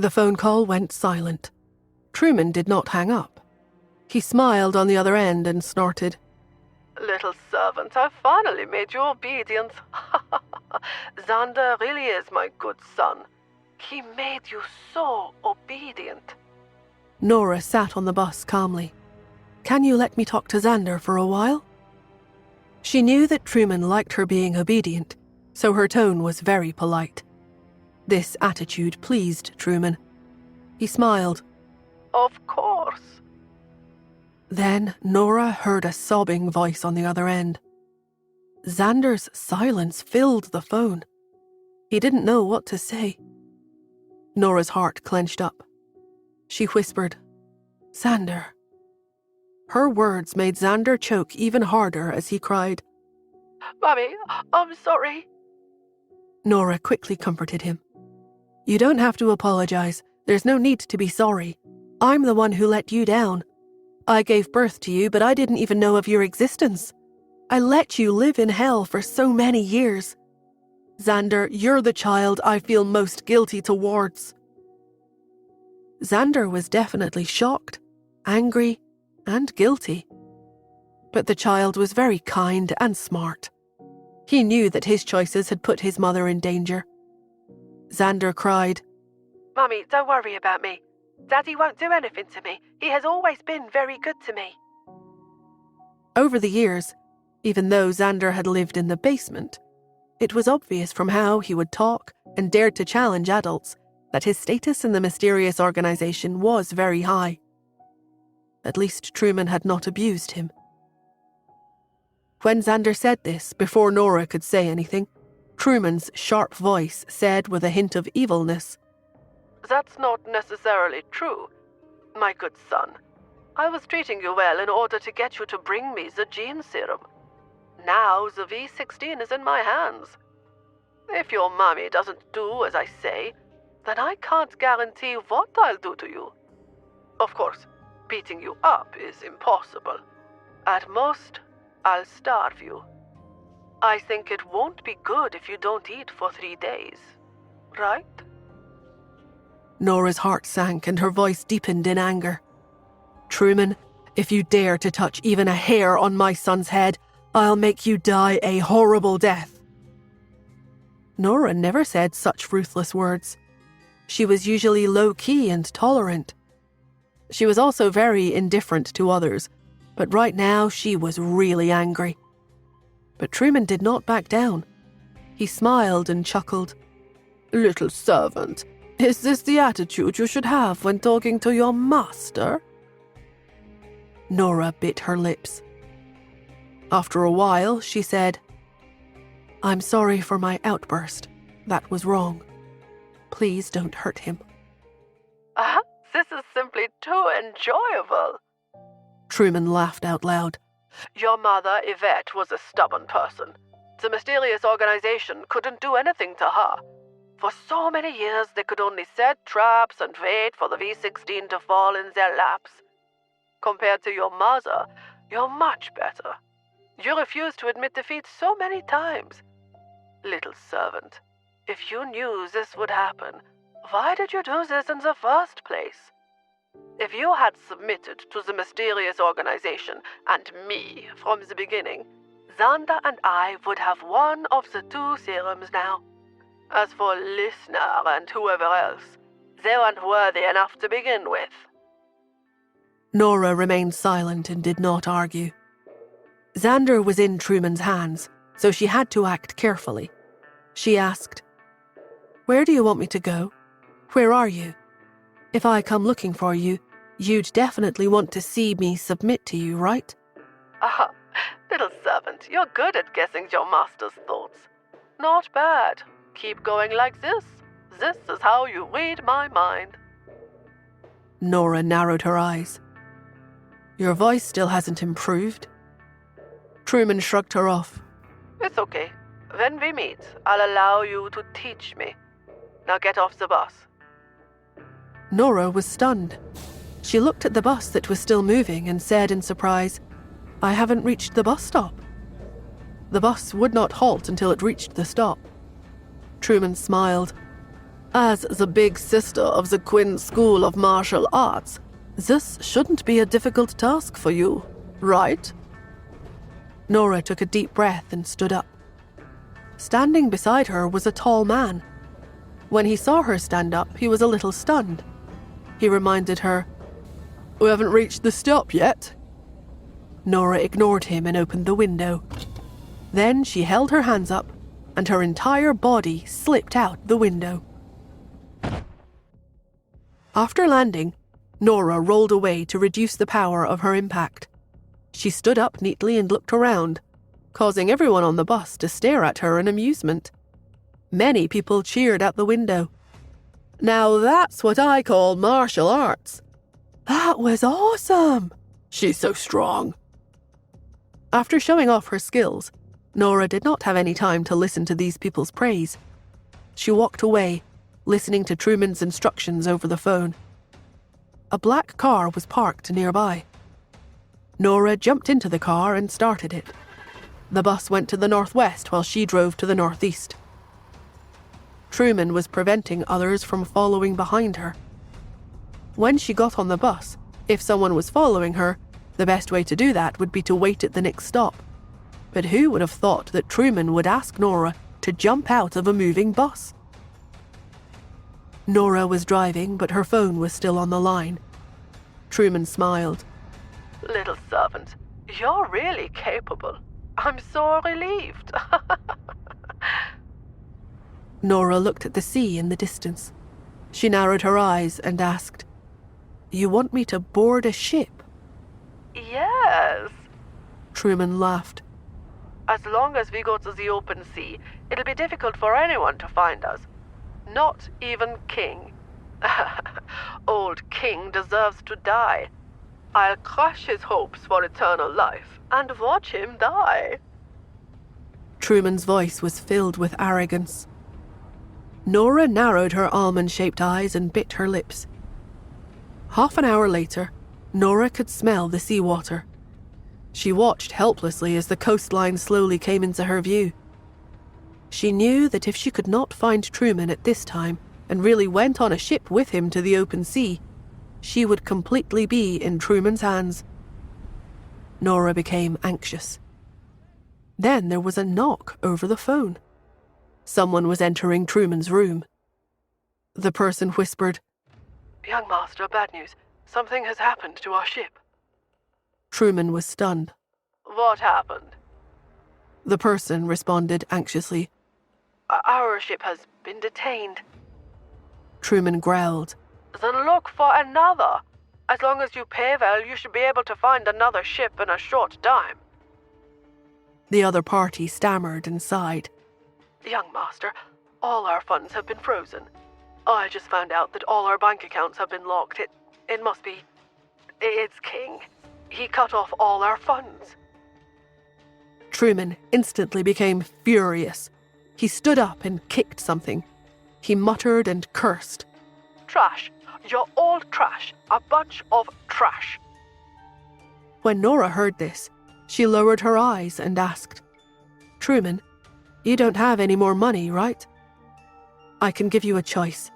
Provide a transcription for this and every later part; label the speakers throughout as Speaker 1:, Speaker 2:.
Speaker 1: The phone call went silent. Truman did not hang up. He smiled on the other end and snorted.
Speaker 2: Little servant, I finally made you obedient. Xander really is my good son. He made you so obedient.
Speaker 1: Nora sat on the bus calmly. Can you let me talk to Xander for a while? She knew that Truman liked her being obedient, so her tone was very polite. This attitude pleased Truman. He smiled.
Speaker 2: Of course.
Speaker 1: Then Nora heard a sobbing voice on the other end. Xander's silence filled the phone. He didn't know what to say. Nora's heart clenched up. She whispered, Xander. Her words made Xander choke even harder as he cried,
Speaker 2: Mommy, I'm sorry.
Speaker 1: Nora quickly comforted him. You don't have to apologize. There's no need to be sorry. I'm the one who let you down. I gave birth to you, but I didn't even know of your existence. I let you live in hell for so many years. Xander, you're the child I feel most guilty towards. Xander was definitely shocked, angry, and guilty. But the child was very kind and smart. He knew that his choices had put his mother in danger. Xander cried,
Speaker 2: Mummy, don't worry about me. Daddy won't do anything to me. He has always been very good to me.
Speaker 1: Over the years, even though Xander had lived in the basement, it was obvious from how he would talk and dared to challenge adults that his status in the mysterious organization was very high. At least Truman had not abused him. When Xander said this, before Nora could say anything, Truman's sharp voice said with a hint of evilness,
Speaker 2: That's not necessarily true, my good son. I was treating you well in order to get you to bring me the gene serum. Now the V16 is in my hands. If your mommy doesn't do as I say, then I can't guarantee what I'll do to you. Of course, beating you up is impossible. At most, I'll starve you. I think it won't be good if you don't eat for 3 days, right?
Speaker 1: Nora's heart sank and her voice deepened in anger. Truman, if you dare to touch even a hair on my son's head, I'll make you die a horrible death. Nora never said such ruthless words. She was usually low-key and tolerant. She was also very indifferent to others, but right now she was really angry. But Truman did not back down. He smiled and chuckled. Little servant, is this the attitude you should have when talking to your master? Nora bit her lips. After a while, she said, I'm sorry for my outburst. That was wrong. Please don't hurt him.
Speaker 2: This is simply too enjoyable.
Speaker 1: Truman laughed out loud.
Speaker 2: Your mother, Yvette, was a stubborn person. The mysterious organization couldn't do anything to her. For so many years, they could only set traps and wait for the V16 to fall in their laps. Compared to your mother, you're much better. You refused to admit defeat so many times. Little servant, if you knew this would happen, why did you do this in the first place? If you had submitted to the mysterious organization and me from the beginning, Xander and I would have one of the 2 serums now. As for Listener and whoever else, they weren't worthy enough to begin with.
Speaker 1: Nora remained silent and did not argue. Xander was in Truman's hands, so she had to act carefully. She asked, Where do you want me to go? Where are you? If I come looking for you, you'd definitely want to see me submit to you, right?
Speaker 2: Little servant, you're good at guessing your master's thoughts. Not bad. Keep going like this. This is how you read my mind.
Speaker 1: Nora narrowed her eyes. Your voice still hasn't improved. Truman shrugged her off.
Speaker 2: It's okay. When we meet, I'll allow you to teach me. Now get off the bus.
Speaker 1: Nora was stunned. She looked at the bus that was still moving and said in surprise, I haven't reached the bus stop. The bus would not halt until it reached the stop. Truman smiled. As the big sister of the Quinn School of Martial Arts, this shouldn't be a difficult task for you, right? Nora took a deep breath and stood up. Standing beside her was a tall man. When he saw her stand up, he was a little stunned. He reminded her, "We haven't reached the stop yet." Nora ignored him and opened the window. Then she held her hands up, and her entire body slipped out the window. After landing, Nora rolled away to reduce the power of her impact. She stood up neatly and looked around, causing everyone on the bus to stare at her in amusement. Many people cheered out the window. "Now that's what I call martial arts." "That was awesome." "She's so strong." After showing off her skills, Nora did not have any time to listen to these people's praise. She walked away, listening to Truman's instructions over the phone. A black car was parked nearby. Nora jumped into the car and started it. The bus went to the northwest while she drove to the northeast. Truman was preventing others from following behind her. When she got on the bus, if someone was following her, the best way to do that would be to wait at the next stop. But who would have thought that Truman would ask Nora to jump out of a moving bus? Nora was driving, but her phone was still on the line. Truman smiled.
Speaker 2: Little servant, you're really capable. I'm so relieved.
Speaker 1: Nora looked at the sea in the distance. She narrowed her eyes and asked, "You want me to board a ship?"
Speaker 2: Yes.
Speaker 1: Truman laughed.
Speaker 2: As long as we go to the open sea, it'll be difficult for anyone to find us. Not even King. Old King deserves to die. I'll crush his hopes for eternal life and watch him die.
Speaker 1: Truman's voice was filled with arrogance. Nora narrowed her almond-shaped eyes and bit her lips. Half an hour later, Nora could smell the seawater. She watched helplessly as the coastline slowly came into her view. She knew that if she could not find Truman at this time and really went on a ship with him to the open sea, she would completely be in Truman's hands. Nora became anxious. Then there was a knock over the phone. Someone was entering Truman's room. The person whispered,
Speaker 2: Young master, bad news. Something has happened to our ship.
Speaker 1: Truman was stunned.
Speaker 2: What happened?
Speaker 1: The person responded anxiously.
Speaker 2: Our ship has been detained.
Speaker 1: Truman growled.
Speaker 2: Then look for another. As long as you pay well, you should be able to find another ship in a short time.
Speaker 1: The other party stammered and sighed.
Speaker 2: Young master, all our funds have been frozen. I just found out that all our bank accounts have been locked. It must be... It's King. He cut off all our funds.
Speaker 1: Truman instantly became furious. He stood up and kicked something. He muttered and cursed.
Speaker 2: Trash. You're all trash. A bunch of trash.
Speaker 1: When Nora heard this, she lowered her eyes and asked, Truman, you don't have any more money, right? I can give you a choice.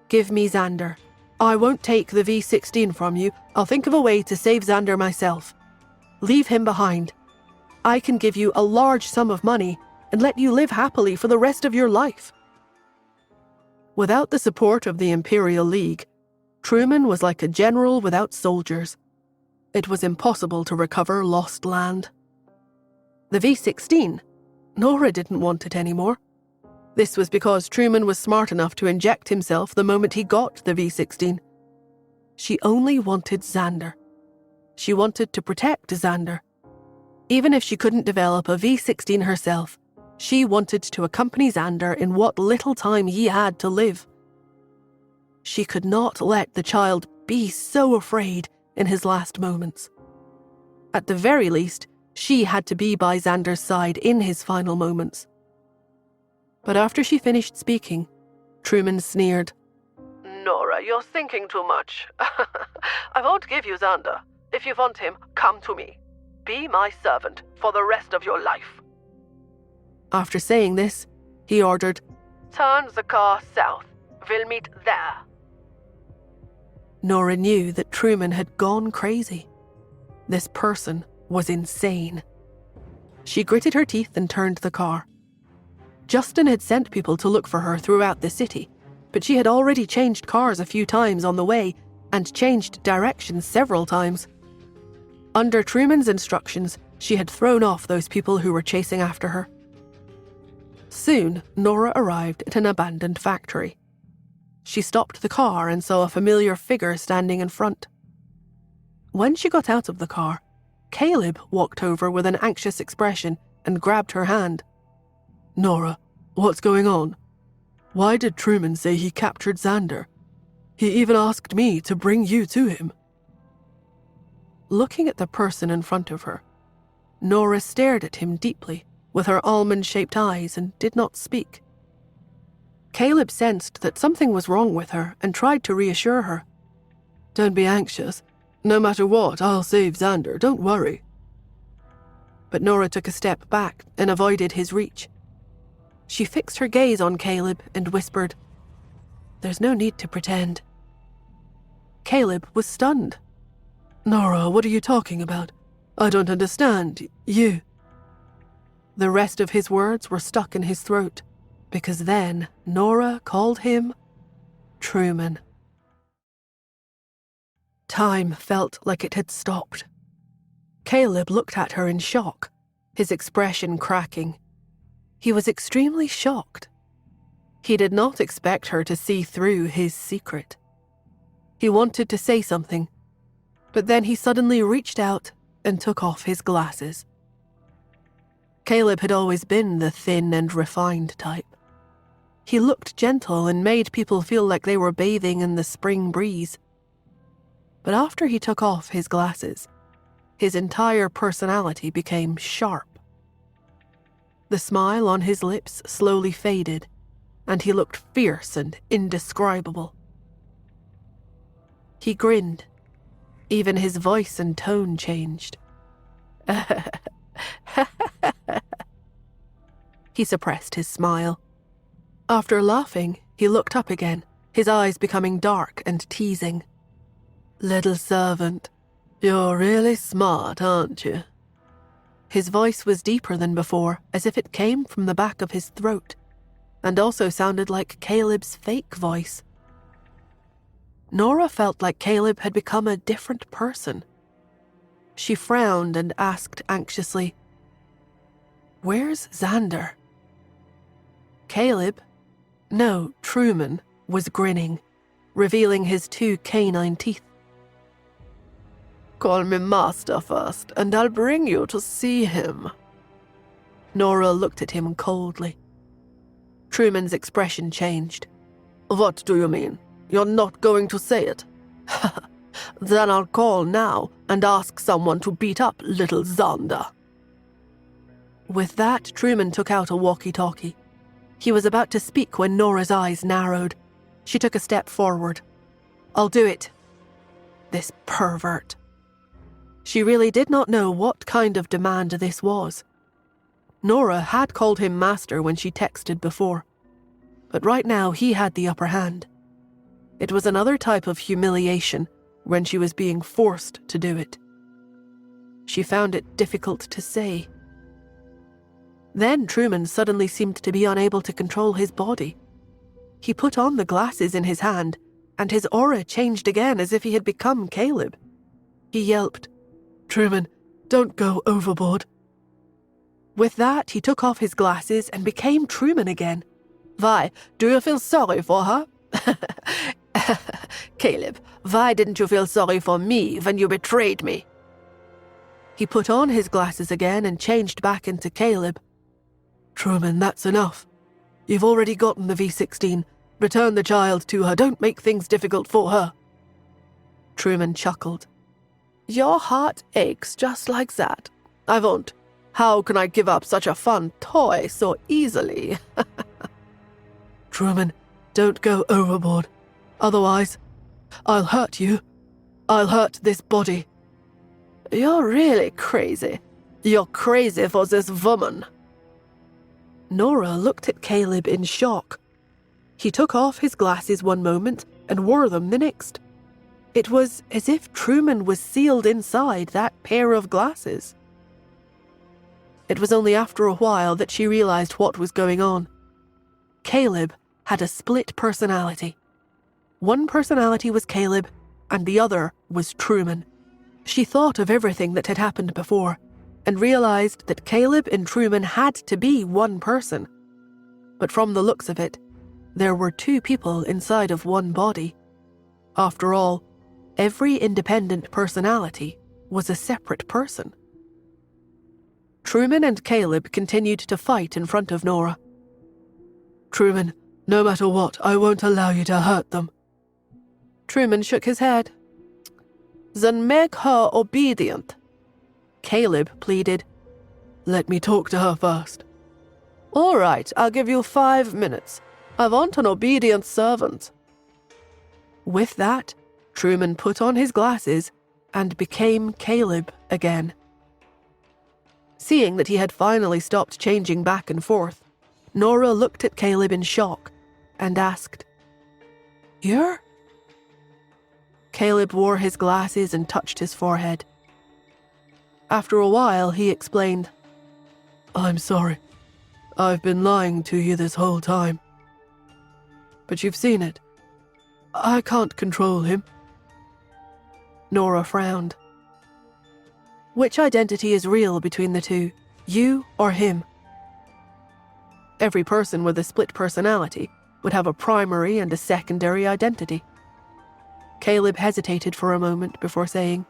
Speaker 1: Give me Xander. I won't take the V16 from you. I'll think of a way to save Xander myself. Leave him behind. I can give you a large sum of money and let you live happily for the rest of your life. Without the support of the Imperial League, Truman was like a general without soldiers. It was impossible to recover lost land. The V16, Nora didn't want it anymore. This was because Truman was smart enough to inject himself the moment he got the V16. She only wanted Xander. She wanted to protect Xander. Even if she couldn't develop a V16 herself, she wanted to accompany Xander in what little time he had to live. She could not let the child be so afraid in his last moments. At the very least, she had to be by Xander's side in his final moments. But after she finished speaking, Truman sneered.
Speaker 2: Nora, you're thinking too much. I won't give you Xander. If you want him, come to me. Be my servant for the rest of your life.
Speaker 1: After saying this, he ordered,
Speaker 2: Turn the car south. We'll meet there.
Speaker 1: Nora knew that Truman had gone crazy. This person was insane. She gritted her teeth and turned the car. Justin had sent people to look for her throughout the city, but she had already changed cars a few times on the way and changed directions several times. Under Truman's instructions, she had thrown off those people who were chasing after her. Soon, Nora arrived at an abandoned factory. She stopped the car and saw a familiar figure standing in front. When she got out of the car, Caleb walked over with an anxious expression and grabbed her hand. "Nora, what's going on? Why did Truman say he captured Xander? He even asked me to bring you to him." Looking at the person in front of her, Nora stared at him deeply with her almond-shaped eyes and did not speak. Caleb sensed that something was wrong with her and tried to reassure her. "Don't be anxious. No matter what, I'll save Xander, don't worry." But Nora took a step back and avoided his reach. She fixed her gaze on Caleb and whispered, "There's no need to pretend." Caleb was stunned. "Nora, what are you talking about? I don't understand. You..." The rest of his words were stuck in his throat, because then Nora called him Truman. Time felt like it had stopped. Caleb looked at her in shock, his expression cracking. He was extremely shocked. He did not expect her to see through his secret. He wanted to say something, but then he suddenly reached out and took off his glasses. Caleb had always been the thin and refined type. He looked gentle and made people feel like they were bathing in the spring breeze. But after he took off his glasses, his entire personality became sharp. The smile on his lips slowly faded, and he looked fierce and indescribable. He grinned. Even his voice and tone changed. He suppressed his smile. After laughing, he looked up again, his eyes becoming dark and teasing. "Little servant, you're really smart, aren't you?" His voice was deeper than before, as if it came from the back of his throat, and also sounded like Caleb's fake voice. Nora felt like Caleb had become a different person. She frowned and asked anxiously, "Where's Xander?" Truman, was grinning, revealing his 2 canine teeth. "Call me Master first, and I'll bring you to see him." Nora looked at him coldly. Truman's expression changed. "What do you mean? You're not going to say it? Then I'll call now and ask someone to beat up little Xander." With that, Truman took out a walkie-talkie. He was about to speak when Nora's eyes narrowed. She took a step forward. "I'll do it." This pervert. She really did not know what kind of demand this was. Nora had called him master when she texted before, but right now he had the upper hand. It was another type of humiliation when she was being forced to do it. She found it difficult to say. Then Truman suddenly seemed to be unable to control his body. He put on the glasses in his hand, and his aura changed again as if he had become Caleb. He yelped, "Truman, don't go overboard." With that, he took off his glasses and became Truman again. "Why, do you feel sorry for her?" "Caleb, why didn't you feel sorry for me when you betrayed me?" He put on his glasses again and changed back into Caleb. "Truman, that's enough. You've already gotten the V16. Return the child to her. Don't make things difficult for her." Truman chuckled. "Your heart aches just like that. I won't. How can I give up such a fun toy so easily?" "Truman, don't go overboard. Otherwise, I'll hurt you. I'll hurt this body." "You're really crazy. You're crazy for this woman." Nora looked at Caleb in shock. He took off his glasses one moment and wore them the next. It was as if Truman was sealed inside that pair of glasses. It was only after a while that she realized what was going on. Caleb had a split personality. One personality was Caleb, and the other was Truman. She thought of everything that had happened before, and realized that Caleb and Truman had to be one person. But from the looks of it, there were two people inside of one body. After all, every independent personality was a separate person. Truman and Caleb continued to fight in front of Nora. "Truman, no matter what, I won't allow you to hurt them." Truman shook his head. "Then make her obedient." Caleb pleaded. "Let me talk to her first." "All right, I'll give you 5 minutes. I want an obedient servant." With that, Truman put on his glasses and became Caleb again. Seeing that he had finally stopped changing back and forth, Nora looked at Caleb in shock and asked, "You're?" Caleb wore his glasses and touched his forehead. After a while, he explained, "I'm sorry. I've been lying to you this whole time. But you've seen it. I can't control him." Nora frowned. Which identity is real between the two, you or him? Every person with a split personality would have a primary and a secondary identity. Caleb hesitated for a moment before saying,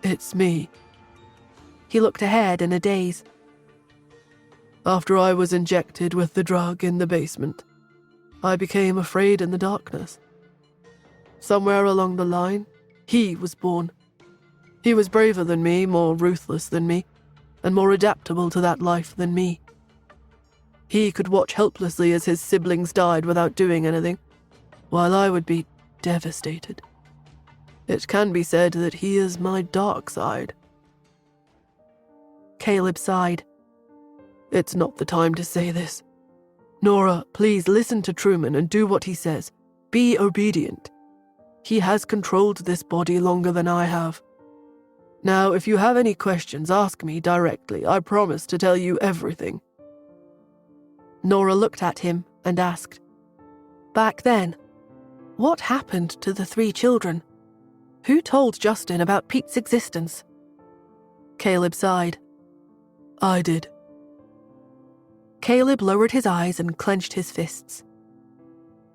Speaker 1: "It's me." He looked ahead in a daze. "After I was injected with the drug in the basement, I became afraid in the darkness. Somewhere along the line, he was born. He was braver than me, more ruthless than me, and more adaptable to that life than me. He could watch helplessly as his siblings died without doing anything, while I would be devastated. It can be said that he is my dark side." Caleb sighed. "It's not the time to say this. Nora, please listen to Truman and do what he says. Be obedient. He has controlled this body longer than I have. Now, if you have any questions, ask me directly. I promise to tell you everything." Nora looked at him and asked, "Back then, what happened to the 3 children? Who told Justin about Pete's existence?" Caleb sighed. "I did." Caleb lowered his eyes and clenched his fists.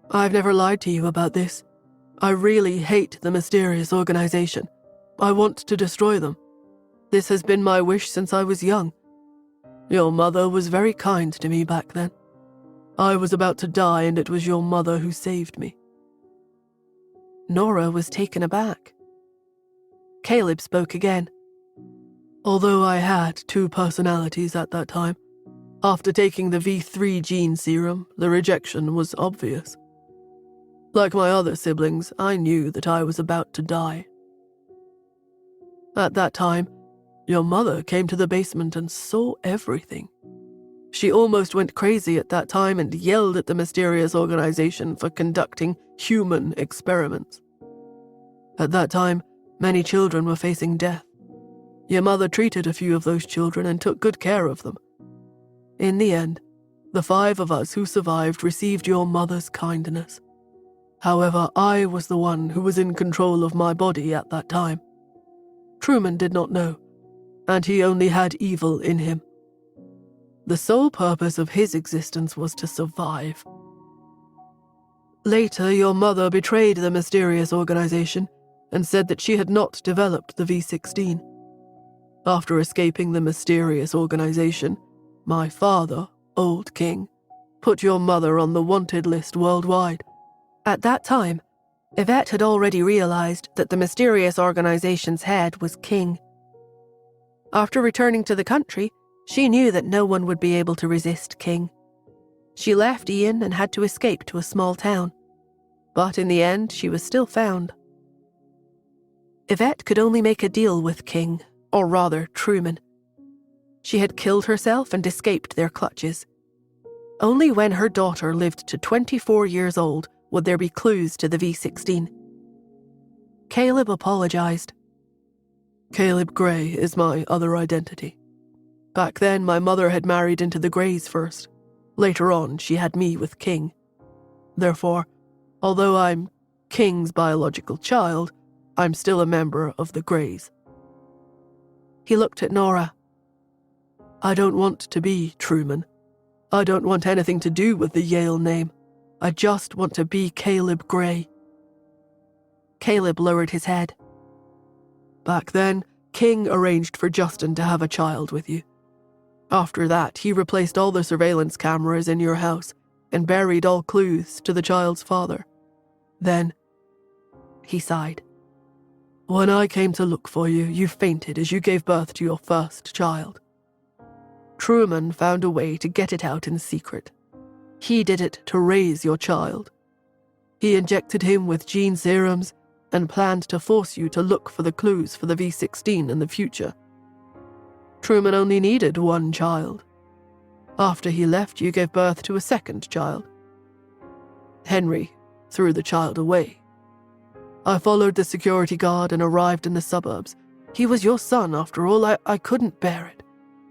Speaker 1: "I've never lied to you about this. I really hate the mysterious organization. I want to destroy them. This has been my wish since I was young. Your mother was very kind to me back then. I was about to die, and it was your mother who saved me." Nora was taken aback. Caleb spoke again. "Although I had 2 personalities at that time, after taking the V3 gene serum, the rejection was obvious. Like my other siblings, I knew that I was about to die. At that time, your mother came to the basement and saw everything. She almost went crazy at that time and yelled at the mysterious organization for conducting human experiments. At that time, many children were facing death. Your mother treated a few of those children and took good care of them. In the end, the 5 of us who survived received your mother's kindness. However, I was the one who was in control of my body at that time. Truman did not know, and he only had evil in him. The sole purpose of his existence was to survive. Later, your mother betrayed the mysterious organization and said that she had not developed the V16. After escaping the mysterious organization, my father, Old King, put your mother on the wanted list worldwide. At that time, Yvette had already realized that the mysterious organization's head was King. After returning to the country, she knew that no one would be able to resist King. She left Ian and had to escape to a small town. But in the end, she was still found. Yvette could only make a deal with King, or rather, Truman. She had killed herself and escaped their clutches. Only when her daughter lived to 24 years old would there be clues to the V16. Caleb apologized. Caleb Gray is my other identity. Back then, my mother had married into the Grays first. Later on, she had me with King. Therefore, although I'm King's biological child, I'm still a member of the Grays. He looked at Nora. I don't want to be Truman. I don't want anything to do with the Yale name. I just want to be Caleb Gray. Caleb lowered his head. Back then, King arranged for Justin to have a child with you. After that, he replaced all the surveillance cameras in your house and buried all clues to the child's father. Then, he sighed. When I came to look for you, you fainted as you gave birth to your first child. Truman found a way to get it out in secret. He did it to raise your child. He injected him with gene serums and planned to force you to look for the clues for the V16 in the future. Truman only needed one child. After he left, you gave birth to a second child. Henry threw the child away. I followed the security guard and arrived in the suburbs. He was your son, after all. I couldn't bear it.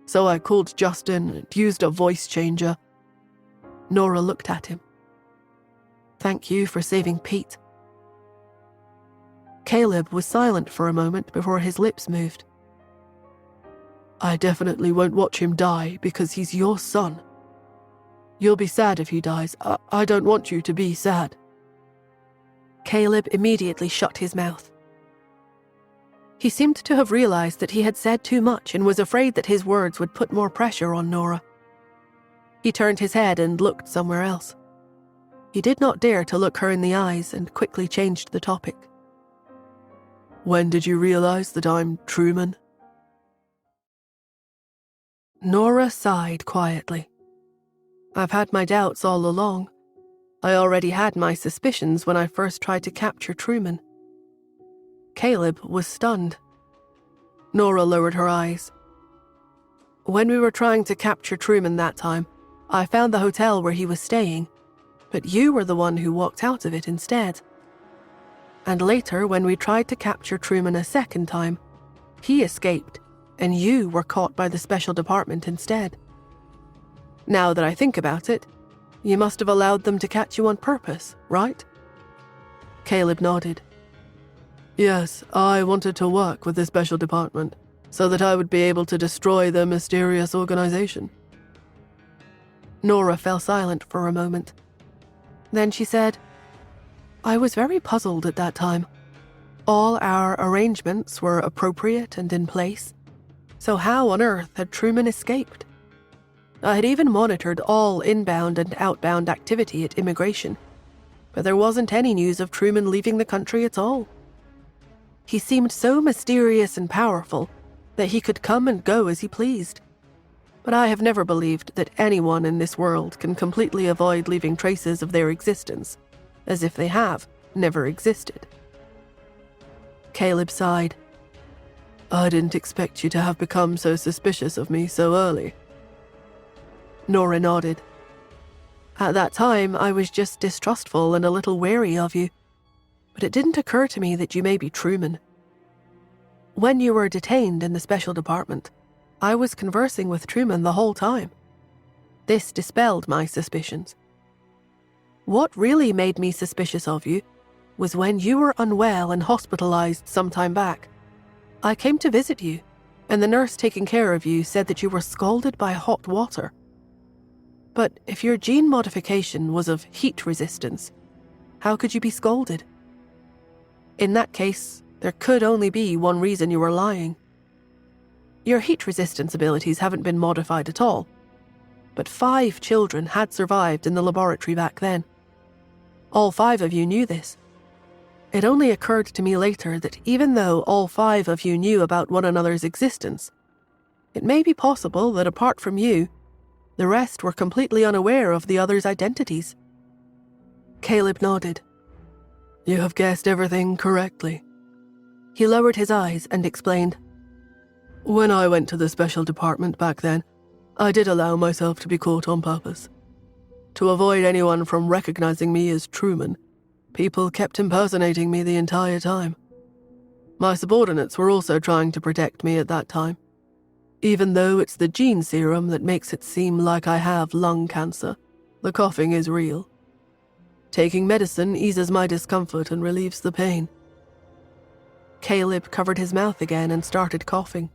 Speaker 1: So I called Justin and used a voice changer. Nora looked at him. Thank you for saving Pete. Caleb was silent for a moment before his lips moved. I definitely won't watch him die because he's your son. You'll be sad if he dies. I don't want you to be sad. Caleb immediately shut his mouth. He seemed to have realized that he had said too much and was afraid that his words would put more pressure on Nora. He turned his head and looked somewhere else. He did not dare to look her in the eyes and quickly changed the topic. When did you realize that I'm Truman? Nora sighed quietly. I've had my doubts all along. I already had my suspicions when I first tried to capture Truman. Caleb was stunned. Nora lowered her eyes. When we were trying to capture Truman that time, I found the hotel where he was staying, but you were the one who walked out of it instead. And later, when we tried to capture Truman a second time, he escaped, and you were caught by the special department instead. Now that I think about it, you must have allowed them to catch you on purpose, right? Caleb nodded. Yes, I wanted to work with the special department so that I would be able to destroy the mysterious organization. Nora fell silent for a moment. Then she said, I was very puzzled at that time. All our arrangements were appropriate and in place. So how on earth had Truman escaped? I had even monitored all inbound and outbound activity at immigration, but there wasn't any news of Truman leaving the country at all. He seemed so mysterious and powerful that he could come and go as he pleased. But I have never believed that anyone in this world can completely avoid leaving traces of their existence, as if they have never existed. Caleb sighed. I didn't expect you to have become so suspicious of me so early. Nora nodded. At that time, I was just distrustful and a little wary of you, but it didn't occur to me that you may be Truman. When you were detained in the special department, I was conversing with Truman the whole time. This dispelled my suspicions. What really made me suspicious of you was when you were unwell and hospitalized some time back. I came to visit you, and the nurse taking care of you said that you were scalded by hot water. But if your gene modification was of heat resistance, how could you be scalded? In that case, there could only be one reason you were lying. Your heat resistance abilities haven't been modified at all, but 5 children had survived in the laboratory back then. All 5 of you knew this. It only occurred to me later that even though all 5 of you knew about one another's existence, it may be possible that apart from you, the rest were completely unaware of the others' identities. Caleb nodded. You have guessed everything correctly. He lowered his eyes and explained. When I went to the special department back then, I did allow myself to be caught on purpose. To avoid anyone from recognizing me as Truman, people kept impersonating me the entire time. My subordinates were also trying to protect me at that time, even though it's the gene serum that makes it seem like I have lung cancer. The coughing is real. Taking medicine eases my discomfort and relieves the pain. Caleb covered his mouth again and started coughing.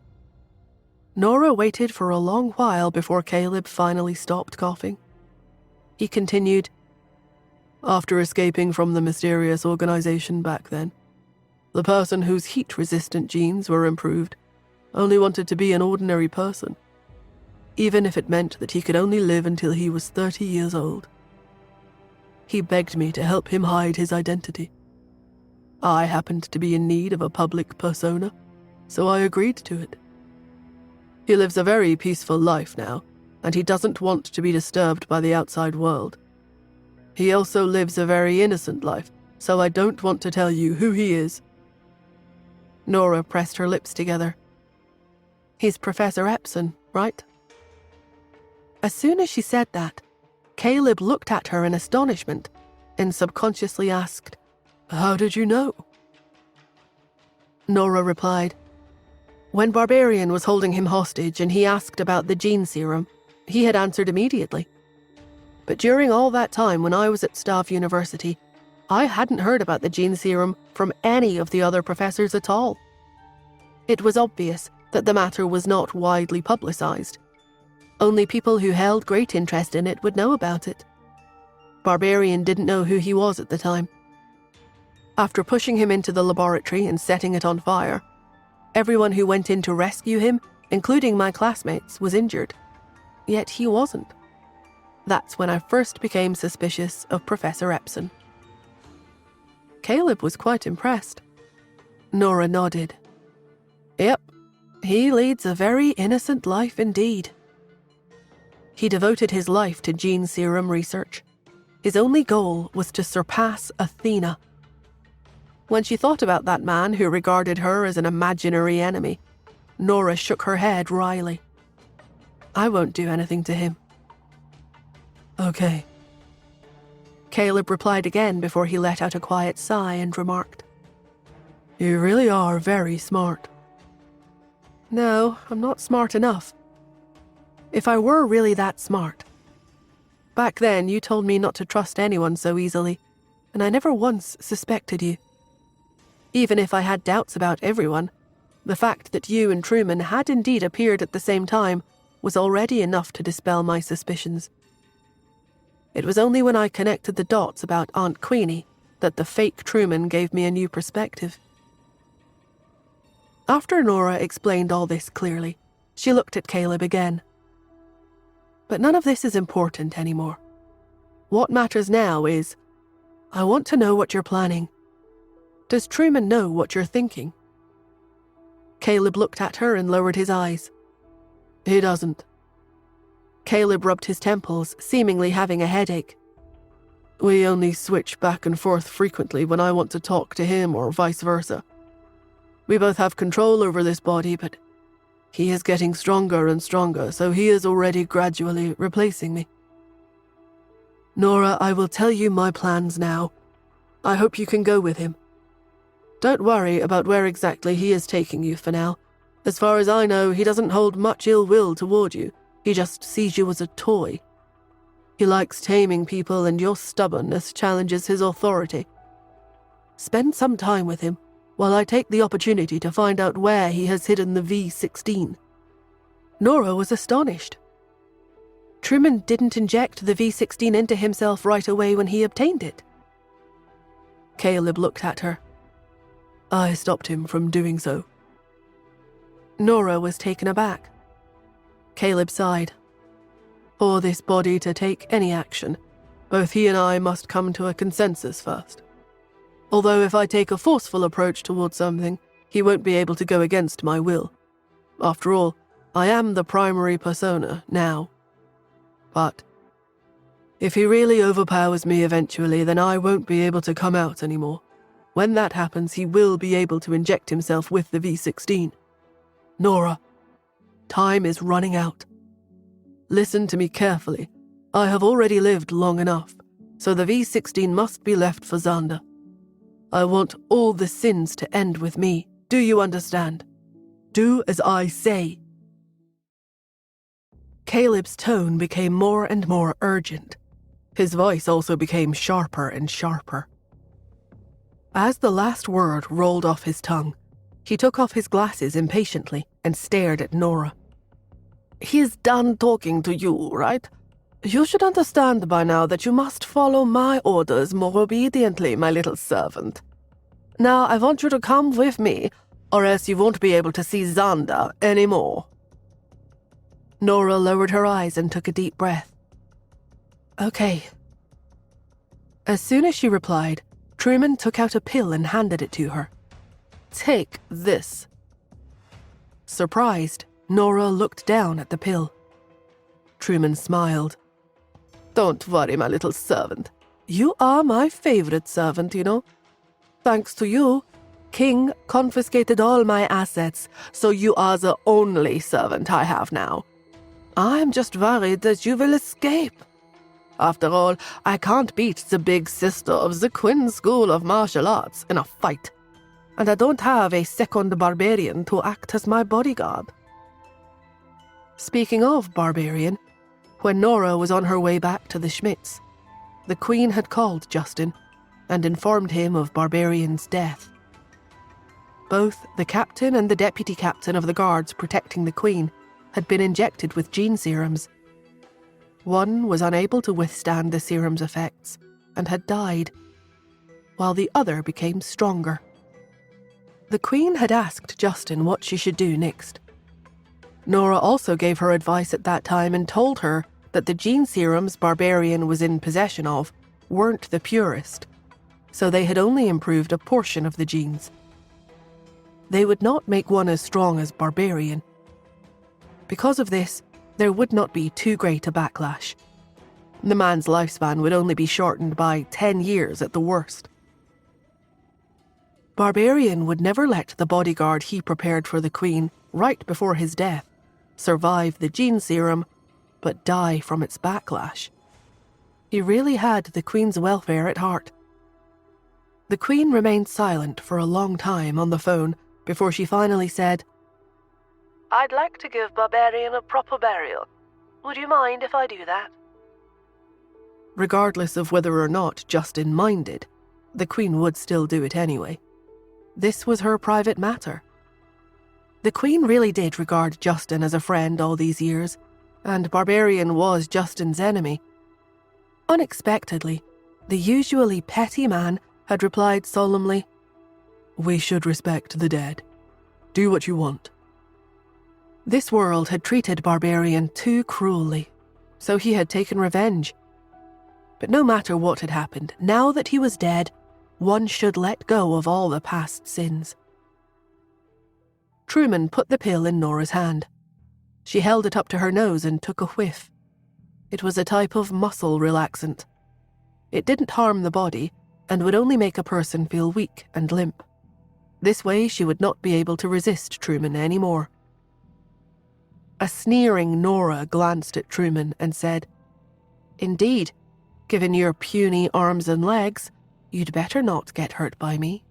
Speaker 1: Nora waited for a long while before Caleb finally stopped coughing. He continued, "After escaping from the mysterious organization back then, the person whose heat-resistant genes were improved only wanted to be an ordinary person, even if it meant that he could only live until he was 30 years old. He begged me to help him hide his identity. I happened to be in need of a public persona, so I agreed to it. He lives a very peaceful life now, and he doesn't want to be disturbed by the outside world. He also lives a very innocent life, so I don't want to tell you who he is." Nora pressed her lips together. "He's Professor Epson, right?" As soon as she said that, Caleb looked at her in astonishment and subconsciously asked, "How did you know?" Nora replied, "When Barbarian was holding him hostage and he asked about the gene serum, he had answered immediately. But during all that time when I was at Staff University, I hadn't heard about the gene serum from any of the other professors at all. It was obvious that the matter was not widely publicized. Only people who held great interest in it would know about it. Barbarian didn't know who he was at the time. After pushing him into the laboratory and setting it on fire, everyone who went in to rescue him, including my classmates, was injured. Yet he wasn't. That's when I first became suspicious of Professor Epson." Caleb was quite impressed. Nora nodded. "Yep, he leads a very innocent life indeed. He devoted his life to gene serum research. His only goal was to surpass Athena." When she thought about that man who regarded her as an imaginary enemy, Nora shook her head wryly. "I won't do anything to him." "Okay." Caleb replied again before he let out a quiet sigh and remarked, "You really are very smart." "No, I'm not smart enough. If I were really that smart. Back then, you told me not to trust anyone so easily, and I never once suspected you. Even if I had doubts about everyone, the fact that you and Truman had indeed appeared at the same time was already enough to dispel my suspicions. It was only when I connected the dots about Aunt Queenie that the fake Truman gave me a new perspective." After Nora explained all this clearly, she looked at Caleb again. "But none of this is important anymore. What matters now is, I want to know what you're planning. Does Truman know what you're thinking?" Caleb looked at her and lowered his eyes. "He doesn't." Caleb rubbed his temples, seemingly having a headache. "We only switch back and forth frequently when I want to talk to him or vice versa. We both have control over this body, but he is getting stronger and stronger, so he is already gradually replacing me. Nora, I will tell you my plans now. I hope you can go with him. Don't worry about where exactly he is taking you for now. As far as I know, he doesn't hold much ill will toward you. He just sees you as a toy. He likes taming people, and your stubbornness challenges his authority. Spend some time with him, while I take the opportunity to find out where he has hidden the V16. Nora was astonished. Truman didn't inject the V16 into himself right away when he obtained it. Caleb looked at her. I stopped him from doing so. Nora was taken aback. Caleb sighed. For this body to take any action, both he and I must come to a consensus first. Although if I take a forceful approach towards something, he won't be able to go against my will. After all, I am the primary persona now. But if he really overpowers me eventually, then I won't be able to come out anymore. When that happens, he will be able to inject himself with the V16. Nora, time is running out. Listen to me carefully. I have already lived long enough, so the V16 must be left for Xander. I want all the sins to end with me. Do you understand? Do as I say." Caleb's tone became more and more urgent. His voice also became sharper and sharper. As the last word rolled off his tongue, he took off his glasses impatiently and stared at Nora. "He's done talking to you, right? You should understand by now that you must follow my orders more obediently, my little servant. Now I want you to come with me, or else you won't be able to see Xander anymore." Nora lowered her eyes and took a deep breath. "Okay." As soon as she replied, Truman took out a pill and handed it to her. "Take this." Surprised, Nora looked down at the pill. Truman smiled. "Don't worry, my little servant. You are my favorite servant, you know. Thanks to you, King confiscated all my assets, so you are the only servant I have now. I'm just worried that you will escape. After all, I can't beat the big sister of the Quinn School of Martial Arts in a fight, and I don't have a second barbarian to act as my bodyguard." Speaking of barbarian, when Nora was on her way back to the Schmidts, the Queen had called Justin and informed him of Barbarian's death. Both the captain and the deputy captain of the guards protecting the Queen had been injected with gene serums. One was unable to withstand the serum's effects and had died, while the other became stronger. The Queen had asked Justin what she should do next. Nora also gave her advice at that time and told her that the gene serums Barbarian was in possession of weren't the purest, so they had only improved a portion of the genes. They would not make one as strong as Barbarian. Because of this, there would not be too great a backlash. The man's lifespan would only be shortened by 10 years at the worst. Barbarian would never let the bodyguard he prepared for the Queen right before his death survive the gene serum, but die from its backlash. He really had the Queen's welfare at heart. The Queen remained silent for a long time on the phone before she finally said,
Speaker 2: "I'd like to give Barbarian a proper burial. Would you mind if I do that?"
Speaker 1: Regardless of whether or not Justin minded, the Queen would still do it anyway. This was her private matter. The Queen really did regard Justin as a friend all these years, and Barbarian was Justin's enemy. Unexpectedly, the usually petty man had replied solemnly, "We should respect the dead. Do what you want." This world had treated Barbarian too cruelly, so he had taken revenge. But no matter what had happened, now that he was dead, one should let go of all the past sins. Truman put the pill in Nora's hand. She held it up to her nose and took a whiff. It was a type of muscle relaxant. It didn't harm the body and would only make a person feel weak and limp. This way she would not be able to resist Truman anymore. A sneering Nora glanced at Truman and said, "Indeed, given your puny arms and legs, you'd better not get hurt by me."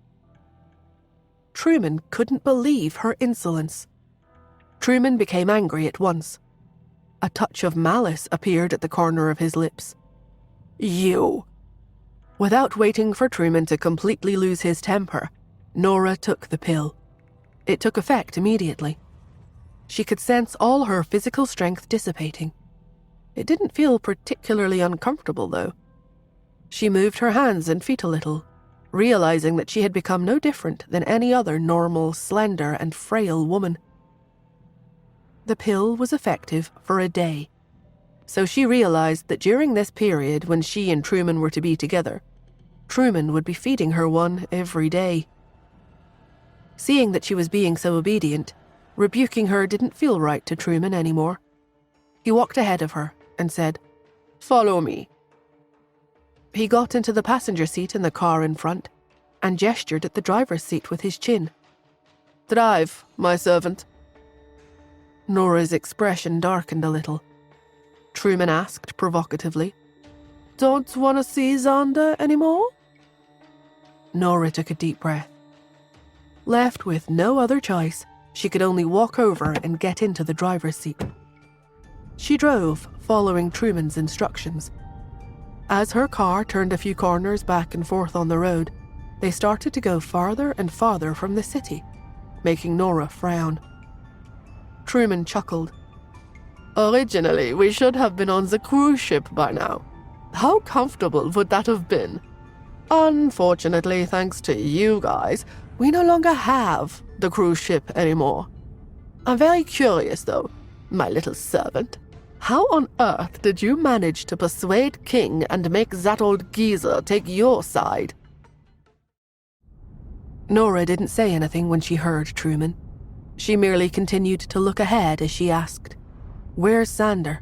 Speaker 1: Truman couldn't believe her insolence. Truman became angry at once. A touch of malice appeared at the corner of his lips. "You!" Without waiting for Truman to completely lose his temper, Nora took the pill. It took effect immediately. She could sense all her physical strength dissipating. It didn't feel particularly uncomfortable, though. She moved her hands and feet a little, realizing that she had become no different than any other normal, slender, and frail woman. The pill was effective for a day, so she realized that during this period when she and Truman were to be together, Truman would be feeding her one every day. Seeing that she was being so obedient, rebuking her didn't feel right to Truman anymore. He walked ahead of her and said, "Follow me." He got into the passenger seat in the car in front and gestured at the driver's seat with his chin. "Drive, my servant." Nora's expression darkened a little. Truman asked provocatively. Don't want to see Xander anymore? Nora took a deep breath. Left with no other choice, she could only walk over and get into the driver's seat. She drove, following Truman's instructions. As her car turned a few corners back and forth on the road, they started to go farther and farther from the city, making Nora frown. Truman chuckled. Originally, we should have been on the cruise ship by now. How comfortable would that have been? Unfortunately, thanks to you guys, we no longer have the cruise ship anymore. I'm very curious, though, my little servant. How on earth did you manage to persuade King and make that old geezer take your side? Nora didn't say anything when she heard Truman. She merely continued to look ahead as she asked, "Where's Xander?"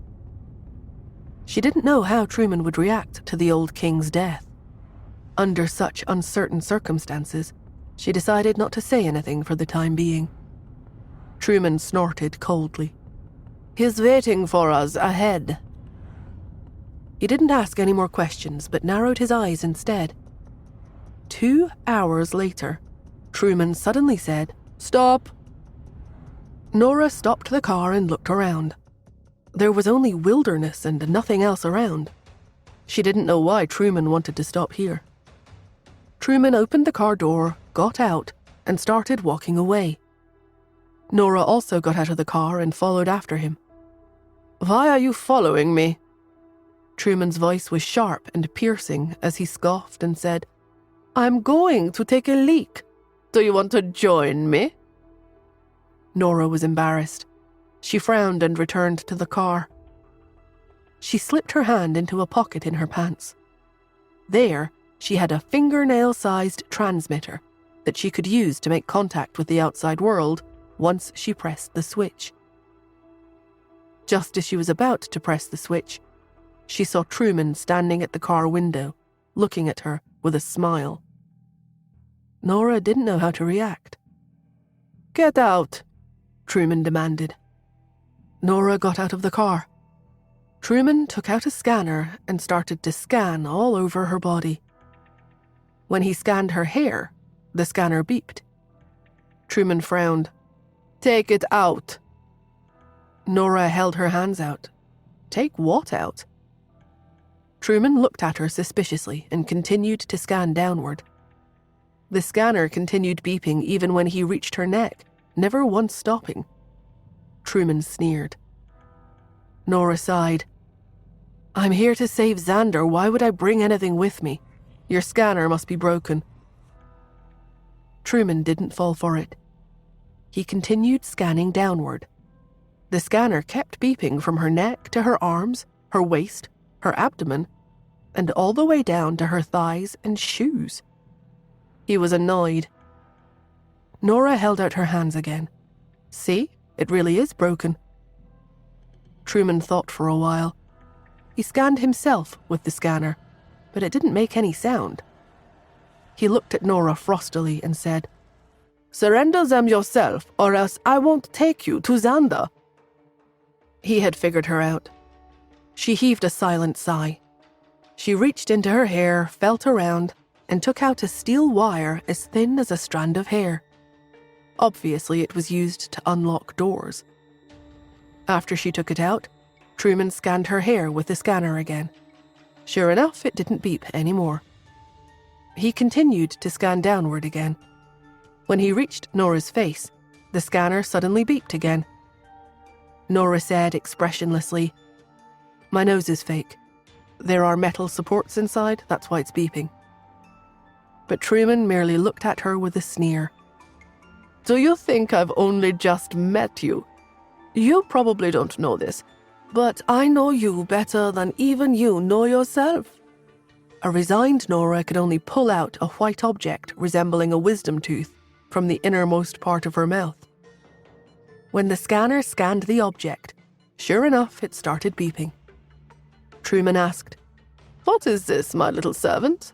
Speaker 1: She didn't know how Truman would react to the old king's death. Under such uncertain circumstances, she decided not to say anything for the time being. Truman snorted coldly. "He's waiting for us ahead." He didn't ask any more questions, but narrowed his eyes instead. 2 hours later, Truman suddenly said, "Stop." Nora stopped the car and looked around. There was only wilderness and nothing else around. She didn't know why Truman wanted to stop here. Truman opened the car door, got out, and started walking away. Nora also got out of the car and followed after him. "Why are you following me?" Truman's voice was sharp and piercing as he scoffed and said, "I'm going to take a leak. Do you want to join me?" Nora was embarrassed. She frowned and returned to the car. She slipped her hand into a pocket in her pants. There, she had a fingernail-sized transmitter that she could use to make contact with the outside world once she pressed the switch. Just as she was about to press the switch, she saw Truman standing at the car window, looking at her with a smile. Nora didn't know how to react. "Get out," Truman demanded. Nora got out of the car. Truman took out a scanner and started to scan all over her body. When he scanned her hair, the scanner beeped. Truman frowned. "Take it out." Nora held her hands out. Take what out? Truman looked at her suspiciously and continued to scan downward. The scanner continued beeping even when he reached her neck, never once stopping. Truman sneered. Nora sighed. "I'm here to save Xander. Why would I bring anything with me? Your scanner must be broken." Truman didn't fall for it. He continued scanning downward. The scanner kept beeping from her neck to her arms, her waist, her abdomen, and all the way down to her thighs and shoes. He was annoyed. Nora held out her hands again. "See? It really is broken." Truman thought for a while. He scanned himself with the scanner, but it didn't make any sound. He looked at Nora frostily and said, "Surrender them yourself, or else I won't take you to Xander." He had figured her out. She heaved a silent sigh. She reached into her hair, felt around, and took out a steel wire as thin as a strand of hair. Obviously, it was used to unlock doors. After she took it out, Truman scanned her hair with the scanner again. Sure enough, it didn't beep anymore. He continued to scan downward again. When he reached Nora's face, the scanner suddenly beeped again. Nora said expressionlessly, "My nose is fake. There are metal supports inside, that's why it's beeping." But Truman merely looked at her with a sneer. "Do you think I've only just met you? You probably don't know this, but I know you better than even you know yourself." A resigned Nora could only pull out a white object resembling a wisdom tooth from the innermost part of her mouth. When the scanner scanned the object, sure enough, it started beeping. Truman asked, "What is this, my little servant?"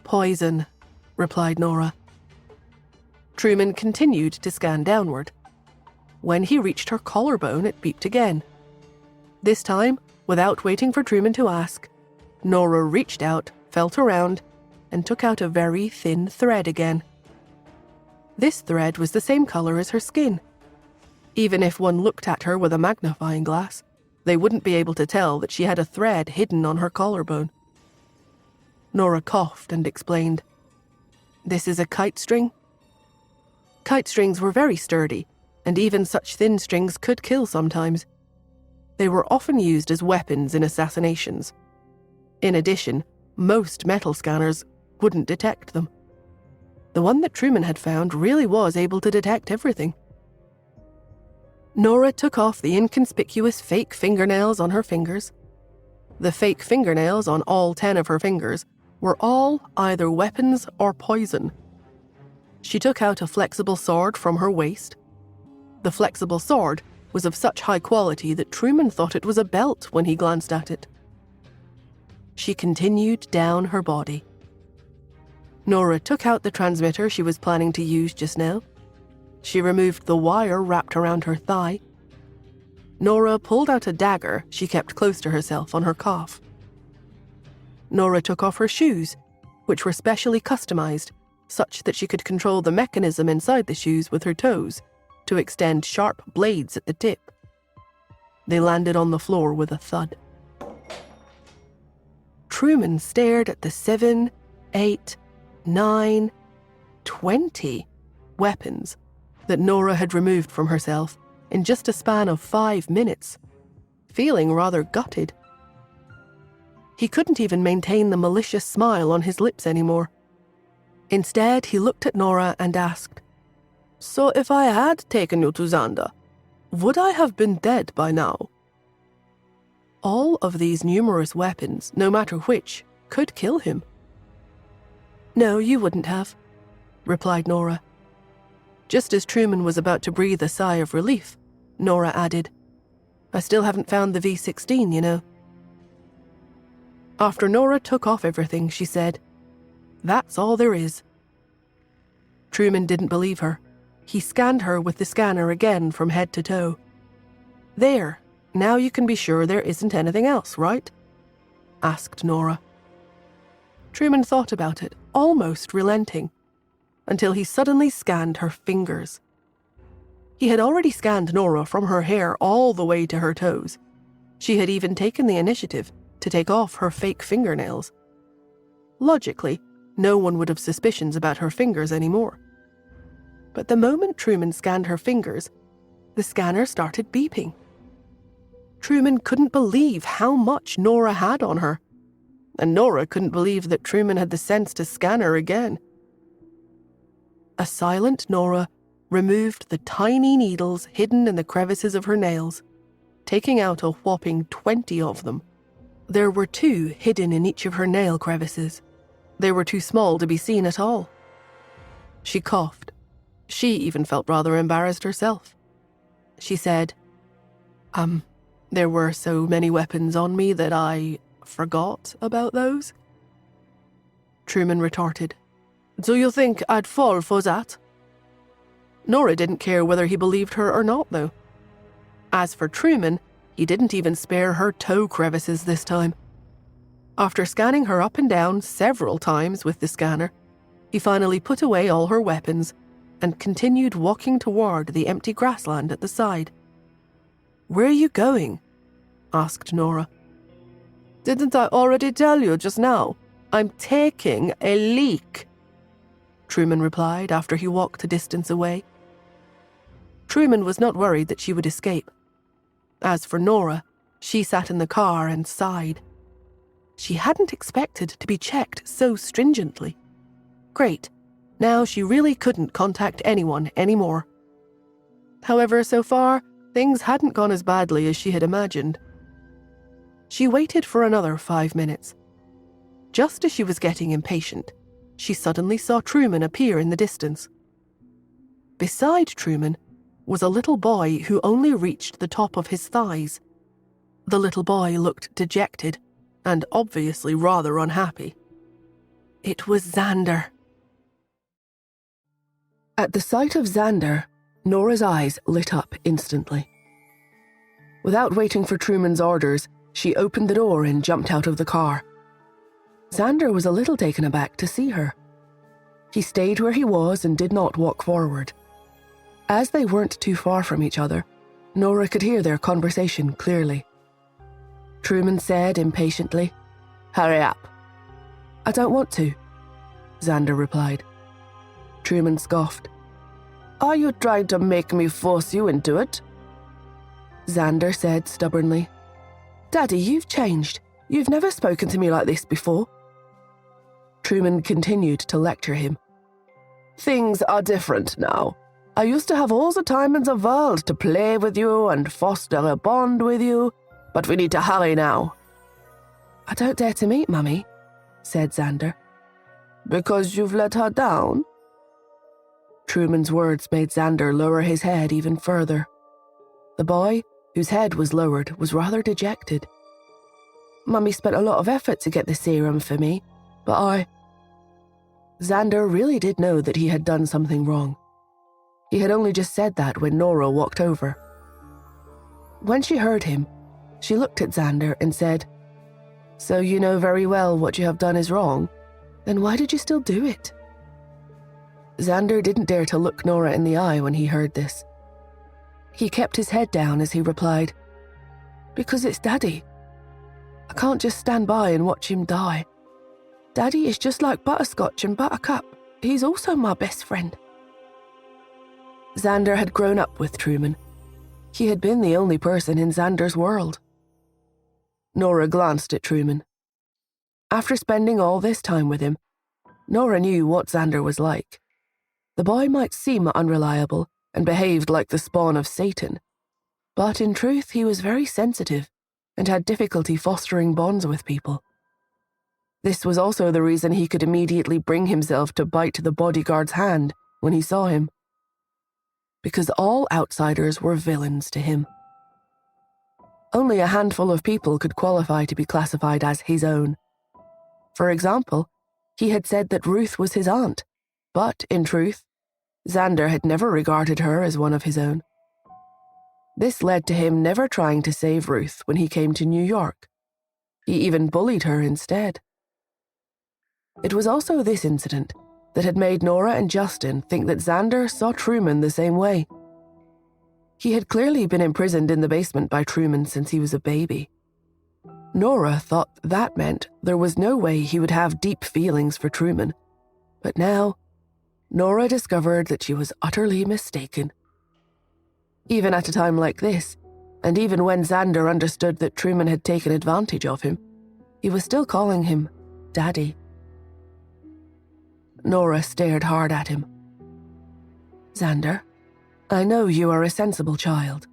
Speaker 1: "Poison," replied Nora. Truman continued to scan downward. When he reached her collarbone, it beeped again. This time, Without waiting for Truman to ask, Nora reached out, felt around, and took out a very thin thread again. This thread was the same color as her skin. Even if one looked at her with a magnifying glass, they wouldn't be able to tell that she had a thread hidden on her collarbone. Nora coughed and explained, "This is a kite string." Kite strings were very sturdy, and even such thin strings could kill sometimes. They were often used as weapons in assassinations. In addition, most metal scanners wouldn't detect them. The one that Truman had found really was able to detect everything. Nora took off the inconspicuous fake fingernails on her fingers. The fake fingernails on all 10 of her fingers were all either weapons or poison. She took out a flexible sword from her waist. The flexible sword was of such high quality that Truman thought it was a belt when he glanced at it. She continued down her body. Nora took out the transmitter she was planning to use just now. She removed the wire wrapped around her thigh. Nora pulled out a dagger she kept close to herself on her calf. Nora took off her shoes, which were specially customized, such that she could control the mechanism inside the shoes with her toes to extend sharp blades at the tip. They landed on the floor with a thud. Truman stared at the 7, 8, 9, 20 weapons that Nora had removed from herself in just a span of 5 minutes, feeling rather gutted. He couldn't even maintain the malicious smile on his lips anymore. Instead, he looked at Nora and asked, "So if I had taken you to Xander, would I have been dead by now?" All of these numerous weapons, no matter which, could kill him. "No, you wouldn't have," replied Nora. Just as Truman was about to breathe a sigh of relief, Nora added, "I still haven't found the V16, you know." After Nora took off everything, she said, "That's all there is." Truman didn't believe her. He scanned her with the scanner again from head to toe. "There, now you can be sure there isn't anything else, right?" asked Nora. Truman thought about it, almost relenting, until he suddenly scanned her fingers. He had already scanned Nora from her hair all the way to her toes. She had even taken the initiative to take off her fake fingernails. Logically, no one would have suspicions about her fingers anymore. But the moment Truman scanned her fingers, the scanner started beeping. Truman couldn't believe how much Nora had on her, and Nora couldn't believe that Truman had the sense to scan her again. A silent Nora removed the tiny needles hidden in the crevices of her nails, taking out a whopping 20 of them. There were 2 hidden in each of her nail crevices. They were too small to be seen at all. She coughed. She even felt rather embarrassed herself. She said, There were so many weapons on me that I forgot about those." Truman retorted, "Do you think I'd fall for that?" Nora didn't care whether he believed her or not, though. As for Truman, he didn't even spare her toe crevices this time. After scanning her up and down several times with the scanner, he finally put away all her weapons and continued walking toward the empty grassland at the side. "Where are you going?" asked Nora. "Didn't I already tell you just now? I'm taking a leak," Truman replied after he walked a distance away. Truman was not worried that she would escape. As for Nora, she sat in the car and sighed. She hadn't expected to be checked so stringently. Great, now she really couldn't contact anyone anymore. However, so far, things hadn't gone as badly as she had imagined. She waited for another 5 minutes. Just as she was getting impatient, she suddenly saw Truman appear in the distance. Beside Truman was a little boy who only reached the top of his thighs. The little boy looked dejected and obviously rather unhappy. It was Xander. At the sight of Xander, Nora's eyes lit up instantly. Without waiting for Truman's orders, She opened the door and jumped out of the car. Xander was a little taken aback to see her. He stayed where he was and did not walk forward. As they weren't too far from each other, Nora could hear their conversation clearly. Truman said impatiently, "Hurry up." "I don't want to," Xander replied. Truman scoffed. "Are you trying to make me force you into it?" Xander said stubbornly, "Daddy, you've changed. You've never spoken to me like this before." Truman continued to lecture him. "Things are different now. I used to have all the time in the world to play with you and foster a bond with you, but we need to hurry now." "I don't dare to meet Mummy," said Xander. "Because you've let her down?" Truman's words made Xander lower his head even further. The boy, whose head was lowered, was rather dejected. "Mummy spent a lot of effort to get the serum for me, but Xander really did know that he had done something wrong. He had only just said that when Nora walked over. When she heard him, she looked at Xander and said, "So you know very well what you have done is wrong? Then why did you still do it?" Xander didn't dare to look Nora in the eye when he heard this. He kept his head down as he replied, "Because it's Daddy. I can't just stand by and watch him die. Daddy is just like Butterscotch and Buttercup. He's also my best friend." Xander had grown up with Truman. He had been the only person in Xander's world. Nora glanced at Truman. After spending all this time with him, Nora knew what Xander was like. The boy might seem unreliable and behaved like the spawn of Satan, but in truth he was very sensitive and had difficulty fostering bonds with people. This was also the reason he could immediately bring himself to bite the bodyguard's hand when he saw him. Because all outsiders were villains to him. Only a handful of people could qualify to be classified as his own. For example, he had said that Ruth was his aunt, but in truth, Xander had never regarded her as one of his own. This led to him never trying to save Ruth when he came to New York. He even bullied her instead. It was also this incident that had made Nora and Justin think that Xander saw Truman the same way. He had clearly been imprisoned in the basement by Truman since he was a baby. Nora thought that meant there was no way he would have deep feelings for Truman, but now Nora discovered that she was utterly mistaken. Even at a time like this, and even when Xander understood that Truman had taken advantage of him, he was still calling him Daddy. Nora stared hard at him. "Xander, I know you are a sensible child.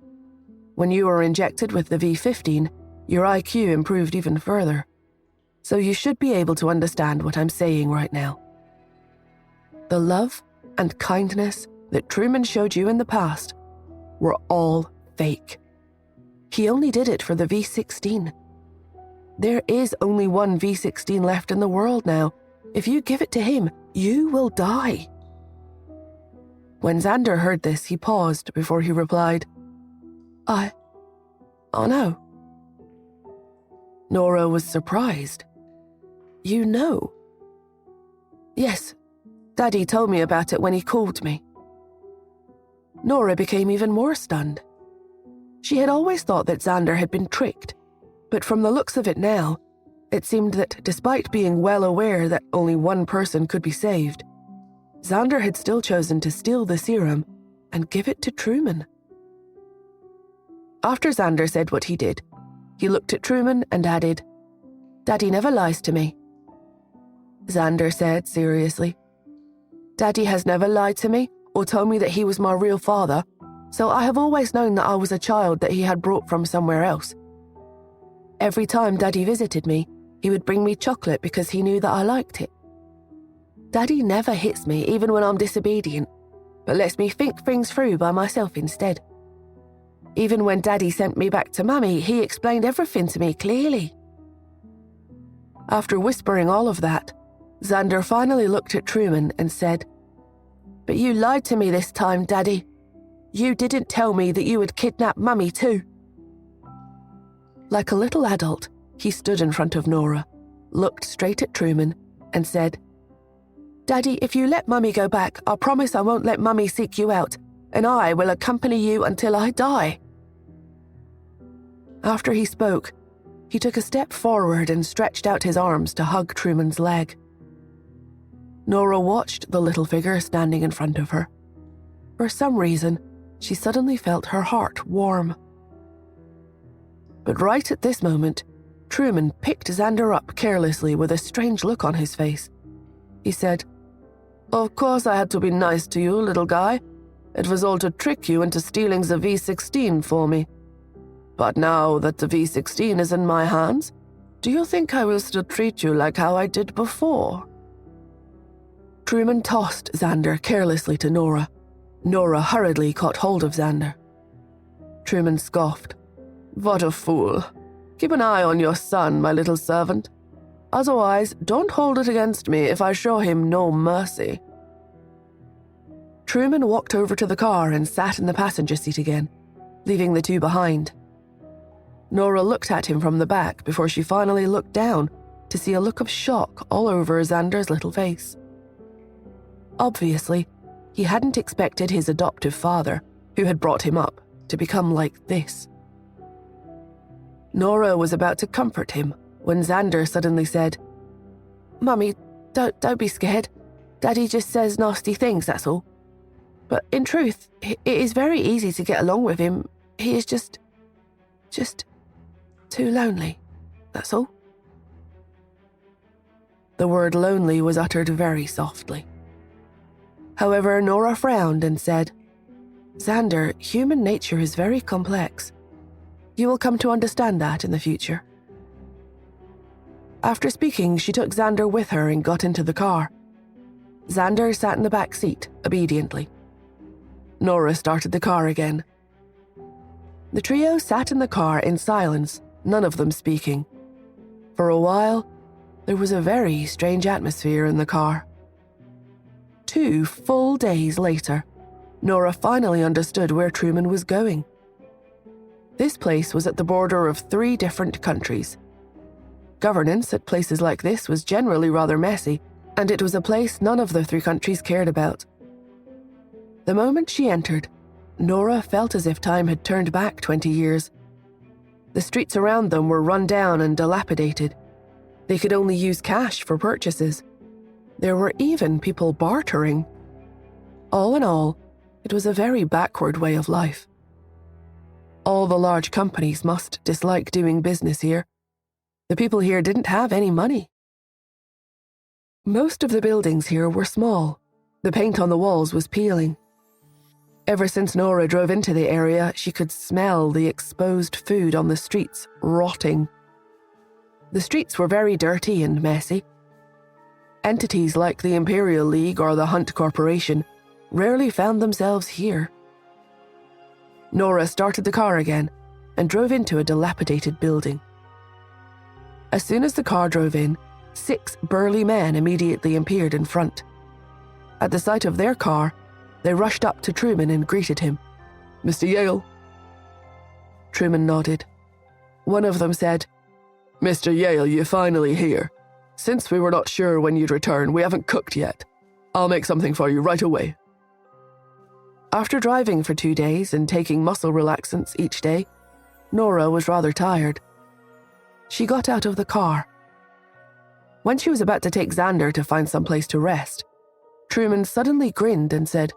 Speaker 1: When you were injected with the V15, your IQ improved even further, so you should be able to understand what I'm saying right now. The love and kindness that Truman showed you in the past were all fake. He only did it for the V16. There is only one V16 left in the world now. If you give it to him, you will die." When Xander heard this, he paused before he replied, Oh no." Nora was surprised. "You know?" "Yes, Daddy told me about it when he called me." Nora became even more stunned. She had always thought that Xander had been tricked, but from the looks of it now, it seemed that despite being well aware that only one person could be saved, Xander had still chosen to steal the serum and give it to Truman. After Xander said what he did, he looked at Truman and added, "Daddy never lies to me." Xander said seriously, "Daddy has never lied to me or told me that he was my real father, so I have always known that I was a child that he had brought from somewhere else. Every time Daddy visited me, he would bring me chocolate because he knew that I liked it. Daddy never hits me even when I'm disobedient, but lets me think things through by myself instead. Even when Daddy sent me back to Mummy, he explained everything to me clearly." After whispering all of that, Xander finally looked at Truman and said, "But you lied to me this time, Daddy. You didn't tell me that you had kidnapped Mummy too." Like a little adult, he stood in front of Nora, looked straight at Truman, and said, "Daddy, if you let Mummy go back, I'll promise I won't let Mummy seek you out, and I will accompany you until I die." After he spoke, he took a step forward and stretched out his arms to hug Truman's leg. Nora watched the little figure standing in front of her. For some reason, she suddenly felt her heart warm. But right at this moment, Truman picked Xander up carelessly with a strange look on his face. He said, "Of course I had to be nice to you, little guy. It was all to trick you into stealing the V16 for me. But now that the V16 is in my hands, do you think I will still treat you like how I did before?" Truman tossed Xander carelessly to Nora. Nora hurriedly caught hold of Xander. Truman scoffed. "What a fool. Keep an eye on your son, my little servant. Otherwise, don't hold it against me if I show him no mercy." Truman walked over to the car and sat in the passenger seat again, leaving the two behind. Nora looked at him from the back before she finally looked down to see a look of shock all over Xander's little face. Obviously, he hadn't expected his adoptive father, who had brought him up, to become like this. Nora was about to comfort him when Xander suddenly said, "Mummy, don't be scared. Daddy just says nasty things, that's all. But in truth, it is very easy to get along with him. He is just too lonely, that's all." The word lonely was uttered very softly. However, Nora frowned and said, "Xander, human nature is very complex. You will come to understand that in the future." After speaking, she took Xander with her and got into the car. Xander sat in the back seat, obediently. Nora started the car again. The trio sat in the car in silence, none of them speaking. For a while, there was a very strange atmosphere in the car. 2 full days later, Nora finally understood where Truman was going. This place was at the border of 3 different countries. Governance at places like this was generally rather messy, and it was a place none of the 3 countries cared about. The moment she entered, Nora felt as if time had turned back 20 years. The streets around them were run down and dilapidated. They could only use cash for purchases. There were even people bartering. All in all, it was a very backward way of life. All the large companies must dislike doing business here. The people here didn't have any money. Most of the buildings here were small. The paint on the walls was peeling. Ever since Nora drove into the area, she could smell the exposed food on the streets rotting. The streets were very dirty and messy. Entities like the Imperial League or the Hunt Corporation rarely found themselves here. Nora started the car again and drove into a dilapidated building. As soon as the car drove in, 6 burly men immediately appeared in front. At the sight of their car, they rushed up to Truman and greeted him. "Mr. Yale?" Truman nodded. One of them said, "Mr. Yale, you're finally here. Since we were not sure when you'd return, we haven't cooked yet. I'll make something for you right away." After driving for 2 days and taking muscle relaxants each day, Nora was rather tired. She got out of the car. When she was about to take Xander to find some place to rest, Truman suddenly grinned and said,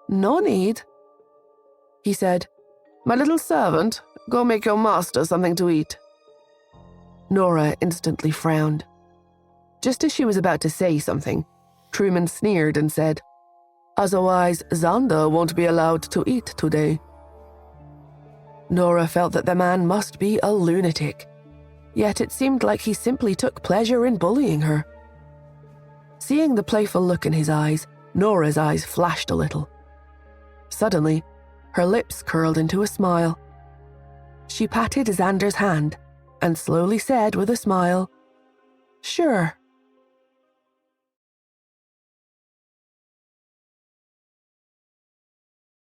Speaker 1: "No need." He said, "My little servant, go make your master something to eat." Nora instantly frowned. Just as she was about to say something, Truman sneered and said, "Otherwise, Xander won't be allowed to eat today." Nora felt that the man must be a lunatic, yet it seemed like he simply took pleasure in bullying her. Seeing the playful look in his eyes, Nora's eyes flashed a little. Suddenly, her lips curled into a smile. She patted Xander's hand and slowly said with a smile, "Sure."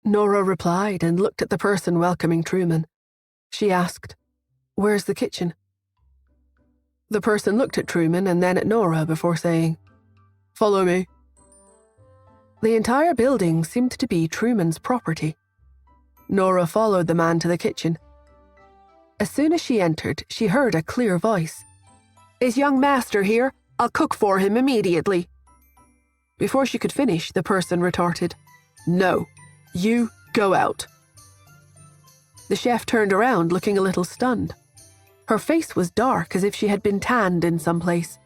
Speaker 1: Nora replied and looked at the person welcoming Truman. She asked, "Where's the kitchen?" The person looked at Truman and then at Nora before saying, "Follow me." The entire building seemed to be Truman's property. Nora followed the man to the kitchen. As soon as she entered, she heard a clear voice. "Is young master here? I'll cook for him immediately." Before she could finish, the person retorted, "No, you go out." The chef turned around, looking a little stunned. Her face was dark, as if she had been tanned in some place.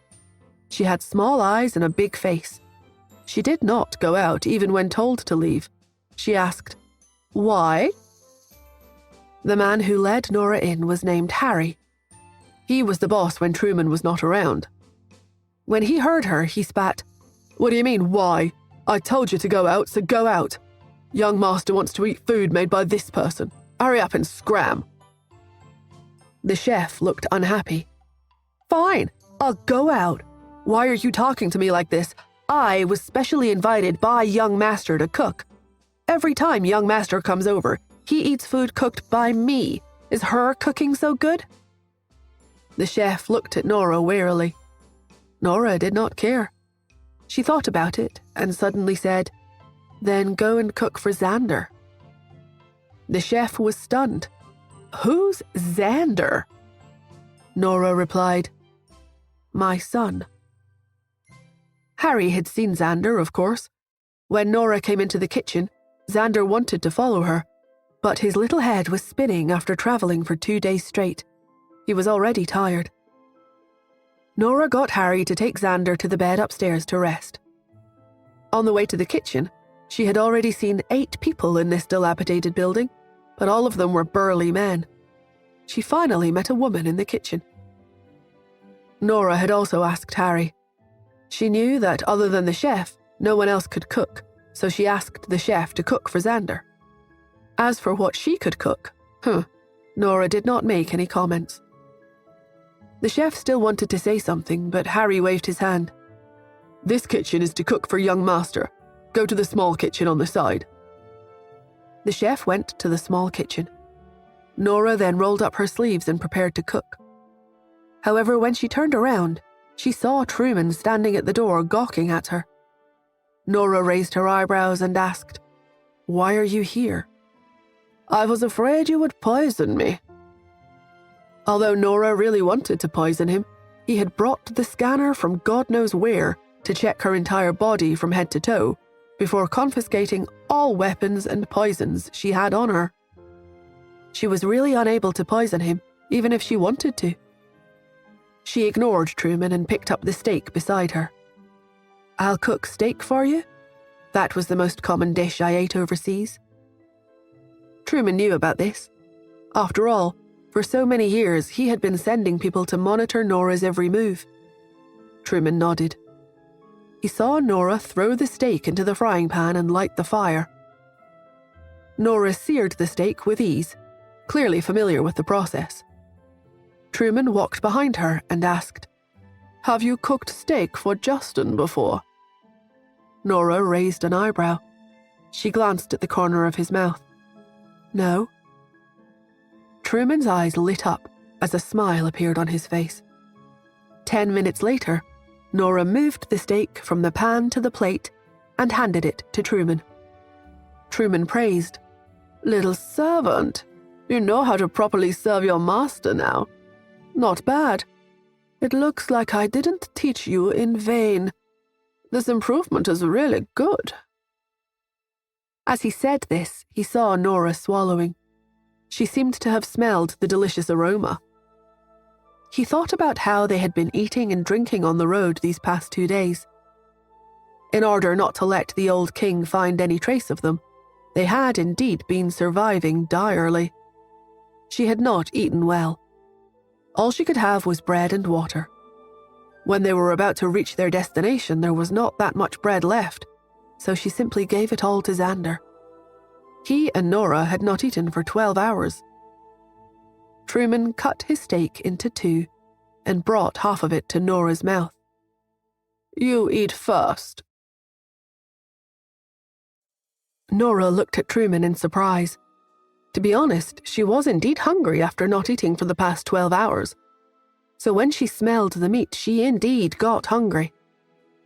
Speaker 1: She had small eyes and a big face. She did not go out, even when told to leave. She asked, "Why?" The man who led Nora in was named Harry. He was the boss when Truman was not around. When he heard her, he spat, "What do you mean, why? I told you to go out, so go out. Young master wants to eat food made by this person. Hurry up and scram." The chef looked unhappy. "Fine, I'll go out. Why are you talking to me like this? I was specially invited by young master to cook. Every time young master comes over, he eats food cooked by me. Is her cooking so good?" The chef looked at Nora warily. Nora did not care. She thought about it and suddenly said, "Then go and cook for Xander." The chef was stunned. "Who's Xander?" Nora replied, "My son." Harry had seen Xander, of course. When Nora came into the kitchen, Xander wanted to follow her, but his little head was spinning after traveling for 2 days straight. He was already tired. Nora got Harry to take Xander to the bed upstairs to rest. On the way to the kitchen, she had already seen 8 people in this dilapidated building, but all of them were burly men. She finally met a woman in the kitchen. Nora had also asked Harry. She knew that other than the chef, no one else could cook, so she asked the chef to cook for Xander. As for what she could cook, Nora did not make any comments. The chef still wanted to say something, but Harry waved his hand. "This kitchen is to cook for young master. Go to the small kitchen on the side." The chef went to the small kitchen. Nora then rolled up her sleeves and prepared to cook. However, when she turned around, she saw Truman standing at the door gawking at her. Nora raised her eyebrows and asked, "Why are you here?" "I was afraid you would poison me." Although Nora really wanted to poison him, he had brought the scanner from God knows where to check her entire body from head to toe, before confiscating all weapons and poisons she had on her. She was really unable to poison him, even if she wanted to. She ignored Truman and picked up the steak beside her. "I'll cook steak for you?" That was the most common dish I ate overseas. Truman knew about this. After all, for so many years he had been sending people to monitor Nora's every move. Truman nodded. He saw Nora throw the steak into the frying pan and light the fire. Nora seared the steak with ease, clearly familiar with the process. Truman walked behind her and asked, "Have you cooked steak for Justin before?" Nora raised an eyebrow. She glanced at the corner of his mouth. "No." Truman's eyes lit up as a smile appeared on his face. 10 minutes later, Nora moved the steak from the pan to the plate and handed it to Truman. Truman praised, "Little servant, you know how to properly serve your master now. Not bad. It looks like I didn't teach you in vain. This improvement is really good." As he said this, he saw Nora swallowing. She seemed to have smelled the delicious aroma. He thought about how they had been eating and drinking on the road these past 2 days. In order not to let the old king find any trace of them, they had indeed been surviving direly. She had not eaten well. All she could have was bread and water. When they were about to reach their destination, there was not that much bread left, so she simply gave it all to Xander. He and Nora had not eaten for 12 hours. Truman cut his steak into 2 and brought half of it to Nora's mouth. "You eat first." Nora looked at Truman in surprise. To be honest, she was indeed hungry after not eating for the past 12 hours. So when she smelled the meat, she indeed got hungry.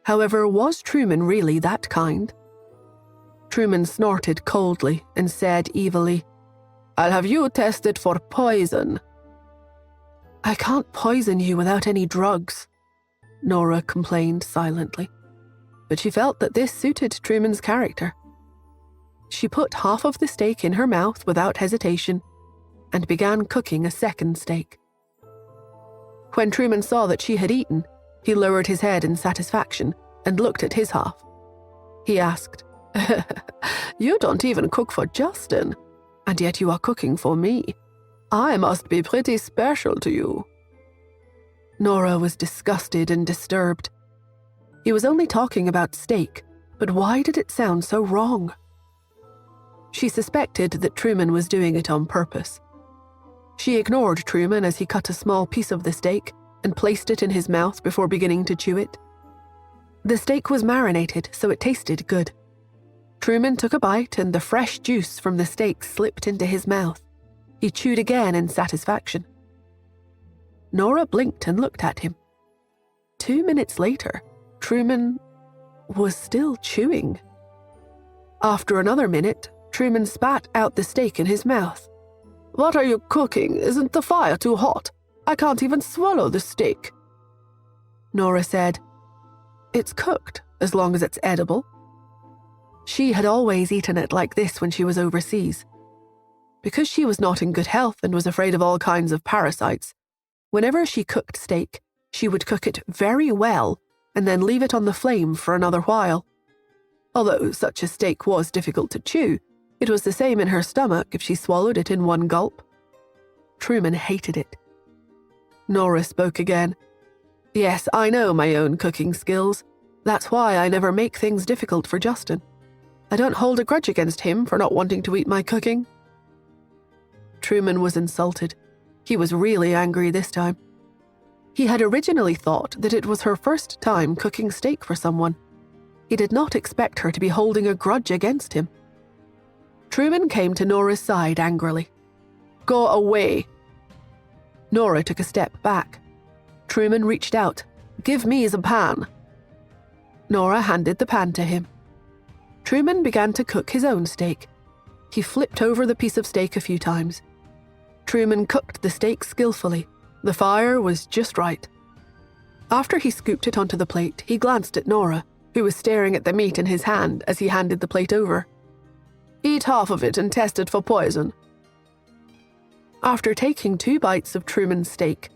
Speaker 1: However, was Truman really that kind? Truman snorted coldly and said evilly, "I'll have you tested for poison." "I can't poison you without any drugs," Nora complained silently. But she felt that this suited Truman's character. She put half of the steak in her mouth without hesitation and began cooking a second steak. When Truman saw that she had eaten, he lowered his head in satisfaction and looked at his half. He asked, "You don't even cook for Justin, and yet you are cooking for me. I must be pretty special to you." Nora was disgusted and disturbed. He was only talking about steak, but why did it sound so wrong? She suspected that Truman was doing it on purpose. She ignored Truman as he cut a small piece of the steak and placed it in his mouth before beginning to chew it. The steak was marinated, so it tasted good. Truman took a bite and the fresh juice from the steak slipped into his mouth. He chewed again in satisfaction. Nora blinked and looked at him. 2 minutes later, Truman was still chewing. After another minute, Truman spat out the steak in his mouth. "What are you cooking? Isn't the fire too hot? I can't even swallow the steak." Nora said, "It's cooked, as long as it's edible." She had always eaten it like this when she was overseas. Because she was not in good health and was afraid of all kinds of parasites, whenever she cooked steak, she would cook it very well and then leave it on the flame for another while. Although such a steak was difficult to chew, it was the same in her stomach if she swallowed it in one gulp. Truman hated it. Nora spoke again. "Yes, I know my own cooking skills. That's why I never make things difficult for Justin. I don't hold a grudge against him for not wanting to eat my cooking." Truman was insulted. He was really angry this time. He had originally thought that it was her first time cooking steak for someone. He did not expect her to be holding a grudge against him. Truman came to Nora's side angrily. "Go away." Nora took a step back. Truman reached out. "Give me the pan." Nora handed the pan to him. Truman began to cook his own steak. He flipped over the piece of steak a few times. Truman cooked the steak skillfully. The fire was just right. After he scooped it onto the plate, he glanced at Nora, who was staring at the meat in his hand as he handed the plate over. "Eat half of it and test it for poison." After taking 2 bites of Truman's steak,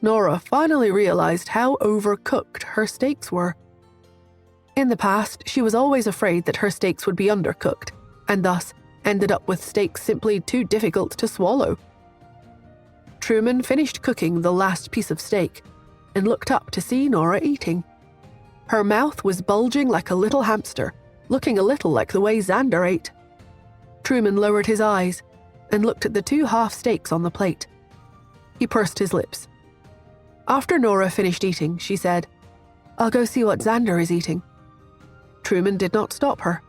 Speaker 1: Nora finally realized how overcooked her steaks were. In the past, she was always afraid that her steaks would be undercooked, and thus ended up with steaks simply too difficult to swallow. Truman finished cooking the last piece of steak and looked up to see Nora eating. Her mouth was bulging like a little hamster, looking a little like the way Xander ate. Truman lowered his eyes and looked at the 2 half steaks on the plate. He pursed his lips. After Nora finished eating, she said, "I'll go see what Xander is eating." Truman did not stop her.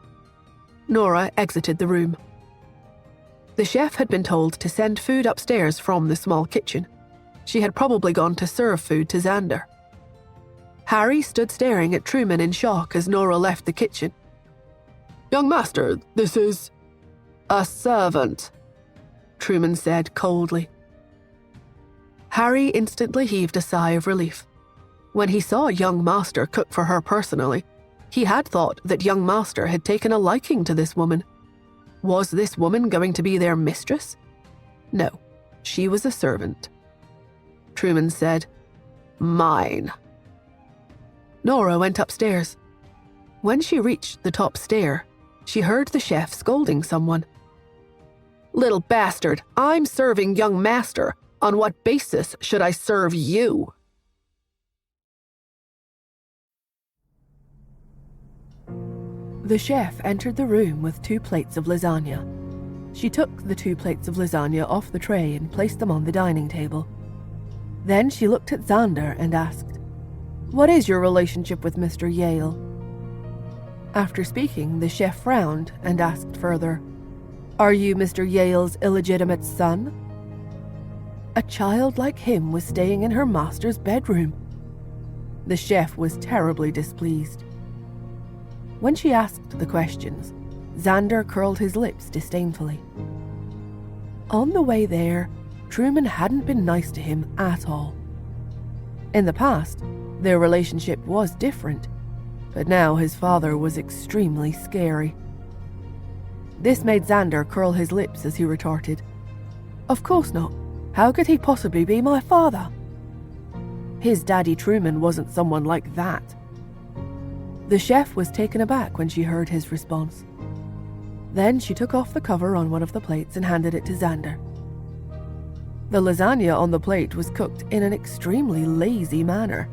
Speaker 1: Nora exited the room. The chef had been told to send food upstairs from the small kitchen. She had probably gone to serve food to Xander. Harry stood staring at Truman in shock as Nora left the kitchen. "Young master, this is..." "A servant," Truman said coldly. Harry instantly heaved a sigh of relief. When he saw young master cook for her personally, he had thought that young master had taken a liking to this woman. Was this woman going to be their mistress? No, she was a servant. Truman said, "Mine." Nora went upstairs. When she reached the top stair, she heard the chef scolding someone. "Little bastard, I'm serving young master. On what basis should I serve you?" The chef entered the room with 2 plates of lasagna. She took the 2 plates of lasagna off the tray and placed them on the dining table. Then she looked at Xander and asked, "What is your relationship with Mr. Yale?" After speaking, the chef frowned and asked further, Are you Mr. Yale's illegitimate son? A child like him was staying in her master's bedroom. The chef was terribly displeased. When she asked the questions, Xander curled his lips disdainfully. On the way there, Truman hadn't been nice to him at all. In the past, their relationship was different, but now his father was extremely scary. This made Xander curl his lips as he retorted, "Of course not. How could he possibly be my father?" His daddy Truman wasn't someone like that. The chef was taken aback when she heard his response. Then she took off the cover on one of the plates and handed it to Xander. The lasagna on the plate was cooked in an extremely lazy manner.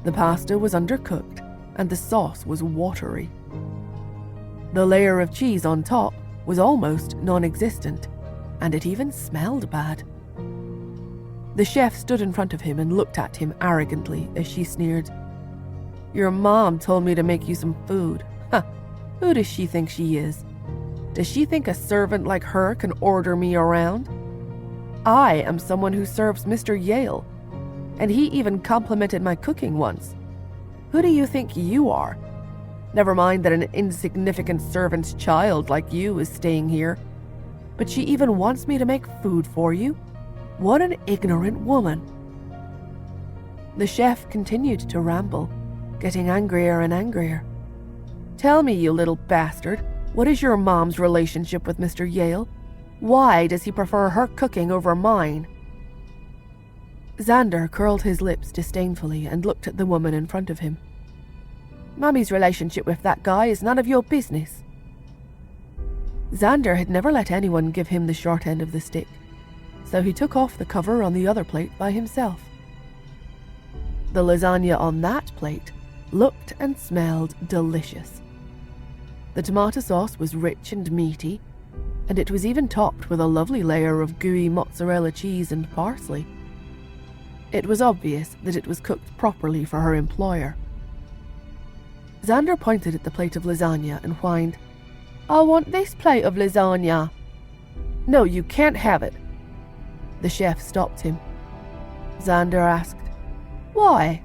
Speaker 1: The pasta was undercooked and the sauce was watery. The layer of cheese on top was almost non-existent, and it even smelled bad. The chef stood in front of him and looked at him arrogantly as she sneered, "Your mom told me to make you some food. Huh, who does she think she is? Does she think a servant like her can order me around? I am someone who serves Mr. Yale, and he even complimented my cooking once. Who do you think you are? Never mind that an insignificant servant's child like you is staying here, but she even wants me to make food for you? What an ignorant woman." The chef continued to ramble, getting angrier and angrier. "Tell me, you little bastard, what is your mom's relationship with Mr. Yale? Why does he prefer her cooking over mine?" Xander curled his lips disdainfully and looked at the woman in front of him. "Mummy's relationship with that guy is none of your business." Xander had never let anyone give him the short end of the stick, so he took off the cover on the other plate by himself. The lasagna on that plate looked and smelled delicious. The tomato sauce was rich and meaty, and it was even topped with a lovely layer of gooey mozzarella cheese and parsley. It was obvious that it was cooked properly for her employer. Xander pointed at the plate of lasagna and whined, "I want this plate of lasagna." "No, you can't have it." The chef stopped him. Xander asked, "Why?"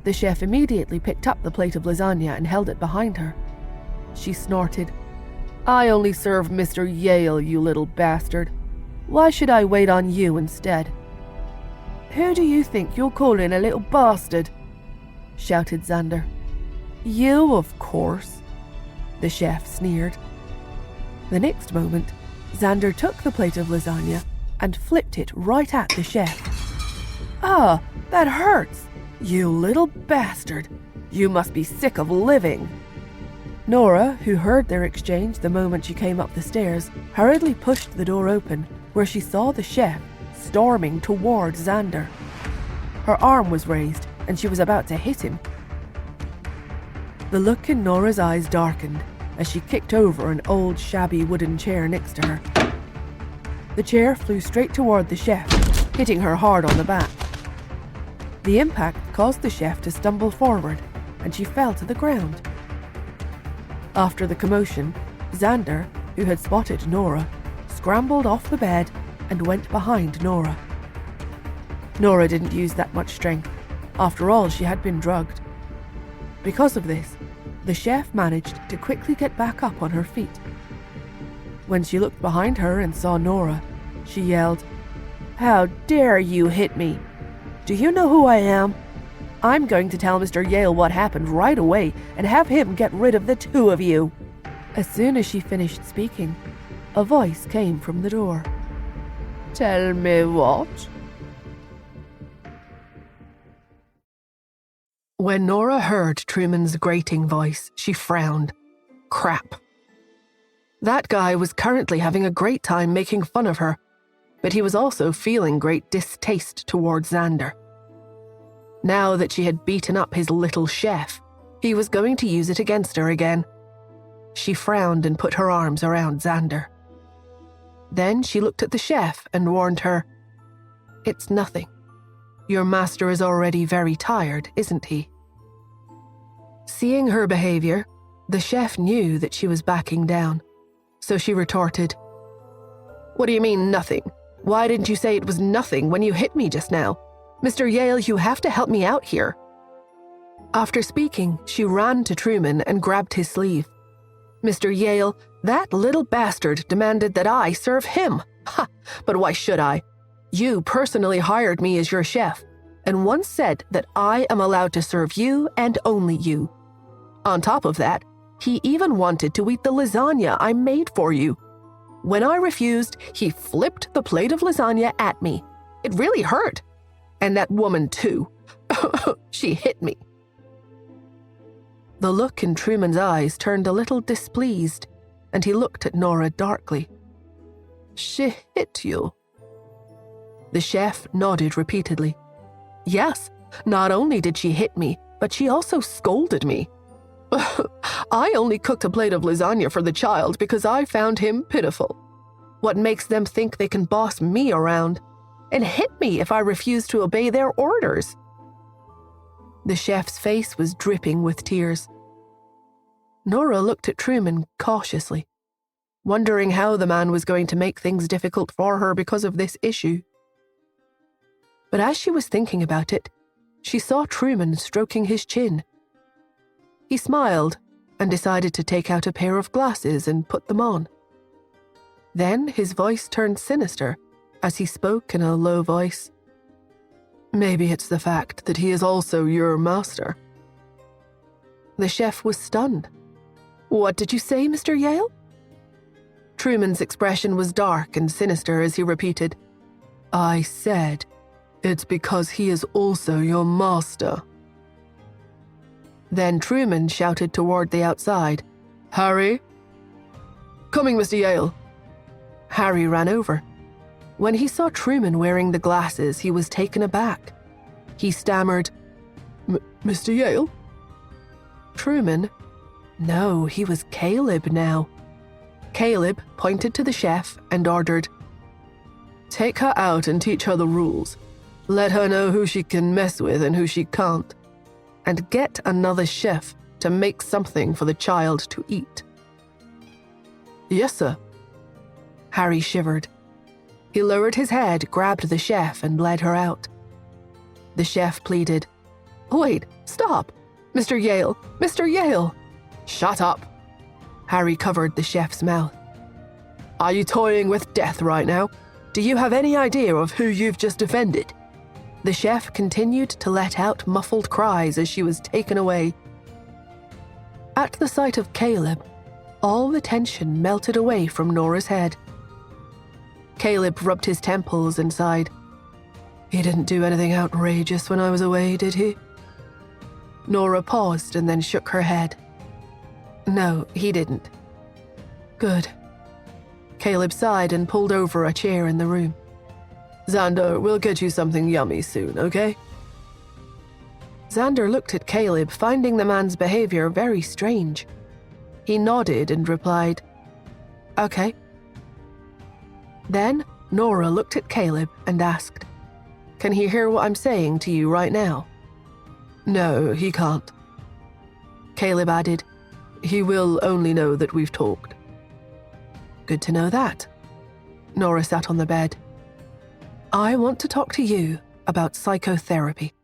Speaker 1: The chef immediately picked up the plate of lasagna and held it behind her. She snorted, "I only serve Mr. Yale, you little bastard. Why should I wait on you instead?" "Who do you think you're calling a little bastard?" shouted Xander. "You, of course," the chef sneered. The next moment, Xander took the plate of lasagna and flipped it right at the chef. "Ah, that hurts! You little bastard! You must be sick of living!" Nora, who heard their exchange the moment she came up the stairs, hurriedly pushed the door open, where she saw the chef storming toward Xander. Her arm was raised, and she was about to hit him. The look in Nora's eyes darkened as she kicked over an old, shabby wooden chair next to her. The chair flew straight toward the chef, hitting her hard on the back. The impact caused the chef to stumble forward, and she fell to the ground. After the commotion, Xander, who had spotted Nora, scrambled off the bed and went behind Nora. Nora didn't use that much strength. After all, she had been drugged. Because of this, the chef managed to quickly get back up on her feet. When she looked behind her and saw Nora, she yelled, "How dare you hit me? Do you know who I am? I'm going to tell Mr. Yale what happened right away and have him get rid of the two of you." As soon as she finished speaking, a voice came from the door. "Tell me what?" When Nora heard Truman's grating voice, she frowned. Crap. That guy was currently having a great time making fun of her, but he was also feeling great distaste towards Xander. Now that she had beaten up his little chef, he was going to use it against her again. She frowned and put her arms around Xander. Then she looked at the chef and warned her, "It's nothing. Your master is already very tired, isn't he?" Seeing her behavior, the chef knew that she was backing down, So she retorted, "What do you mean, nothing? Why didn't you say it was nothing when you hit me just now? Mr. Yale, you have to help me out here." After speaking, she ran to Truman and grabbed his sleeve. "Mr. Yale, that little bastard demanded that I serve him. Ha! But why should I? You personally hired me as your chef, and once said that I am allowed to serve you and only you. On top of that, he even wanted to eat the lasagna I made for you. When I refused, he flipped the plate of lasagna at me. It really hurt. And that woman, too. She hit me." The look in Truman's eyes turned a little displeased, and he looked at Nora darkly. "She hit you?" The chef nodded repeatedly. "Yes, not only did she hit me, but she also scolded me. I only cooked a plate of lasagna for the child because I found him pitiful. What makes them think they can boss me around and hit me if I refuse to obey their orders?" The chef's face was dripping with tears. Nora looked at Truman cautiously, wondering how the man was going to make things difficult for her because of this issue. But as she was thinking about it, she saw Truman stroking his chin. He smiled and decided to take out a pair of glasses and put them on. Then his voice turned sinister as he spoke in a low voice. "Maybe it's the fact that he is also your master." The chef was stunned. "What did you say, Mr. Yale?" Truman's expression was dark and sinister as he repeated, "I said, it's because he is also your master." Then Truman shouted toward the outside, "Harry!" "Coming, Mr. Yale." Harry ran over. When he saw Truman wearing the glasses, he was taken aback. He stammered, "Mr. Yale?" Truman? No, he was Caleb now. Caleb pointed to the chef and ordered, "Take her out and teach her the rules. Let her know who she can mess with and who she can't. And get another chef to make something for the child to eat." "Yes, sir." Harry shivered. He lowered his head, grabbed the chef, and led her out. The chef pleaded, "Wait, stop! Mr. Yale! Mr. Yale!" "Shut up!" Harry covered the chef's mouth. "Are you toying with death right now? Do you have any idea of who you've just offended?" The chef continued to let out muffled cries as she was taken away. At the sight of Caleb, all the tension melted away from Nora's head. Caleb rubbed his temples and sighed. "He didn't do anything outrageous when I was away, did he?" Nora paused and then shook her head. "No, he didn't." "Good." Caleb sighed and pulled over a chair in the room. "Xander, we'll get you something yummy soon, okay?" Xander looked at Caleb, finding the man's behavior very strange. He nodded and replied, "Okay." Then Nora looked at Caleb and asked, "Can he hear what I'm saying to you right now?" "No, he can't." Caleb added, "He will only know that we've talked." "Good to know that." Nora sat on the bed. "I want to talk to you about psychotherapy."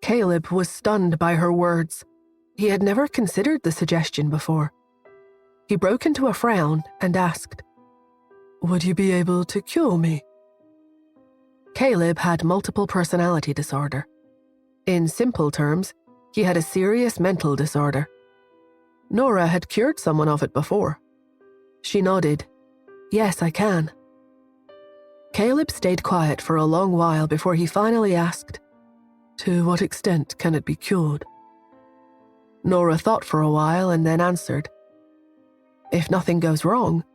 Speaker 1: Caleb was stunned by her words. He had never considered the suggestion before. He broke into a frown and asked, "Would you be able to cure me?" Caleb had multiple personality disorder. In simple terms, he had a serious mental disorder. Nora had cured someone of it before. She nodded. "Yes, I can." Caleb stayed quiet for a long while before he finally asked, "To what extent can it be cured?" Nora thought for a while and then answered, "If nothing goes wrong,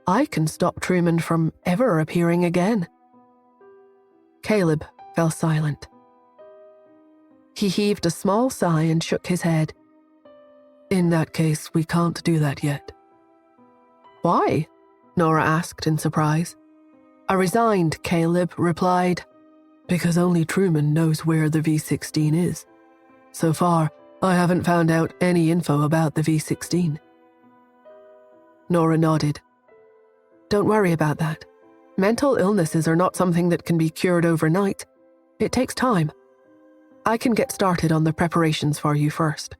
Speaker 1: I can stop Truman from ever appearing again." Caleb fell silent. He heaved a small sigh and shook his head. "In that case, we can't do that yet." "Why?" Nora asked in surprise. A resigned Caleb replied, "Because only Truman knows where the V-16 is. So far, I haven't found out any info about the V-16. Nora nodded. Don't worry about that. Mental illnesses are not something that can be cured overnight. It takes time. I can get started on the preparations for you first.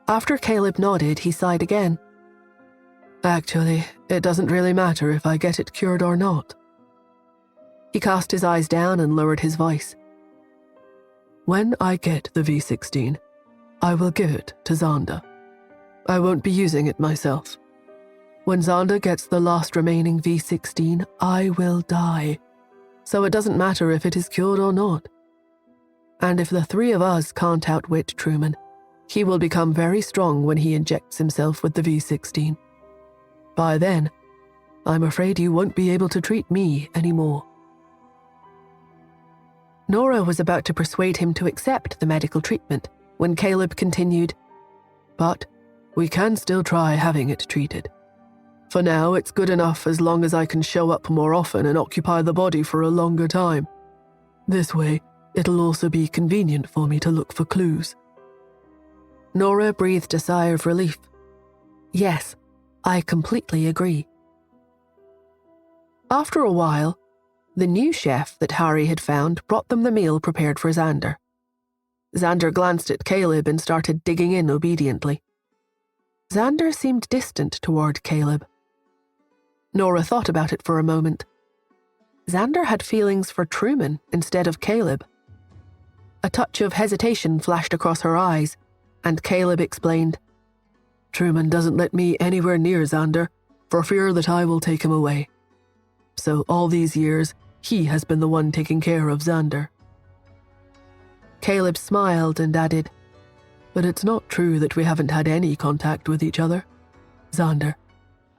Speaker 1: After Caleb nodded, he sighed again. Actually, it doesn't really matter if I get it cured or not. He cast his eyes down and lowered his voice. When I get the V16, I will give it to Xander. I won't be using it myself. When Xander gets the last remaining V16, I will die. So it doesn't matter if it is cured or not. And if the three of us can't outwit Truman, he will become very strong when he injects himself with the V16. By then, I'm afraid you won't be able to treat me anymore. Nora was about to persuade him to accept the medical treatment when Caleb continued, But we can still try having it treated. For now, it's good enough as long as I can show up more often and occupy the body for a longer time. This way, it'll also be convenient for me to look for clues. Nora breathed a sigh of relief. Yes, I completely agree. After a while, the new chef that Harry had found brought them the meal prepared for Xander. Xander glanced at Caleb and started digging in obediently. Xander seemed distant toward Caleb. Nora thought about it for a moment. Xander had feelings for Truman instead of Caleb. A touch of hesitation flashed across her eyes, and Caleb explained, Truman doesn't let me anywhere near Xander for fear that I will take him away. So all these years, he has been the one taking care of Xander. Caleb smiled and added, But it's not true that we haven't had any contact with each other. Xander,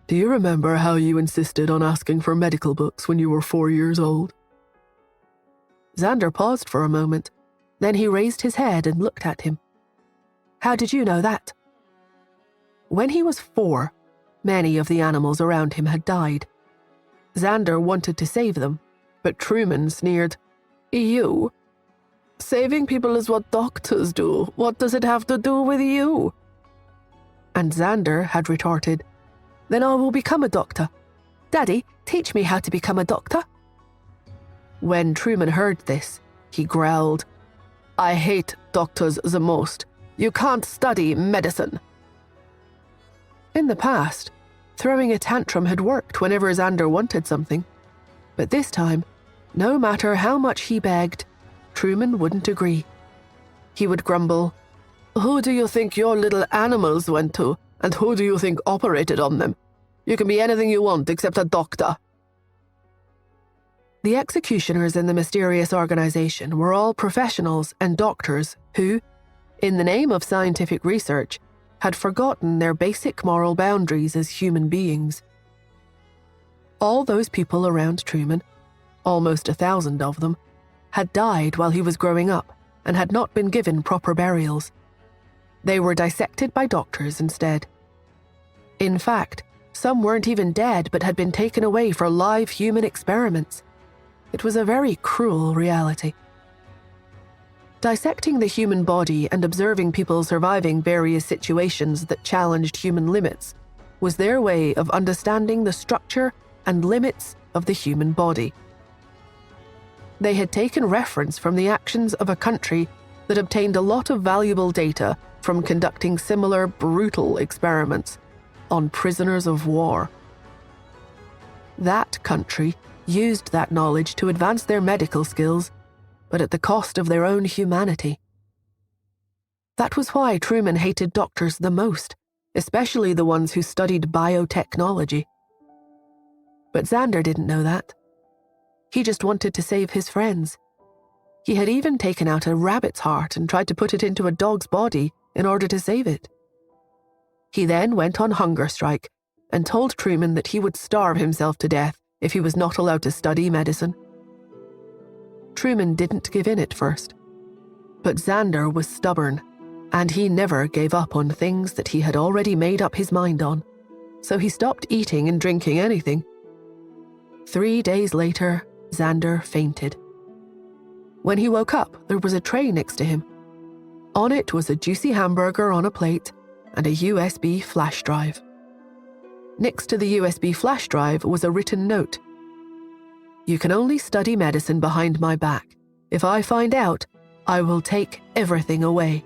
Speaker 1: do you remember how you insisted on asking for medical books when you were 4 years old? Xander paused for a moment. Then he raised his head and looked at him. How did you know that? When he was 4, many of the animals around him had died. Xander wanted to save them, but Truman sneered, You? Saving people is what doctors do. What does it have to do with you? And Xander had retorted, Then I will become a doctor. Daddy, teach me how to become a doctor. When Truman heard this, he growled, I hate doctors the most. You can't study medicine. In the past, throwing a tantrum had worked whenever Xander wanted something. But this time, no matter how much he begged, Truman wouldn't agree. He would grumble, Who do you think your little animals went to, and who do you think operated on them? You can be anything you want except a doctor. The executioners in the mysterious organization were all professionals and doctors who, in the name of scientific research, had forgotten their basic moral boundaries as human beings. All those people around Truman, almost 1,000 of them, had died while he was growing up and had not been given proper burials. They were dissected by doctors instead. In fact, some weren't even dead but had been taken away for live human experiments. It was a very cruel reality. Dissecting the human body and observing people surviving various situations that challenged human limits was their way of understanding the structure and limits of the human body. They had taken reference from the actions of a country that obtained a lot of valuable data from conducting similar brutal experiments on prisoners of war. That country used that knowledge to advance their medical skills, but at the cost of their own humanity. That was why Truman hated doctors the most, especially the ones who studied biotechnology. But Xander didn't know that. He just wanted to save his friends. He had even taken out a rabbit's heart and tried to put it into a dog's body in order to save it. He then went on hunger strike and told Truman that he would starve himself to death if he was not allowed to study medicine. Truman didn't give in at first, but Xander was stubborn, and he never gave up on things that he had already made up his mind on, so he stopped eating and drinking anything. 3 days later, Xander fainted. When he woke up, there was a tray next to him. On it was a juicy hamburger on a plate and a USB flash drive. Next to the USB flash drive was a written note. "You can only study medicine behind my back. If I find out, I will take everything away."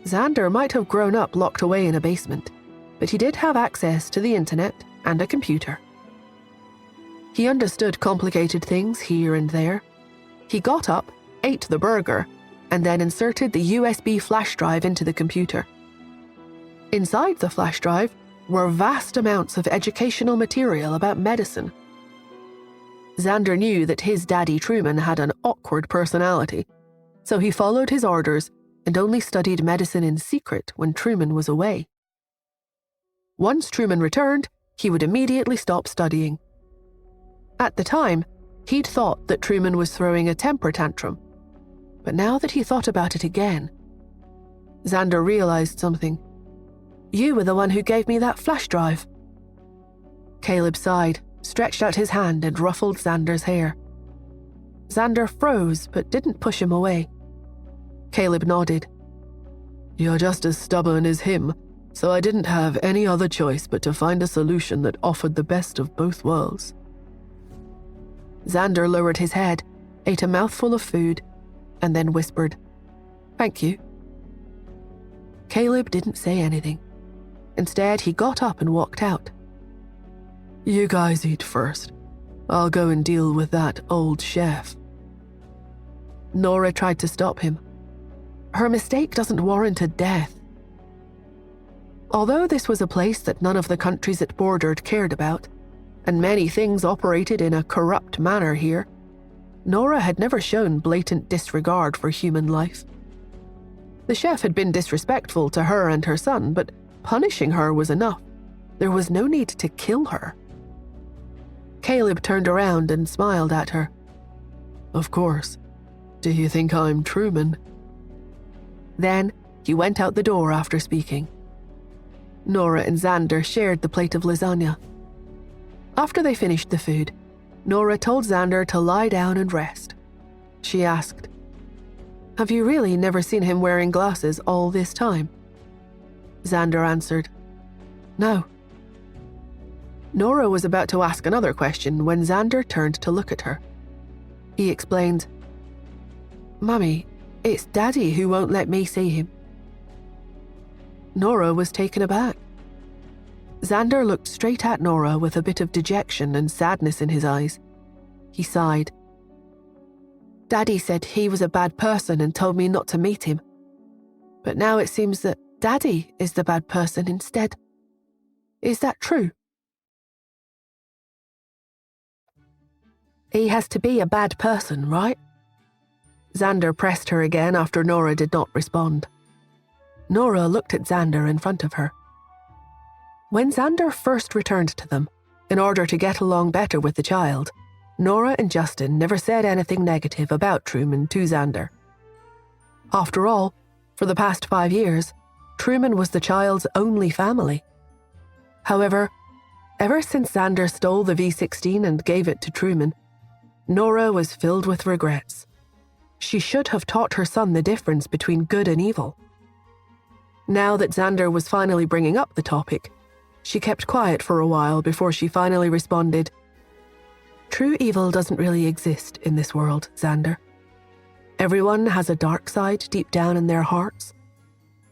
Speaker 1: Xander might have grown up locked away in a basement, but he did have access to the internet and a computer. He understood complicated things here and there. He got up, ate the burger, and then inserted the USB flash drive into the computer. Inside the flash drive were vast amounts of educational material about medicine. Xander knew that his daddy Truman had an awkward personality, so he followed his orders and only studied medicine in secret when Truman was away. Once Truman returned, he would immediately stop studying. At the time, he'd thought that Truman was throwing a temper tantrum, but now that he thought about it again, Xander realized something. "You were the one who gave me that flash drive." Caleb sighed, stretched out his hand and ruffled Xander's hair. Xander froze but didn't push him away. Caleb nodded. "You're just as stubborn as him, so I didn't have any other choice but to find a solution that offered the best of both worlds." Xander lowered his head, ate a mouthful of food, and then whispered, "Thank you." Caleb didn't say anything. Instead, he got up and walked out. "You guys eat first. I'll go and deal with that old chef." Nora tried to stop him. Her mistake doesn't warrant a death. Although this was a place that none of the countries it bordered cared about, and many things operated in a corrupt manner here, Nora had never shown blatant disregard for human life. The chef had been disrespectful to her and her son, but punishing her was enough. There was no need to kill her. Caleb turned around and smiled at her. "Of course. Do you think I'm Truman?" Then he went out the door after speaking. Nora and Xander shared the plate of lasagna. After they finished the food, Nora told Xander to lie down and rest. She asked, "Have you really never seen him wearing glasses all this time?" Xander answered, "No." Nora was about to ask another question when Xander turned to look at her. He explained, "Mummy, it's Daddy who won't let me see him." Nora was taken aback. Xander looked straight at Nora with a bit of dejection and sadness in his eyes. He sighed. "Daddy said he was a bad person and told me not to meet him. But now it seems that Daddy is the bad person instead. Is that true?" "He has to be a bad person, right?" Xander pressed her again after Nora did not respond. Nora looked at Xander in front of her. When Xander first returned to them, in order to get along better with the child, Nora and Justin never said anything negative about Truman to Xander. After all, for the past 5 years, Truman was the child's only family. However, ever since Xander stole the V16 and gave it to Truman, Nora was filled with regrets. She should have taught her son the difference between good and evil. Now that Xander was finally bringing up the topic, she kept quiet for a while before she finally responded, "True evil doesn't really exist in this world, Xander. Everyone has a dark side deep down in their hearts.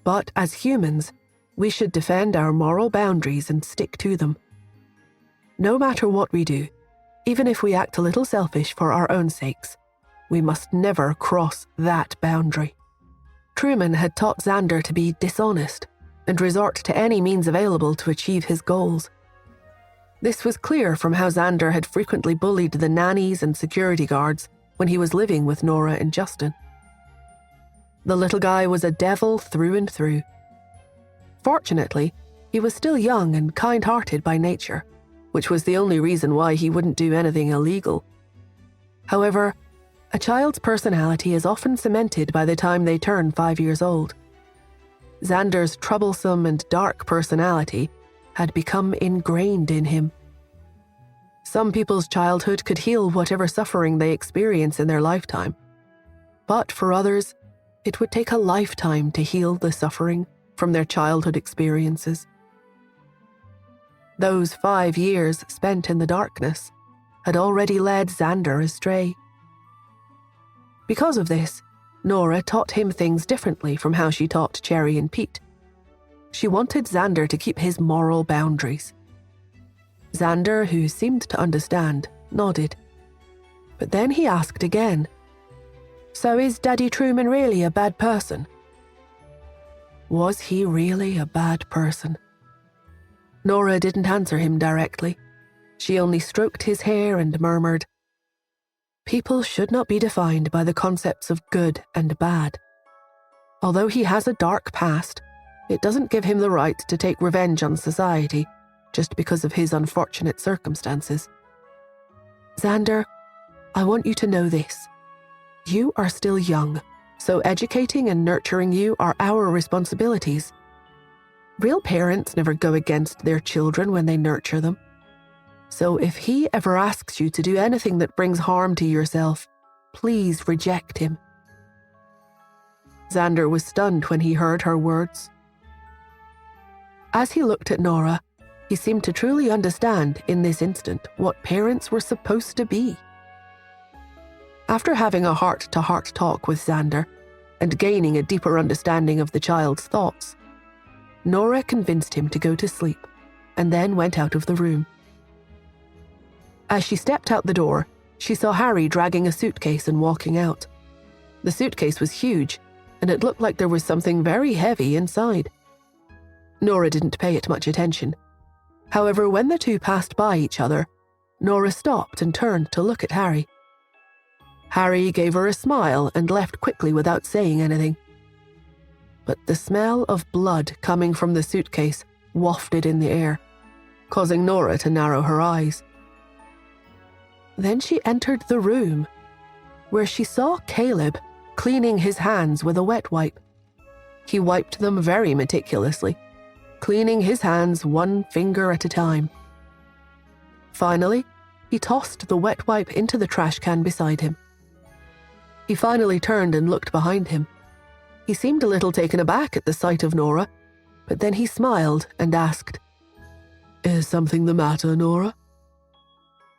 Speaker 1: But as humans, we should defend our moral boundaries and stick to them. No matter what we do, even if we act a little selfish for our own sakes, we must never cross that boundary." Truman had taught Xander to be dishonest and resort to any means available to achieve his goals. This was clear from how Xander had frequently bullied the nannies and security guards when he was living with Nora and Justin. The little guy was a devil through and through. Fortunately, he was still young and kind-hearted by nature, which was the only reason why he wouldn't do anything illegal. However, a child's personality is often cemented by the time they turn 5 years old. Xander's troublesome and dark personality had become ingrained in him. Some people's childhood could heal whatever suffering they experience in their lifetime. But for others, it would take a lifetime to heal the suffering from their childhood experiences. Those 5 years spent in the darkness had already led Xander astray. Because of this, Nora taught him things differently from how she taught Cherry and Pete. She wanted Xander to keep his moral boundaries. Xander, who seemed to understand, nodded. But then he asked again, "So is Daddy Truman really a bad person?" Was he really a bad person? Nora didn't answer him directly. She only stroked his hair and murmured, "People should not be defined by the concepts of good and bad. Although he has a dark past, it doesn't give him the right to take revenge on society just because of his unfortunate circumstances. Xander, I want you to know this. You are still young, so educating and nurturing you are our responsibilities. Real parents never go against their children when they nurture them. So if he ever asks you to do anything that brings harm to yourself, please reject him." Xander was stunned when he heard her words. As he looked at Nora, he seemed to truly understand in this instant what parents were supposed to be. After having a heart-to-heart talk with Xander and gaining a deeper understanding of the child's thoughts, Nora convinced him to go to sleep and then went out of the room. As she stepped out the door, she saw Harry dragging a suitcase and walking out. The suitcase was huge, and it looked like there was something very heavy inside. Nora didn't pay it much attention. However, when the two passed by each other, Nora stopped and turned to look at Harry. Harry gave her a smile and left quickly without saying anything. But the smell of blood coming from the suitcase wafted in the air, causing Nora to narrow her eyes. Then she entered the room, where she saw Caleb cleaning his hands with a wet wipe. He wiped them very meticulously, cleaning his hands one finger at a time. Finally, he tossed the wet wipe into the trash can beside him. He finally turned and looked behind him. He seemed a little taken aback at the sight of Nora, but then he smiled and asked, "Is something the matter, Nora?"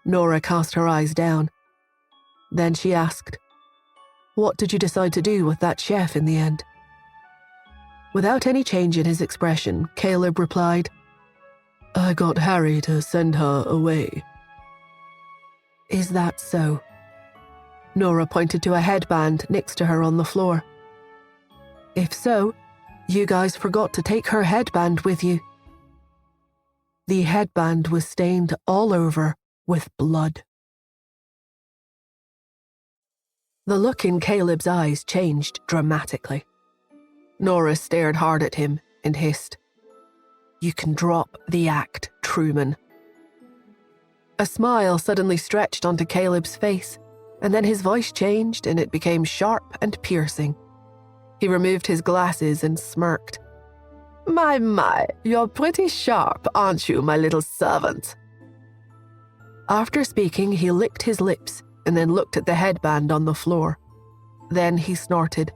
Speaker 1: Nora cast her eyes down. Then she asked, "What did you decide to do with that chef in the end?" Without any change in his expression, Caleb replied, "I got Harry to send her away." "Is that so?" Nora pointed to a headband next to her on the floor. "If so, you guys forgot to take her headband with you." The headband was stained all over with blood. The look in Caleb's eyes changed dramatically. Nora stared hard at him and hissed, "You can drop the act, Truman." A smile suddenly stretched onto Caleb's face, and then his voice changed and it became sharp and piercing. He removed his glasses and smirked. My, you're pretty sharp, aren't you, my little servant?" After speaking, he licked his lips and then looked at the headband on the floor. Then he snorted.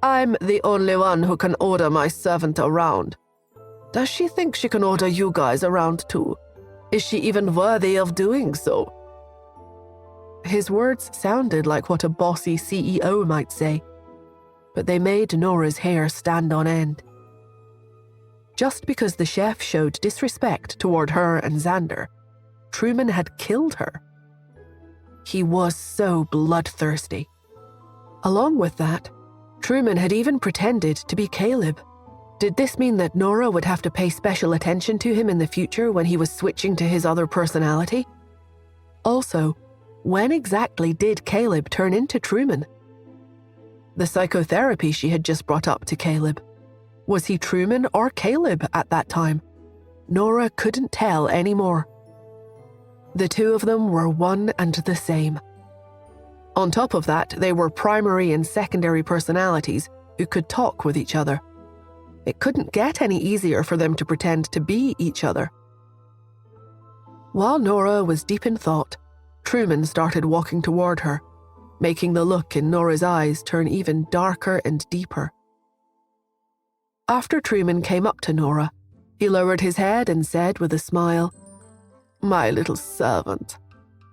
Speaker 1: "I'm the only one who can order my servant around. Does she think she can order you guys around too? Is she even worthy of doing so?" His words sounded like what a bossy CEO might say, but they made Nora's hair stand on end. Just because the chef showed disrespect toward her and Xander, Truman had killed her. He was so bloodthirsty. Along with that, Truman had even pretended to be Caleb. Did this mean that Nora would have to pay special attention to him in the future when he was switching to his other personality? Also, when exactly did Caleb turn into Truman? The psychotherapy she had just brought up to Caleb. Was he Truman or Caleb at that time? Nora couldn't tell anymore. The two of them were one and the same. On top of that, they were primary and secondary personalities who could talk with each other. It couldn't get any easier for them to pretend to be each other. While Nora was deep in thought, Truman started walking toward her, making the look in Nora's eyes turn even darker and deeper. After Truman came up to Nora, He lowered his head and said with a smile, "My little servant,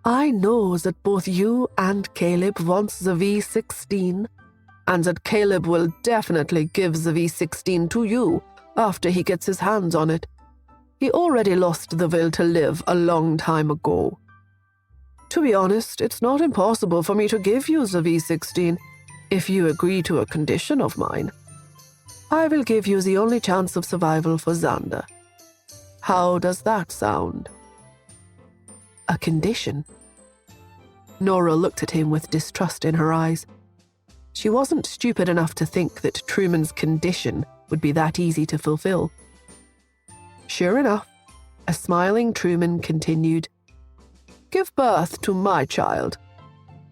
Speaker 1: I know that both you and Caleb want the V16, and that Caleb will definitely give the V16 to you after he gets his hands on it. He already lost the will to live a long time ago. To be honest, it's not impossible for me to give you the V16 if you agree to a condition of mine. I will give you the only chance of survival for Xander. How does that sound?" A condition? Nora looked at him with distrust in her eyes. She wasn't stupid enough to think that Truman's condition would be that easy to fulfill. Sure enough, a smiling Truman continued, "Give birth to my child.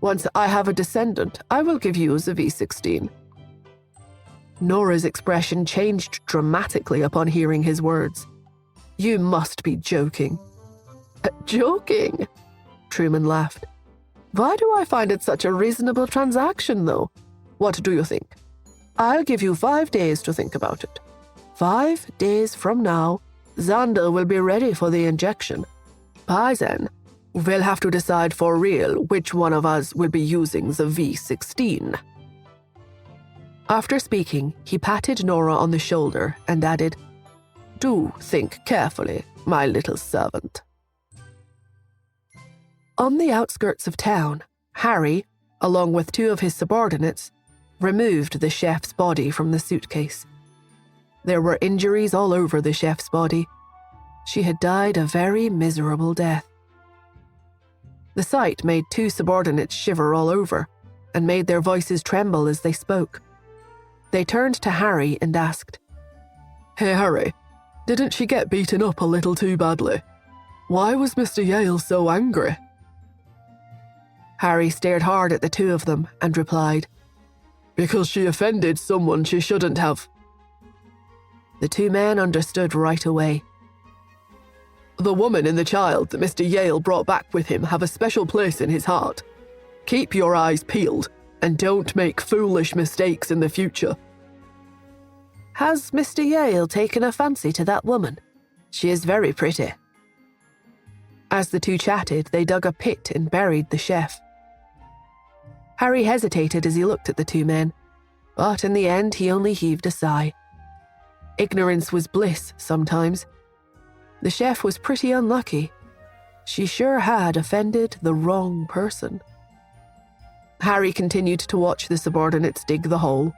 Speaker 1: Once I have a descendant, I will give you the V16. Nora's expression changed dramatically upon hearing his words. "You must be joking." "Joking?" Truman laughed. "Why do I find it such a reasonable transaction, though? What do you think? I'll give you 5 days to think about it. 5 days from now, Xander will be ready for the injection. By then, we'll have to decide for real which one of us will be using the V16. After speaking, he patted Nora on the shoulder and added, "Do think carefully, my little servant." On the outskirts of town, Harry, along with 2 of his subordinates, removed the chef's body from the suitcase. There were injuries all over the chef's body. She had died a very miserable death. The sight made 2 subordinates shiver all over and made their voices tremble as they spoke. They turned to Harry and asked, "Hey Harry, didn't she get beaten up a little too badly? Why was Mr. Yale so angry?" Harry stared hard at the 2 of them and replied, "Because she offended someone she shouldn't have." The 2 men understood right away. "The woman and the child that Mr. Yale brought back with him have a special place in his heart. Keep your eyes peeled and don't make foolish mistakes in the future." "Has Mr. Yale taken a fancy to that woman? She is very pretty." As the 2 chatted, they dug a pit and buried the chef. Harry hesitated as he looked at the 2 men, but in the end he only heaved a sigh. Ignorance was bliss sometimes. The chef was pretty unlucky. She sure had offended the wrong person. Harry continued to watch the subordinates dig the hole.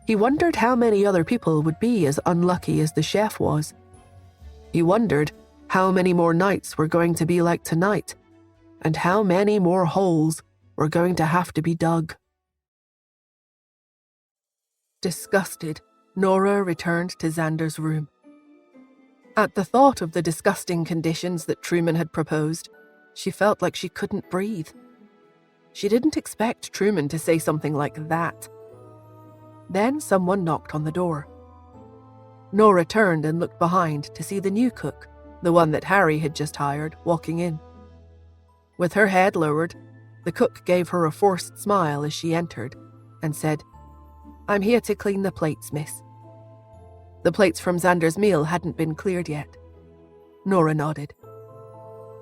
Speaker 1: He wondered how many other people would be as unlucky as the chef was. He wondered how many more nights were going to be like tonight, and how many more holes were going to have to be dug. Disgusted, Nora returned to Xander's room. At the thought of the disgusting conditions that Truman had proposed, she felt like she couldn't breathe. She didn't expect Truman to say something like that. Then someone knocked on the door. Nora turned and looked behind to see the new cook, the one that Harry had just hired, walking in. With her head lowered, the cook gave her a forced smile as she entered and said, "I'm here to clean the plates, miss." The plates from Xander's meal hadn't been cleared yet. Nora nodded.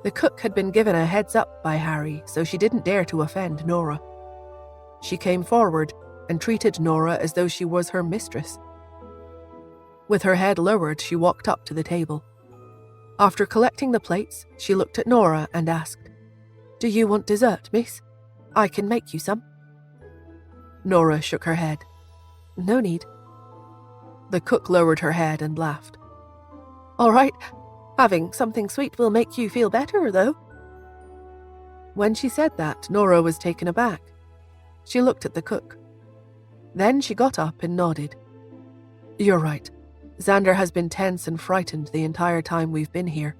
Speaker 1: The cook had been given a heads up by Harry, so she didn't dare to offend Nora. She came forward and treated Nora as though she was her mistress. With her head lowered, she walked up to the table. After collecting the plates, she looked at Nora and asked, "Do you want dessert, miss? I can make you some." Nora shook her head. "No need." The cook lowered her head and laughed. "All right, having something sweet will make you feel better, though." When she said that, Nora was taken aback. She looked at the cook. Then she got up and nodded. "You're right. Xander has been tense and frightened the entire time we've been here.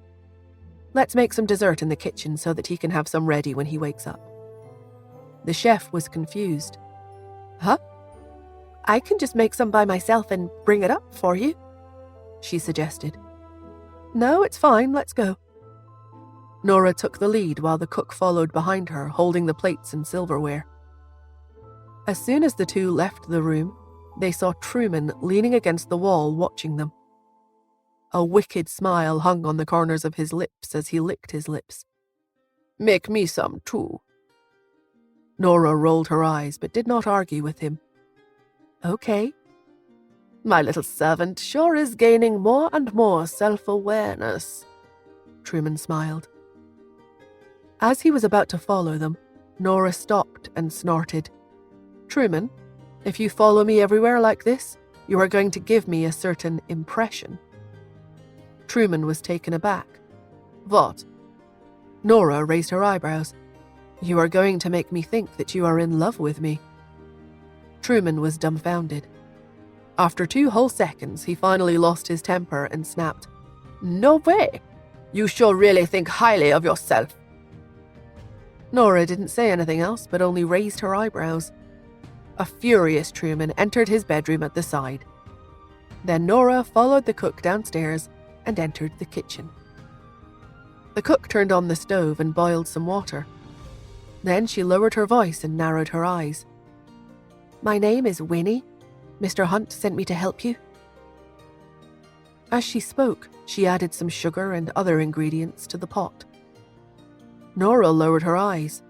Speaker 1: Let's make some dessert in the kitchen so that he can have some ready when he wakes up." The chef was confused. "Huh? I can just make some by myself and bring it up for you," she suggested. "No, it's fine, let's go." Nora took the lead while the cook followed behind her, holding the plates and silverware. As soon as the 2 left the room, they saw Truman leaning against the wall watching them. A wicked smile hung on the corners of his lips as he licked his lips.
Speaker 2: Make me some too.
Speaker 1: Nora rolled her eyes but did not argue with him. Okay.
Speaker 2: My little servant sure is gaining more and more self-awareness.
Speaker 1: Truman smiled. As he was about to follow them, Nora stopped and snorted. Truman, if you follow me everywhere like this, you are going to give me a certain impression. Truman was taken aback.
Speaker 2: What?
Speaker 1: Nora raised her eyebrows. You are going to make me think that you are in love with me. Truman was dumbfounded. After 2 whole seconds, he finally lost his temper and snapped.
Speaker 2: No way! You sure really think highly of yourself.
Speaker 1: Nora didn't say anything else, but only raised her eyebrows. A furious Truman entered his bedroom at the side. Then Nora followed the cook downstairs and entered the kitchen. The cook turned on the stove and boiled some water. Then she lowered her voice and narrowed her eyes. My name is Winnie. Mr. Hunt sent me to help you. As she spoke, she added some sugar and other ingredients to the pot. Nora lowered her eyes.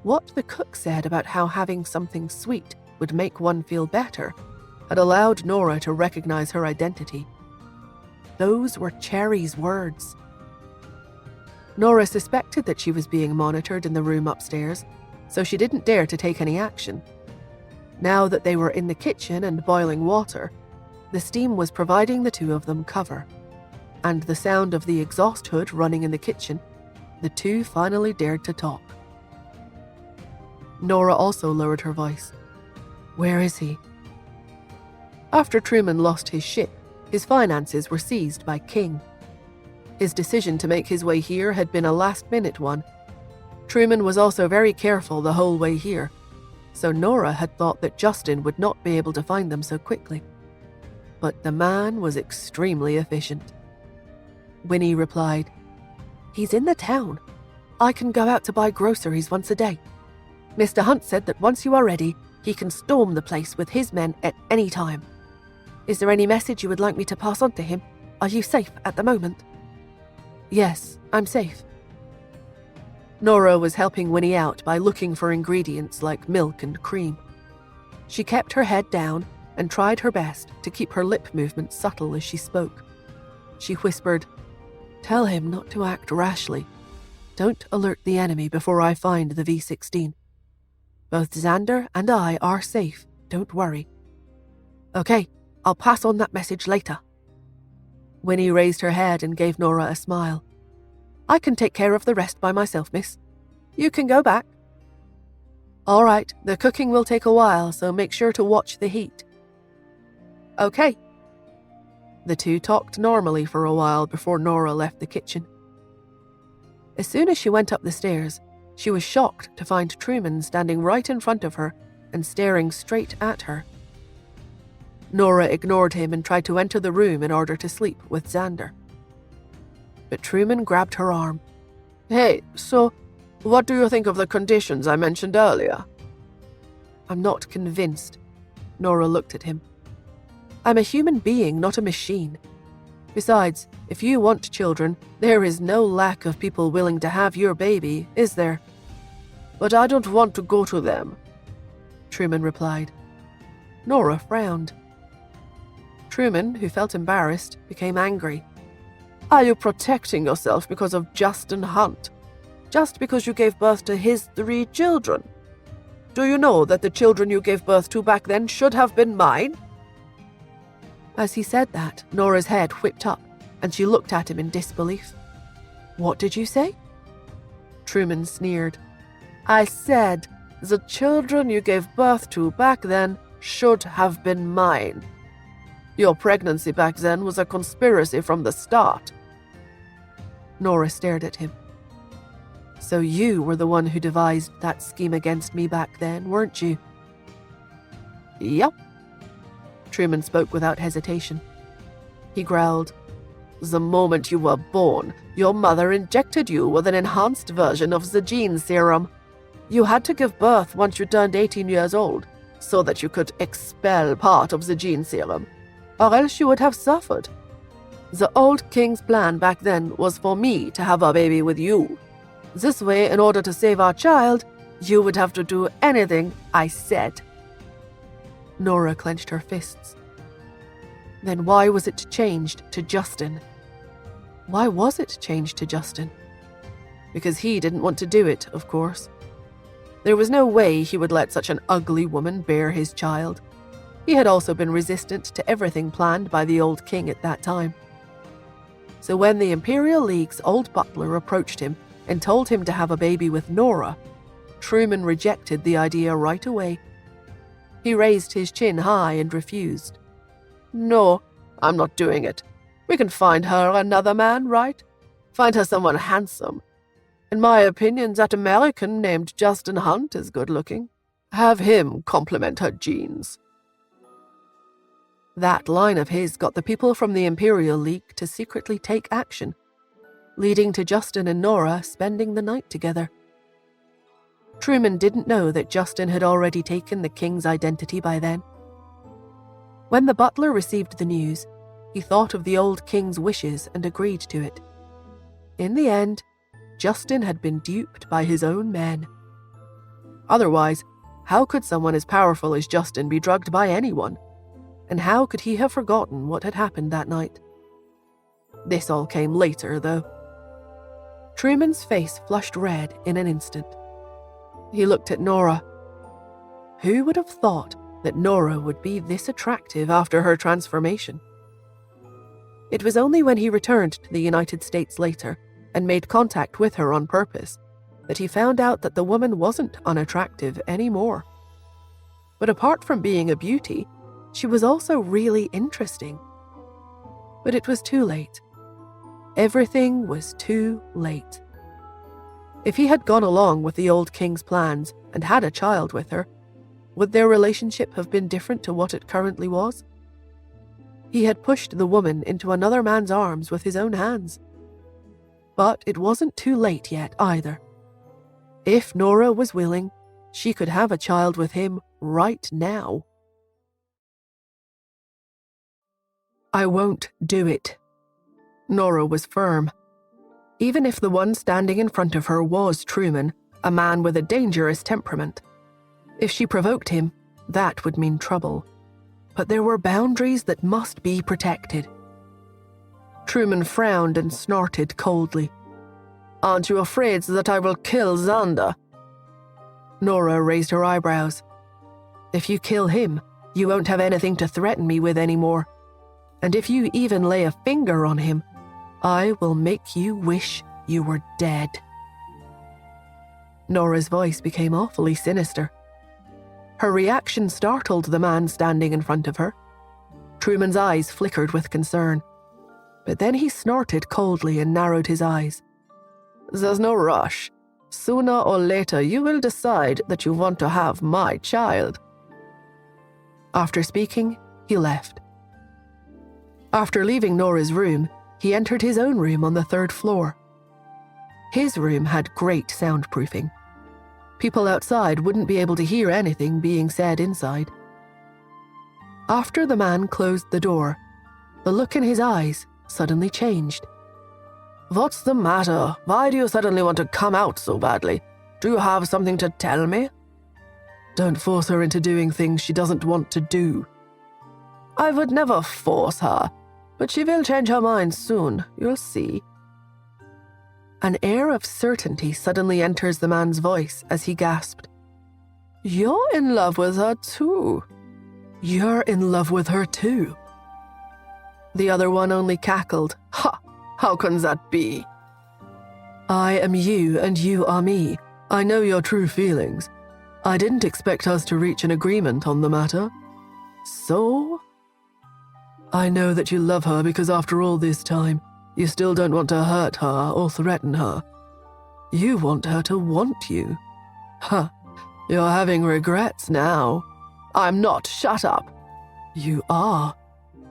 Speaker 1: What the cook said about how having something sweet would make one feel better had allowed Nora to recognize her identity. Those were Cherry's words. Nora suspected that she was being monitored in the room upstairs, so she didn't dare to take any action. Now that they were in the kitchen and boiling water, the steam was providing the two of them cover, and the sound of the exhaust hood running in the kitchen, the two finally dared to talk. Nora also lowered her voice. Where is he? After Truman lost his ship, his finances were seized by King. His decision to make his way here had been a last-minute one. Truman was also very careful the whole way here, so Nora had thought that Justin would not be able to find them so quickly. But the man was extremely efficient. Winnie replied, He's in the town. I can go out to buy groceries once a day. Mr. Hunt said that once you are ready, he can storm the place with his men at any time. Is there any message you would like me to pass on to him? Are you safe at the moment? Yes, I'm safe. Nora was helping Winnie out by looking for ingredients like milk and cream. She kept her head down and tried her best to keep her lip movements subtle as she spoke. She whispered, Tell him not to act rashly. Don't alert the enemy before I find the V-16. Both Xander and I are safe, don't worry. Okay, I'll pass on that message later. Winnie raised her head and gave Nora a smile. I can take care of the rest by myself, miss. You can go back. All right, the cooking will take a while, so make sure to watch the heat. Okay. The two talked normally for a while before Nora left the kitchen. As soon as she went up the stairs, she was shocked to find Truman standing right in front of her and staring straight at her. Nora ignored him and tried to enter the room in order to sleep with Xander. But Truman grabbed her arm.
Speaker 2: Hey, so what do you think of the conditions I mentioned earlier?
Speaker 1: I'm not convinced. Nora looked at him. I'm a human being, not a machine. Besides, if you want children, there is no lack of people willing to have your baby, is there?
Speaker 2: But I don't want to go to them,
Speaker 1: Truman replied. Nora frowned. Truman, who felt embarrassed, became angry.
Speaker 2: Are you protecting yourself because of Justin Hunt? Just because you gave birth to his 3 children? Do you know that the children you gave birth to back then should have been mine?
Speaker 1: As he said that, Nora's head whipped up, and she looked at him in disbelief. What did you say?
Speaker 2: Truman sneered. I said, the children you gave birth to back then should have been mine. Your pregnancy back then was a conspiracy from the start.
Speaker 1: Nora stared at him. So you were the one who devised that scheme against me back then, weren't you?
Speaker 2: Yep.
Speaker 1: Truman spoke without hesitation. He growled,
Speaker 2: The moment you were born, your mother injected you with an enhanced version of the gene serum. You had to give birth once you turned 18 years old, so that you could expel part of the gene serum, or else you would have suffered. The old king's plan back then was for me to have a baby with you. This way, in order to save our child, you would have to do anything I said."
Speaker 1: Nora clenched her fists. Then why was it changed to Justin? Why was it changed to Justin? Because he didn't want to do it, of course. There was no way he would let such an ugly woman bear his child. He had also been resistant to everything planned by the old king at that time. So when the Imperial League's old butler approached him and told him to have a baby with Nora, Truman rejected the idea right away. He raised his chin high and refused. "No, I'm not doing it. We can find her another man, right? Find her someone handsome. In my opinion, that American named Justin Hunt is good-looking. Have him compliment her genes." That line of his got the people from the Imperial League to secretly take action, leading to Justin and Nora spending the night together. Truman didn't know that Justin had already taken the king's identity by then. When the butler received the news, he thought of the old king's wishes and agreed to it. In the end, Justin had been duped by his own men. Otherwise, how could someone as powerful as Justin be drugged by anyone? And how could he have forgotten what had happened that night? This all came later, though. Truman's face flushed red in an instant. He looked at Nora. Who would have thought that Nora would be this attractive after her transformation? It was only when he returned to the United States later and made contact with her on purpose that he found out that the woman wasn't unattractive anymore. But apart from being a beauty, she was also really interesting. But it was too late. Everything was too late. If he had gone along with the old king's plans and had a child with her, would their relationship have been different to what it currently was? He had pushed the woman into another man's arms with his own hands. But it wasn't too late yet either. If Nora was willing, she could have a child with him right now. "I won't do it." Nora was firm. Even if the one standing in front of her was Truman, a man with a dangerous temperament. If she provoked him, that would mean trouble. But there were boundaries that must be protected. Truman frowned and snorted coldly. "Aren't you afraid that I will kill Xander?" Nora raised her eyebrows. "If you kill him, you won't have anything to threaten me with anymore. And if you even lay a finger on him, I will make you wish you were dead." Nora's voice became awfully sinister. Her reaction startled the man standing in front of her. Truman's eyes flickered with concern. But then he snorted coldly and narrowed his eyes. "There's no rush. Sooner or later you will decide that you want to have my child." After speaking, he left. After leaving Nora's room, he entered his own room on the 3rd floor. His room had great soundproofing. People outside wouldn't be able to hear anything being said inside. After the man closed the door, the look in his eyes suddenly changed. "What's the matter? Why do you suddenly want to come out so badly? Do you have something to tell me?" "Don't force her into doing things she doesn't want to do." "I would never force her, but she will change her mind soon, you'll see." An air of certainty suddenly enters the man's voice as he gasped. "You're in love with her too." "You're in love with her too." The other one only cackled. "Ha! How can that be?" "I am you and you are me. I know your true feelings. I didn't expect us to reach an agreement on the matter." "So?" "I know that you love her because after all this time, you still don't want to hurt her or threaten her. You want her to want you. Huh, you're having regrets now." "I'm not, shut up." "You are.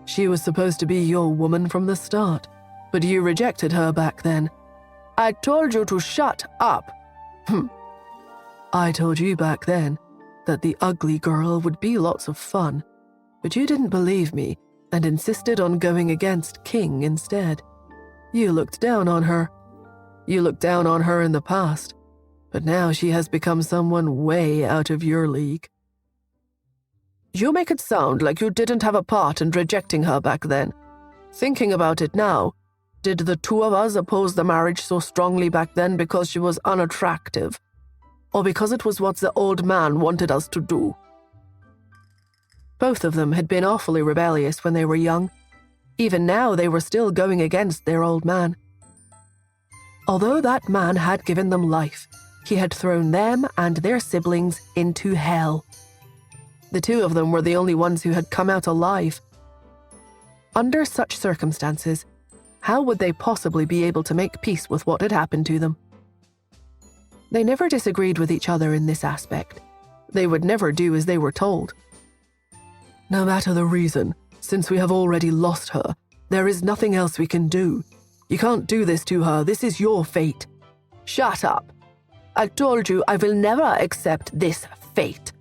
Speaker 1: She was supposed to be your woman from the start, but you rejected her back then." "I told you to shut up." "I told you back then that the ugly girl would be lots of fun, but you didn't believe me, and insisted on going against King instead. You looked down on her. You looked down on her in the past, but now she has become someone way out of your league. You make it sound like you didn't have a part in rejecting her back then. Thinking about it now, did the two of us oppose the marriage so strongly back then because she was unattractive, or because it was what the old man wanted us to do? Both of them had been awfully rebellious when they were young. Even now, they were still going against their old man. Although that man had given them life, he had thrown them and their siblings into hell. The two of them were the only ones who had come out alive. Under such circumstances, how would they possibly be able to make peace with what had happened to them? They never disagreed with each other in this aspect. They would never do as they were told. No matter the reason, since we have already lost her, there is nothing else we can do. You can't do this to her. This is your fate. Shut up. I told you I will never accept this fate.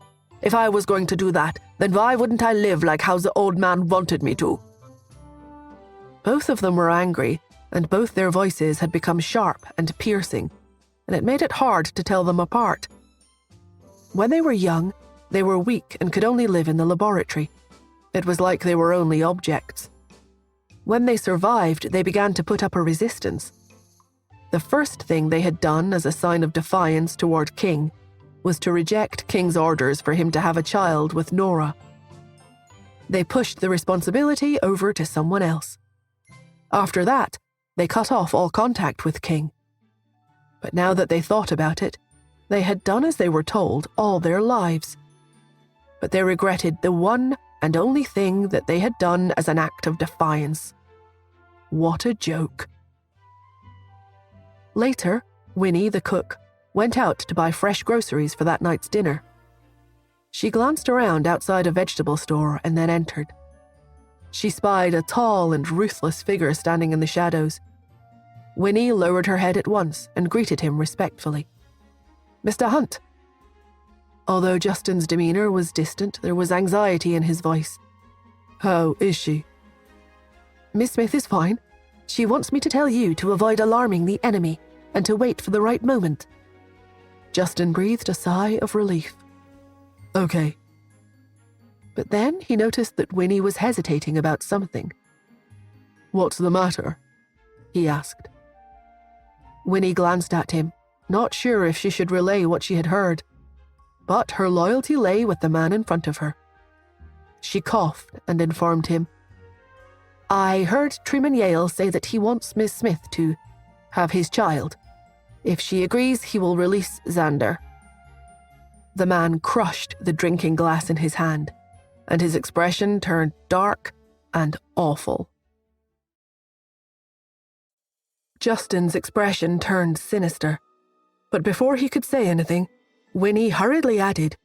Speaker 1: If I was going to do that, then why wouldn't I live like how the old man wanted me to? Both of them were angry, and both their voices had become sharp and piercing, and it made it hard to tell them apart. When they were young, they were weak and could only live in the laboratory. It was like they were only objects. When they survived, they began to put up a resistance. The first thing they had done as a sign of defiance toward King was to reject King's orders for him to have a child with Nora. They pushed the responsibility over to someone else. After that, they cut off all contact with King. But now that they thought about it, they had done as they were told all their lives. But they regretted the one and only thing that they had done as an act of defiance. What a joke. Later, Winnie, the cook, went out to buy fresh groceries for that night's dinner. She glanced around outside a vegetable store and then entered. She spied a tall and ruthless figure standing in the shadows. Winnie lowered her head at once and greeted him respectfully. "Mr. Hunt." Although Justin's demeanor was distant, there was anxiety in his voice. "How is she?" "Miss Smith is fine. She wants me to tell you to avoid alarming the enemy and to wait for the right moment." Justin breathed a sigh of relief. "Okay." But then he noticed that Winnie was hesitating about something. "What's the matter?" he asked. Winnie glanced at him, not sure if she should relay what she had heard. But her loyalty lay with the man in front of her. She coughed and informed him. "I heard Truman Yale say that he wants Miss Smith to have his child. If she agrees, he will release Xander." The man crushed the drinking glass in his hand, and his expression turned dark and awful. Justin's expression turned sinister, but before he could say anything, Winnie hurriedly added,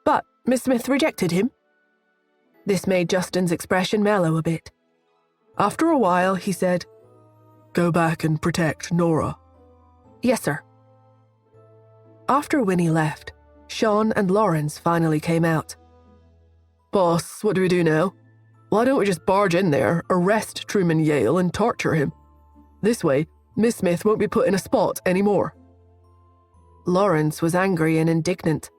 Speaker 1: "But Miss Smith rejected him." This made Justin's expression mellow a bit. After a while, he said, "Go back and protect Nora." "Yes, sir." After Winnie left, Sean and Lawrence finally came out. "Boss, what do we do now? Why don't we just barge in there, arrest Truman Yale, and torture him? This way, Miss Smith won't be put in a spot anymore." Lawrence was angry and indignant.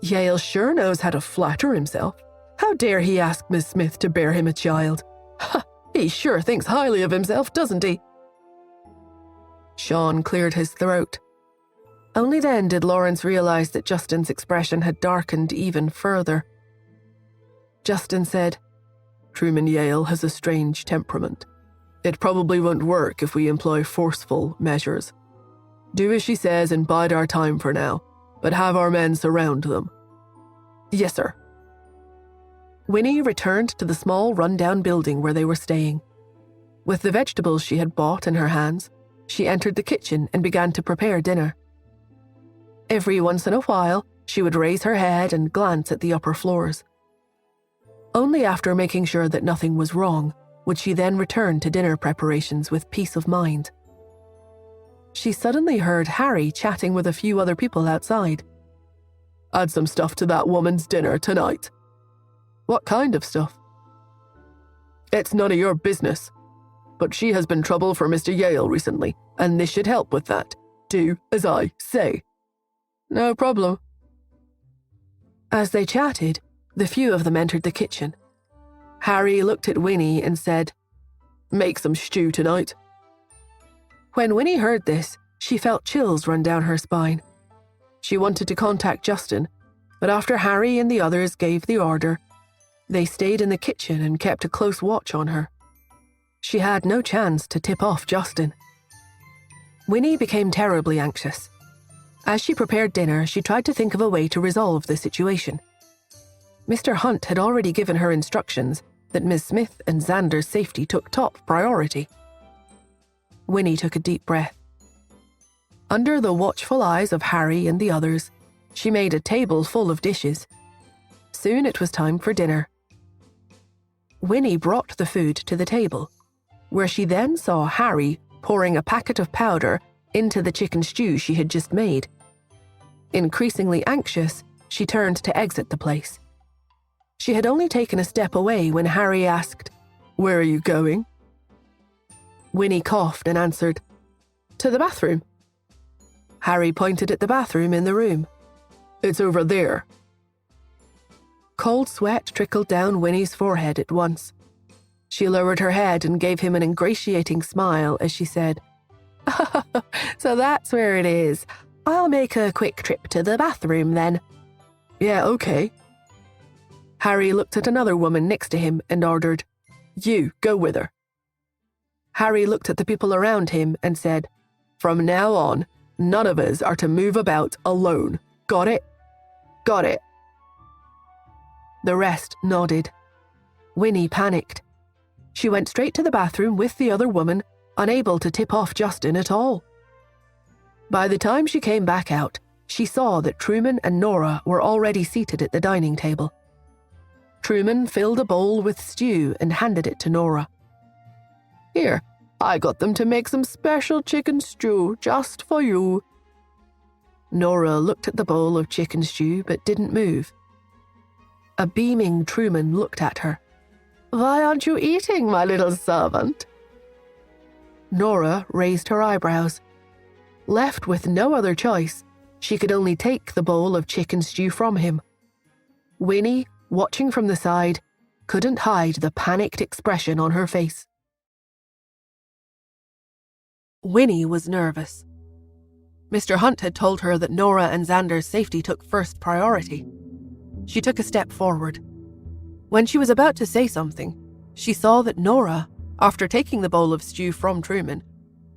Speaker 1: Yale sure knows how to flatter himself. How dare he ask Miss Smith to bear him a child? Ha! He sure thinks highly of himself, doesn't he? Sean cleared his throat. Only then did Lawrence realize that Justin's expression had darkened even further. Justin said, "Truman Yale has a strange temperament. It probably won't work if we employ forceful measures. Do as she says and bide our time for now, but have our men surround them." "Yes, sir." Winnie returned to the small rundown building where they were staying. With the vegetables she had bought in her hands, she entered the kitchen and began to prepare dinner. Every once in a while, she would raise her head and glance at the upper floors. Only after making sure that nothing was wrong would she then return to dinner preparations with peace of mind. She suddenly heard Harry chatting with a few other people outside. "Add some stuff to that woman's dinner tonight." "What kind of stuff?"
Speaker 2: It's none of your business. But she has been trouble for Mr. Yale recently, and this should help with that. Do as I say." "No problem." As they chatted, the few of them entered the kitchen. Harry looked at Winnie and said, "Make some stew tonight." When Winnie heard this, she felt chills run down her spine. She wanted to contact Justin, but after Harry and the others gave the order, they stayed in the kitchen and kept a close watch on her. She had no chance to tip off Justin. Winnie became terribly anxious. As she prepared dinner, she tried to think of a way to resolve the situation. Mr. Hunt had already given her instructions that Miss Smith and Xander's safety took top priority. Winnie took a deep breath. Under the watchful eyes of Harry and the others, she made a table full of dishes. Soon it was time for dinner. Winnie brought the food to the table, where she then saw Harry pouring a packet of powder into the chicken stew she had just made. Increasingly anxious, she turned to exit the place. She had only taken a step away when Harry asked, "Where are you going?" Winnie coughed and answered, "To the bathroom." Harry pointed at the bathroom in the room. "It's over there." Cold sweat trickled down Winnie's forehead at once. She lowered her head and gave him an ingratiating smile as she said, "So that's where it is. I'll make a quick trip to the bathroom then." "Yeah, okay." Harry looked at another woman next to him and ordered, "You, go with her." Harry looked at the people around him and said, "From now on, none of us are to move about alone. Got it?" "Got it." The rest nodded. Winnie panicked. She went straight to the bathroom with the other woman, unable to tip off Justin at all. By the time she came back out, she saw that Truman and Nora were already seated at the dining table. Truman filled a bowl with stew and handed it to Nora. "Here, I got them to make some special chicken stew just for you." Nora looked at the bowl of chicken stew but didn't move. A beaming Truman looked at her. "Why aren't you eating, my little servant?" Nora raised her eyebrows. Left with no other choice, she could only take the bowl of chicken stew from him. Winnie, watching from the side, couldn't hide the panicked expression on her face. Winnie was nervous. Mr. Hunt had told her that Nora and Xander's safety took first priority. She took a step forward. When she was about to say something, she saw that Nora, after taking the bowl of stew from Truman,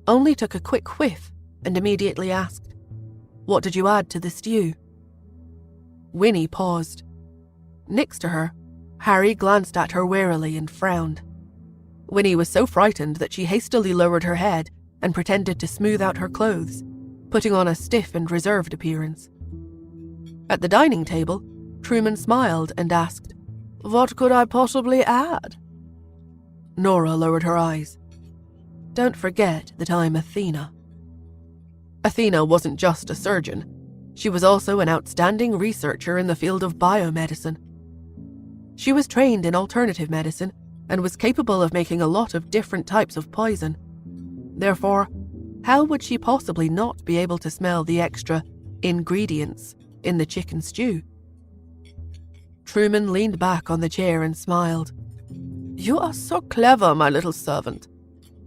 Speaker 2: only took a quick whiff and immediately asked, "What did you add to the stew?" Winnie paused. Next to her, Harry glanced at her warily and frowned. Winnie was so frightened that she hastily lowered her head and pretended to smooth out her clothes, putting on a stiff and reserved appearance. At the dining table, Truman smiled and asked, "What could I possibly add?" Nora lowered her eyes. "Don't forget that I'm Athena." Athena wasn't just a surgeon. She was also an outstanding researcher in the field of biomedicine. She was trained in alternative medicine and was capable of making a lot of different types of poison. Therefore, how would she possibly not be able to smell the extra ingredients in the chicken stew? Truman leaned back on the chair and smiled. "You are so clever, my little servant.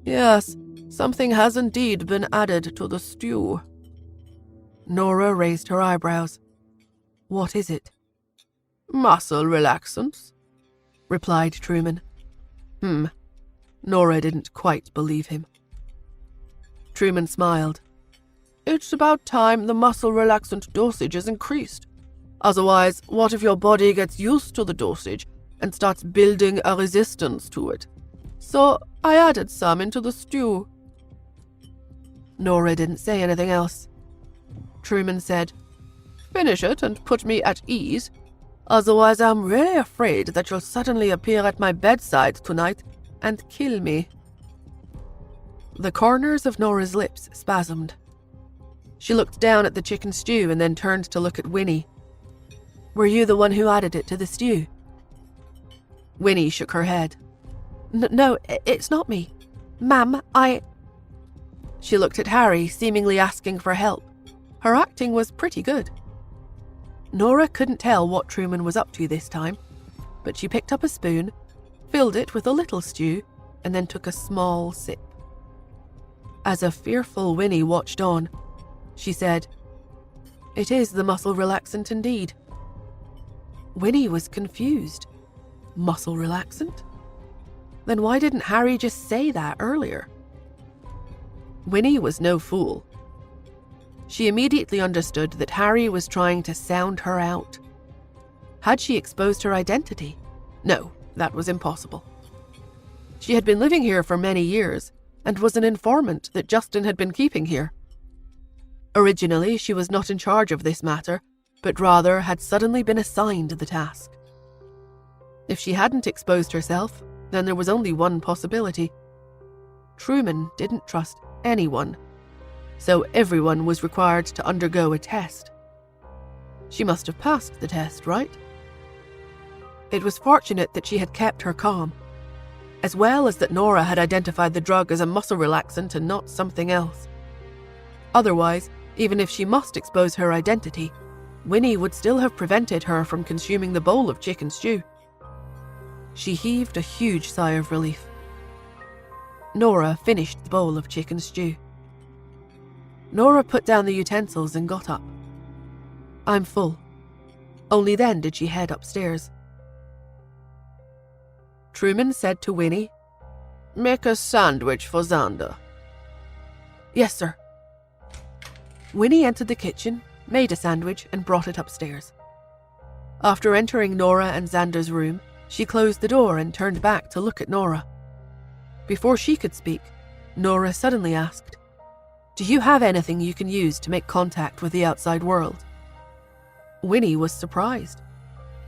Speaker 2: Yes, something has indeed been added to the stew." Nora raised her eyebrows. "What is it?" "Muscle relaxants," replied Truman. Nora didn't quite believe him. Truman smiled. "It's about time the muscle relaxant dosage is increased. Otherwise, what if your body gets used to the dosage and starts building a resistance to it? So I added some into the stew." Nora didn't say anything else. Truman said, "Finish it and put me at ease. Otherwise, I'm really afraid that you'll suddenly appear at my bedside tonight and kill me." The corners of Nora's lips spasmed. She looked down at the chicken stew and then turned to look at Winnie. "Were you the one who added it to the stew?" Winnie shook her head.
Speaker 1: No, it's not me. Ma'am, She looked at Harry, seemingly asking for help. Her acting was pretty good. Nora couldn't tell what Truman was up to this time, but she picked up a spoon, filled it with a little stew, and then took a small sip. As a fearful Winnie watched on, she said, "It is the muscle relaxant indeed." Winnie was confused. Muscle relaxant? Then why didn't Harry just say that earlier? Winnie was no fool. She immediately understood that Harry was trying to sound her out. Had she exposed her identity? No, that was impossible. She had been living here for many years and was an informant that Justin had been keeping here. Originally, she was not in charge of this matter, but rather had suddenly been assigned the task. If she hadn't exposed herself, then there was only one possibility. Truman didn't trust anyone, so everyone was required to undergo a test. She must have passed the test, right? It was fortunate that she had kept her calm, as well as that Nora had identified the drug as a muscle relaxant and not something else. Otherwise, even if she must expose her identity, Winnie would still have prevented her from consuming the bowl of chicken stew. She heaved a huge sigh of relief. Nora finished the bowl of chicken stew. Nora put down the utensils and got up. "I'm full." Only then did she head upstairs. Truman said to Winnie, "Make a sandwich for Xander." "Yes, sir." Winnie entered the kitchen, made a sandwich, and brought it upstairs. After entering Nora and Xander's room, she closed the door and turned back to look at Nora. Before she could speak, Nora suddenly asked, "Do you have anything you can use to make contact with the outside world?" Winnie was surprised.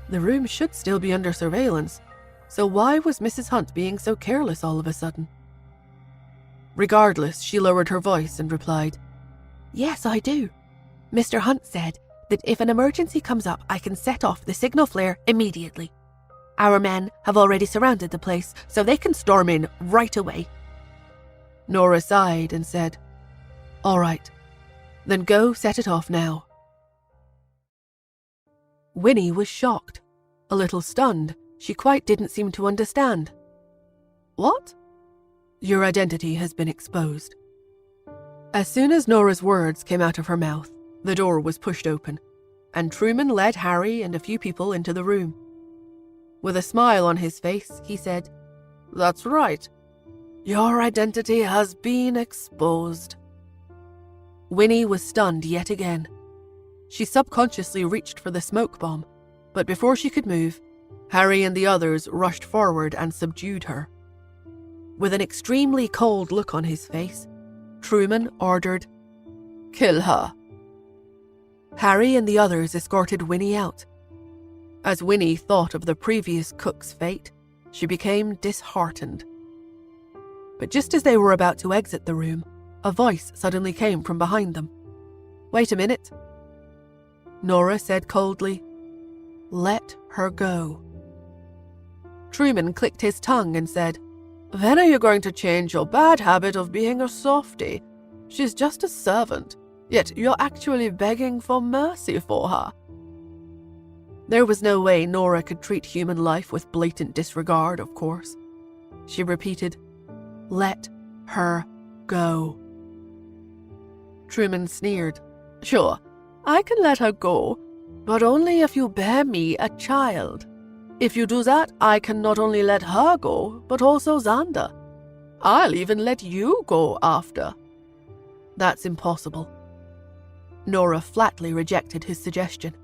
Speaker 1: The room should still be under surveillance, so why was Mrs. Hunt being so careless all of a sudden? Regardless, she lowered her voice and replied, "Yes, I do. Mr. Hunt said that if an emergency comes up, I can set off the signal flare immediately. Our men have already surrounded the place, so they can storm in right away." Nora sighed and said, "All right, then go set it off now." Winnie was shocked, a little stunned. She quite didn't seem to understand. "What?" "Your identity has been exposed." As soon as Nora's words came out of her mouth, the door was pushed open, and Truman led Harry and a few people into the room. With a smile on his face, he said, "That's right. Your identity has been exposed." Winnie was stunned yet again. She subconsciously reached for the smoke bomb, but before she could move, Harry and the others rushed forward and subdued her. With an extremely cold look on his face, Truman ordered, "Kill her." Harry and the others escorted Winnie out. As Winnie thought of the previous cook's fate, she became disheartened. But just as they were about to exit the room, a voice suddenly came from behind them. "Wait a minute." Nora said coldly, "Let her go." Truman clicked his tongue and said, "When are you going to change your bad habit of being a softie? She's just a servant, yet you're actually begging for mercy for her." There was no way Nora could treat human life with blatant disregard, of course. She repeated, "Let her go." Truman sneered. "Sure, I can let her go, but only if you bear me a child. If you do that, I can not only let her go, but also Xander. I'll even let you go after." "That's impossible." Nora flatly rejected his suggestion.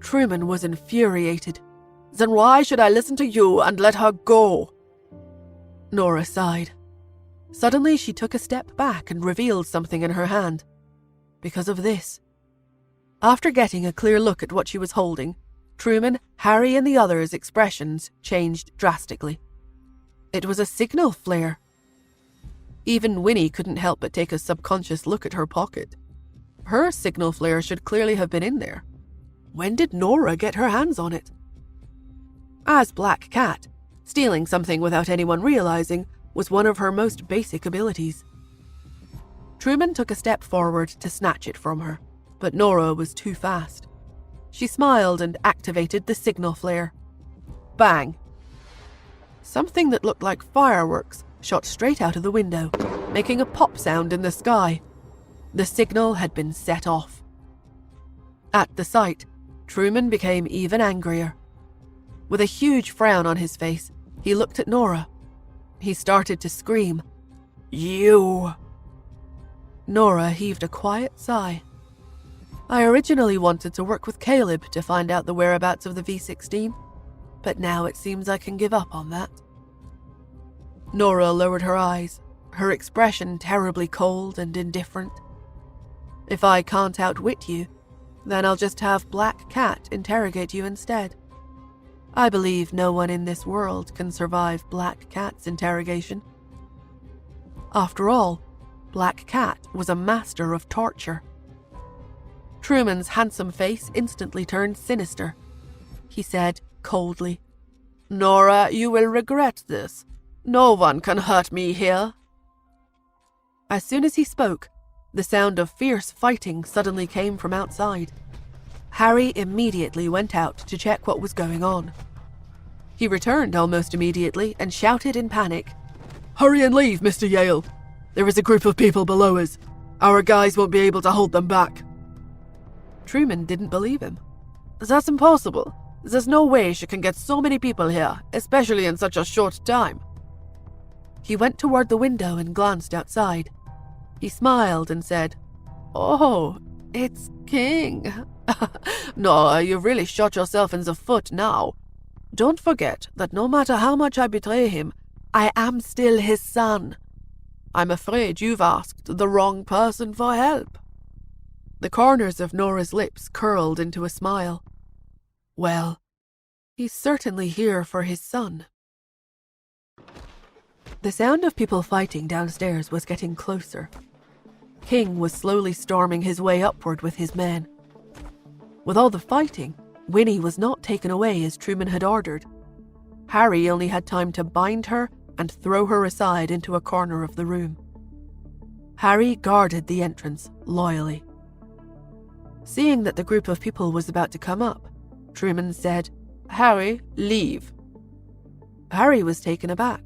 Speaker 1: Truman was infuriated. "Then why should I listen to you and let her go?" Nora sighed. Suddenly she took a step back and revealed something in her hand. Because of this. After getting a clear look at what she was holding, Truman, Harry, and the others' expressions changed drastically. It was a signal flare. Even Winnie couldn't help but take a subconscious look at her pocket. Her signal flare should clearly have been in there. When did Nora get her hands on it? As Black Cat, Stealing something without anyone realizing was one of her most basic abilities. Truman took a step forward to snatch it from her, but Nora was too fast. She smiled and activated the signal flare. Bang! Something that looked like fireworks shot straight out of the window, making a pop sound in the sky. The signal had been set off. At the sight, Truman became even angrier. With a huge frown on his face, he looked at Nora. He started to scream, "You!" Nora heaved a quiet sigh. I originally wanted to work with Caleb to find out the whereabouts of the V-16, but now it seems I can give up on that. Nora lowered her eyes, her expression terribly cold and indifferent. If I can't outwit you, then I'll just have Black Cat interrogate you instead. I believe no one in this world can survive Black Cat's interrogation. After all, Black Cat was a master of torture. Truman's handsome face instantly turned sinister. He said coldly, "Nora, you will regret this. No one can hurt me here." As soon as he spoke, the sound of fierce fighting suddenly came from outside. Harry immediately went out to check what was going on. He returned almost immediately and shouted in panic, "Hurry and leave, Mr. Yale. There is a group of people below us. Our guys won't be able to hold them back." Truman didn't believe him. "That's impossible. There's no way she can get so many people here, especially in such a short time." He went toward the window and glanced outside. He smiled and said, "Oh, it's King." "No, you've really shot yourself in the foot now. Don't forget that no matter how much I betray him, I am still his son. I'm afraid you've asked the wrong person for help." The corners of Nora's lips curled into a smile. Well, he's certainly here for his son. The sound of people fighting downstairs was getting closer. King was slowly storming his way upward with his men. With all the fighting, Winnie was not taken away as Truman had ordered. Harry only had time to bind her and throw her aside into a corner of the room. Harry guarded the entrance loyally. Seeing that the group of people was about to come up, Truman said, "Harry, leave." Harry was taken aback.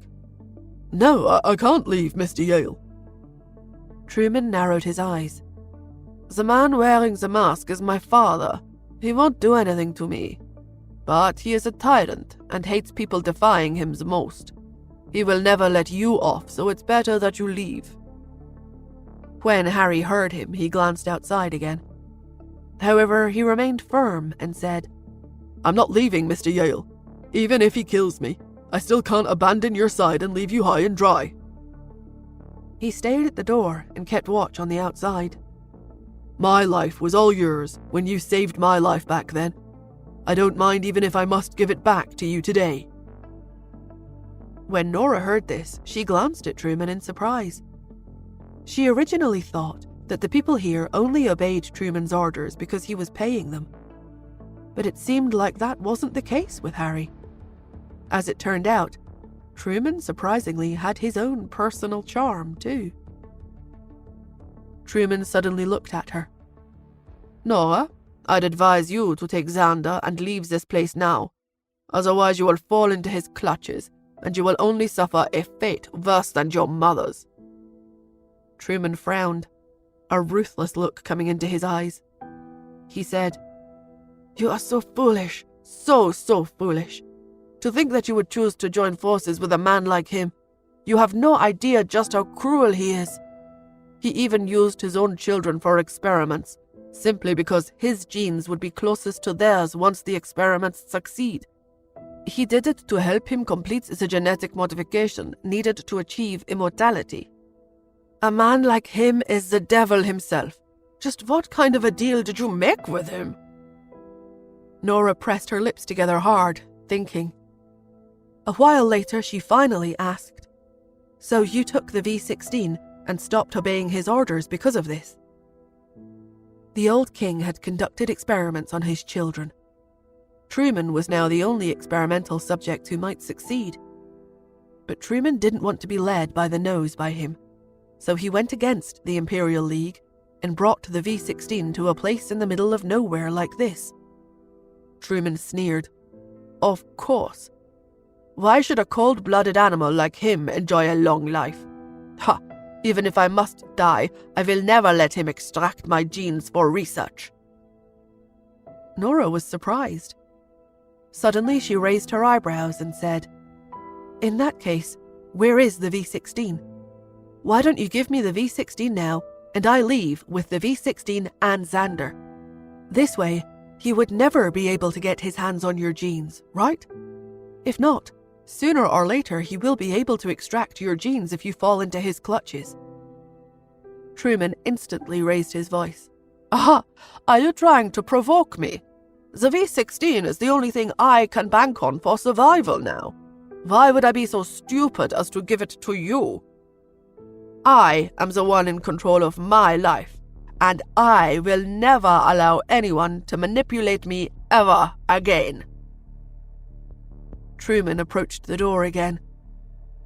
Speaker 1: "No, I can't leave, Mr. Yale." Truman narrowed his eyes. "The man wearing the mask is my father. He won't do anything to me. But he is a tyrant and hates people defying him the most. He will never let you off, so it's better that you leave." When Harry heard him, he glanced outside again. However, he remained firm and said, "I'm not leaving, Mr. Yale. Even if he kills me, I still can't abandon your side and leave you high and dry." He stayed at the door and kept watch on the outside. "My life was all yours when you saved my life back then. I don't mind even if I must give it back to you today." When Nora heard this, she glanced at Truman in surprise. She originally thought that the people here only obeyed Truman's orders because he was paying them. But it seemed like that wasn't the case with Harry. As it turned out, Truman surprisingly had his own personal charm, too. Truman suddenly looked at her. "Nora, I'd advise you to take Xander and leave this place now. Otherwise you will fall into his clutches, and you will only suffer a fate worse than your mother's." Truman frowned, a ruthless look coming into his eyes. He said, "You are so foolish, so foolish. To think that you would choose to join forces with a man like him. You have no idea just how cruel he is. He even used his own children for experiments, simply because his genes would be closest to theirs once the experiments succeed. He did it to help him complete the genetic modification needed to achieve immortality. A man like him is the devil himself. Just what kind of a deal did you make with him?" Nora pressed her lips together hard, thinking. A while later, she finally asked, "So you took the V-16 and stopped obeying his orders because of this?" The old king had conducted experiments on his children. Truman was now the only experimental subject who might succeed, But Truman didn't want to be led by the nose by him, so he went against the Imperial League and brought the V-16 to a place in the middle of nowhere like this. Truman sneered. Of course. Why should a cold-blooded animal like him enjoy a long life? Ha! Even if I must die, I will never let him extract my genes for research. Nora was surprised. Suddenly she raised her eyebrows and said, In that case, where is the V-16? Why don't you give me the V-16 now, and I leave with the V-16 and Xander? This way, he would never be able to get his hands on your genes, right? If not, sooner or later he will be able to extract your genes if you fall into his clutches. Truman instantly raised his voice. Aha! Are you trying to provoke me? The V-16 is the only thing I can bank on for survival now. Why would I be so stupid as to give it to you? I am the one in control of my life, and I will never allow anyone to manipulate me ever again. Truman approached the door again.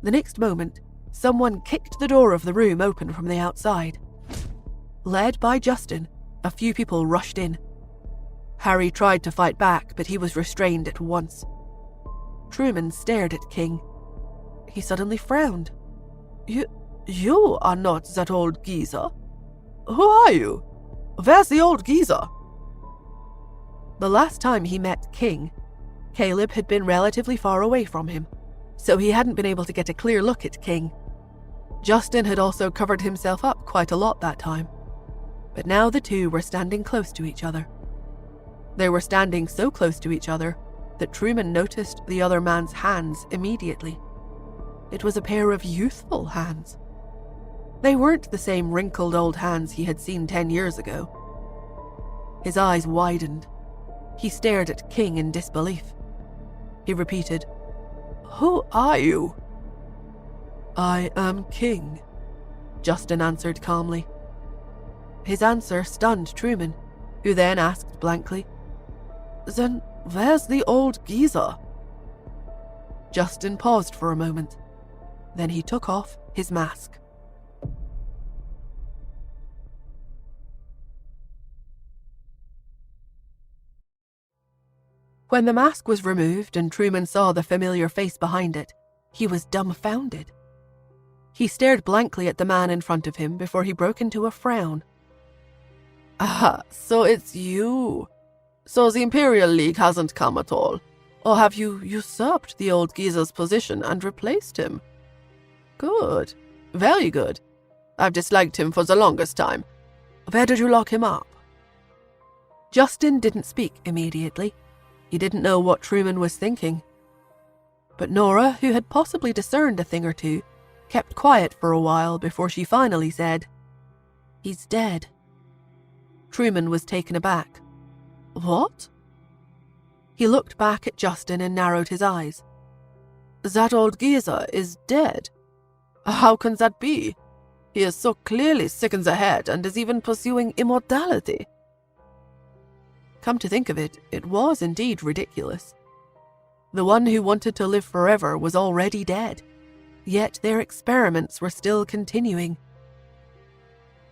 Speaker 1: The next moment, someone kicked the door of the room open from the outside. Led by Justin, a few people rushed in. Harry tried to fight back, but he was restrained at once. Truman stared at King. He suddenly frowned. You are not that old geezer. Who are you? Where's the old geezer? The last time he met King, Caleb had been relatively far away from him, so he hadn't been able to get a clear look at King. Justin had also covered himself up quite a lot that time, but now the two were standing close to each other. They were standing so close to each other that Truman noticed the other man's hands immediately. It was a pair of youthful hands. They weren't the same wrinkled old hands he had seen 10 years ago. His eyes widened. He stared at King in disbelief. He repeated, Who are you? I am King, Justin answered calmly. His answer stunned Truman, who then asked blankly, Then where's the old geezer? Justin paused for a moment. Then he took off his mask. When the mask was removed and Truman saw the familiar face behind it, he was dumbfounded. He stared blankly at the man in front of him before he broke into a frown. Ah, so it's you. So the Imperial League hasn't come at all. Or have you usurped the old geezer's position and replaced him? Good. Very good. I've disliked him for the longest time. Where did you lock him up? Justin didn't speak immediately. He didn't know what Truman was thinking. But Nora, who had possibly discerned a thing or two, kept quiet for a while before she finally said, He's dead. Truman was taken aback. What? He looked back at Justin and narrowed his eyes. That old geezer is dead. How can that be? He is so clearly sick in the head and is even pursuing immortality. Come to think of it, it was indeed ridiculous. The one who wanted to live forever was already dead, yet their experiments were still continuing.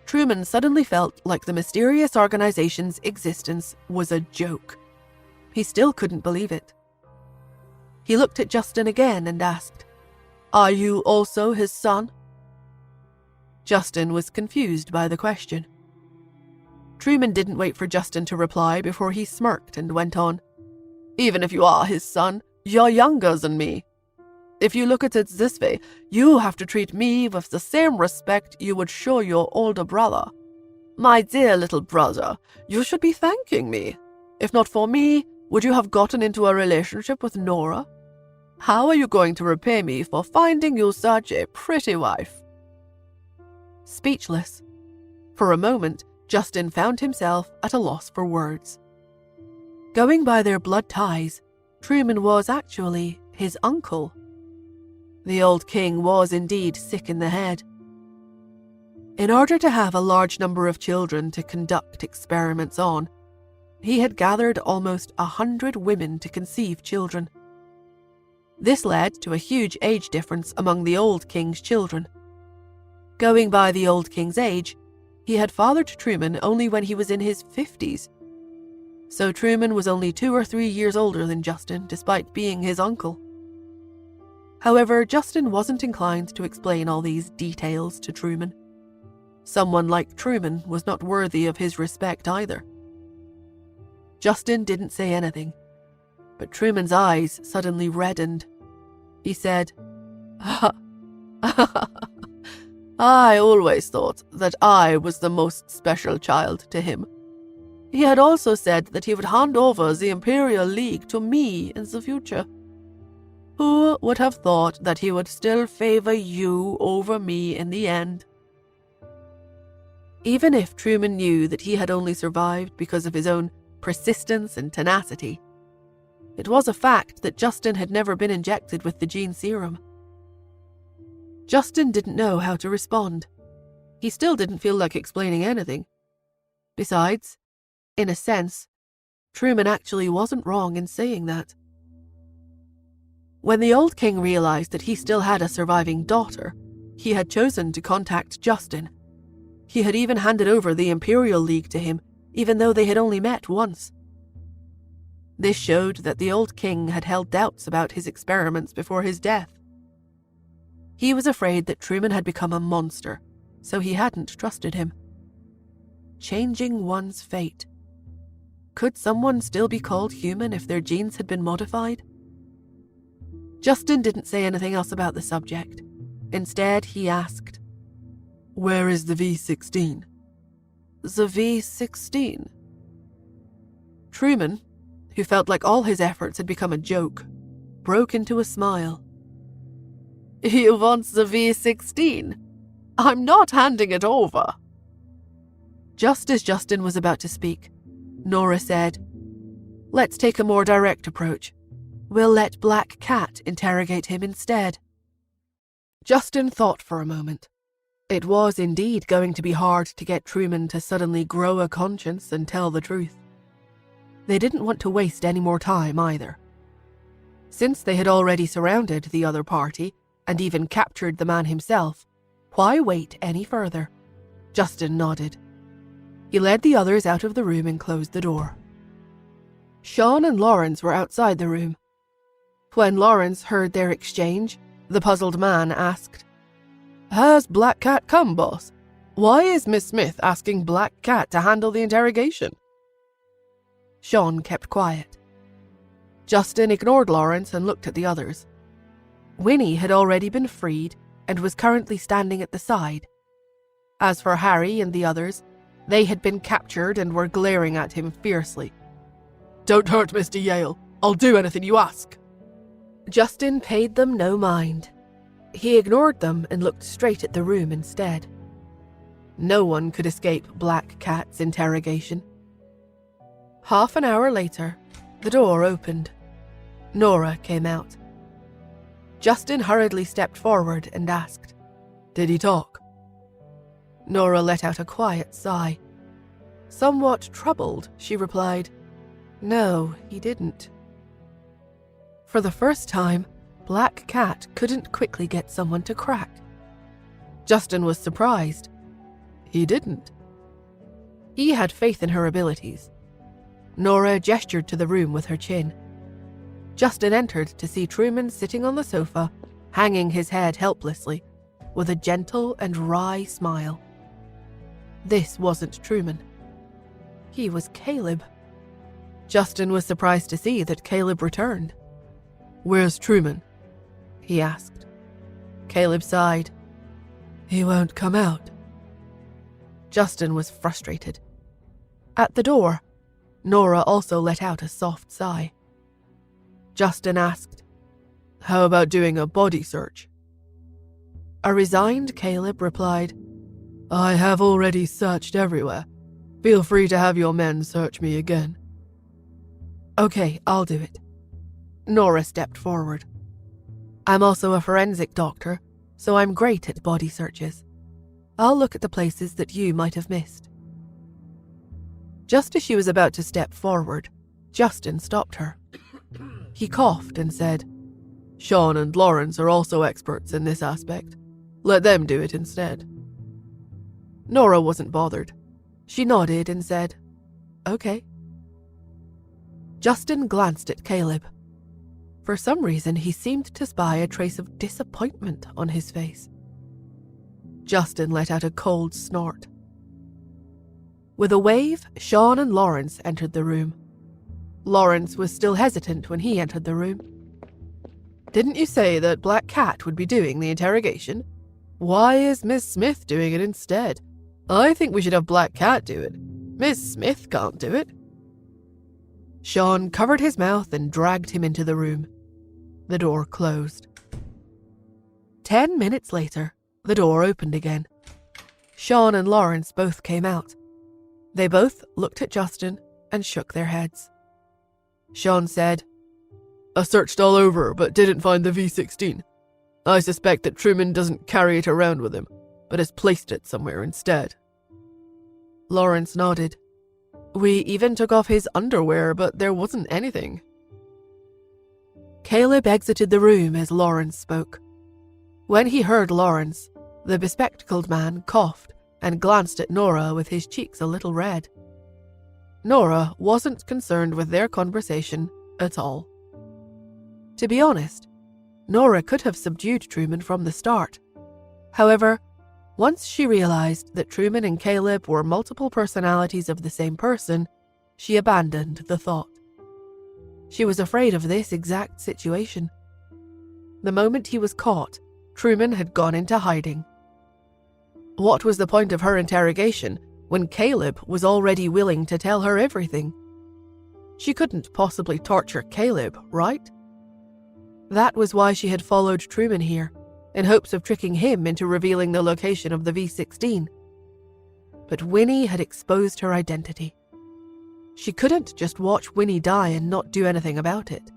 Speaker 1: Truman suddenly felt like the mysterious organization's existence was a joke. He still couldn't believe it. He looked at Justin again and asked, Are you also his son? Justin was confused by the question. Truman didn't wait for Justin to reply before he smirked and went on. Even if you are his son, you're younger than me. If you look at it this way, you have to treat me with the same respect you would show your older brother. My dear little brother, you should be thanking me. If not for me, would you have gotten into a relationship with Nora? How are you going to repay me for finding you such a pretty wife? Speechless. For a moment, Justin found himself at a loss for words. Going by their blood ties, Truman was actually his uncle. The old king was indeed sick in the head. In order to have a large number of children to conduct experiments on, he had gathered almost 100 women to conceive children. This led to a huge age difference among the old king's children. Going by the old king's age, he had fathered Truman only when he was in his 50s. So Truman was only 2 or 3 years older than Justin, despite being his uncle. However, Justin wasn't inclined to explain all these details to Truman. Someone like Truman was not worthy of his respect either. Justin didn't say anything, but Truman's eyes suddenly reddened. He said, I always thought that I was the most special child to him. He had also said that he would hand over the Imperial League to me in the future. Who would have thought that he would still favor you over me in the end? Even if Truman knew that he had only survived because of his own persistence and tenacity, it was a fact that Justin had never been injected with the gene serum. Justin didn't know how to respond. He still didn't feel like explaining anything. Besides, in a sense, Truman actually wasn't wrong in saying that. When the old king realized that he still had a surviving daughter, he had chosen to contact Justin. He had even handed over the Imperial League to him, even though they had only met once. This showed that the old king had held doubts about his experiments before his death. He was afraid that Truman had become a monster, so he hadn't trusted him. Changing one's fate. Could someone still be called human if their genes had been modified? Justin didn't say anything else about the subject. Instead, he asked, "Where is the V-16? The V-16? Truman, who felt like all his efforts had become a joke, broke into a smile. You want the V-16? I'm not handing it over. Just as Justin was about to speak, Nora said, Let's take a more direct approach. We'll let Black Cat interrogate him instead. Justin thought for a moment. It was indeed going to be hard to get Truman to suddenly grow a conscience and tell the truth. They didn't want to waste any more time either. Since they had already surrounded the other party, and even captured the man himself, why wait any further? Justin nodded. He led the others out of the room and closed the door. Sean and Lawrence were outside the room. When Lawrence heard their exchange, the puzzled man asked, Has Black Cat come, boss? Why is Miss Smith asking Black Cat to handle the interrogation? Sean kept quiet. Justin ignored Lawrence and looked at the others. Winnie had already been freed and was currently standing at the side. As for Harry and the others, they had been captured and were glaring at him fiercely. Don't hurt Mr. Yale. I'll do anything you ask. Justin paid them no mind. He ignored them and looked straight at the room instead. No one could escape Black Cat's interrogation. Half an hour later, the door opened. Nora came out. Justin hurriedly stepped forward and asked, Did he talk? Nora let out a quiet sigh. Somewhat troubled, she replied, No, he didn't. For the first time, Black Cat couldn't quickly get someone to crack. Justin was surprised. He didn't. He had faith in her abilities. Nora gestured to the room with her chin. Justin entered to see Truman sitting on the sofa, hanging his head helplessly, with a gentle and wry smile. This wasn't Truman. He was Caleb. Justin was surprised to see that Caleb returned. Where's Truman? He asked. Caleb sighed. He won't come out. Justin was frustrated. At the door, Nora also let out a soft sigh. Justin asked, How about doing a body search? A resigned Caleb replied, I have already searched everywhere. Feel free to have your men search me again. Okay, I'll do it. Nora stepped forward. I'm also a forensic doctor, so I'm great at body searches. I'll look at the places that you might have missed. Just as she was about to step forward, Justin stopped her. He coughed and said, Sean and Lawrence are also experts in this aspect. Let them do it instead." Nora wasn't bothered. She nodded and said, "Okay." Justin glanced at Caleb. For some reason, he seemed to spy a trace of disappointment on his face. Justin let out a cold snort. With a wave, Sean and Lawrence entered the room. Lawrence was still hesitant when he entered the room. "Didn't you say that Black Cat would be doing the interrogation? Why is Miss Smith doing it instead? I think we should have Black Cat do it. Miss Smith can't do it." Sean covered his mouth and dragged him into the room. The door closed. 10 minutes later, the door opened again. Sean and Lawrence both came out. They both looked at Justin and shook their heads. Sean said, "I searched all over but didn't find the V16. I suspect that Truman doesn't carry it around with him, but has placed it somewhere instead." Lawrence nodded. "We even took off his underwear, but there wasn't anything." Caleb exited the room as Lawrence spoke. When he heard Lawrence, the bespectacled man coughed and glanced at Nora with his cheeks a little red. Nora wasn't concerned with their conversation at all. To be honest, Nora could have subdued Truman from the start. However, once she realized that Truman and Caleb were multiple personalities of the same person, she abandoned the thought. She was afraid of this exact situation. The moment he was caught, Truman had gone into hiding. What was the point of her interrogation when Caleb was already willing to tell her everything? She couldn't possibly torture Caleb, right? That was why she had followed Truman here, in hopes of tricking him into revealing the location of the V16. But Winnie had exposed her identity. She couldn't just watch Winnie die and not do anything about it.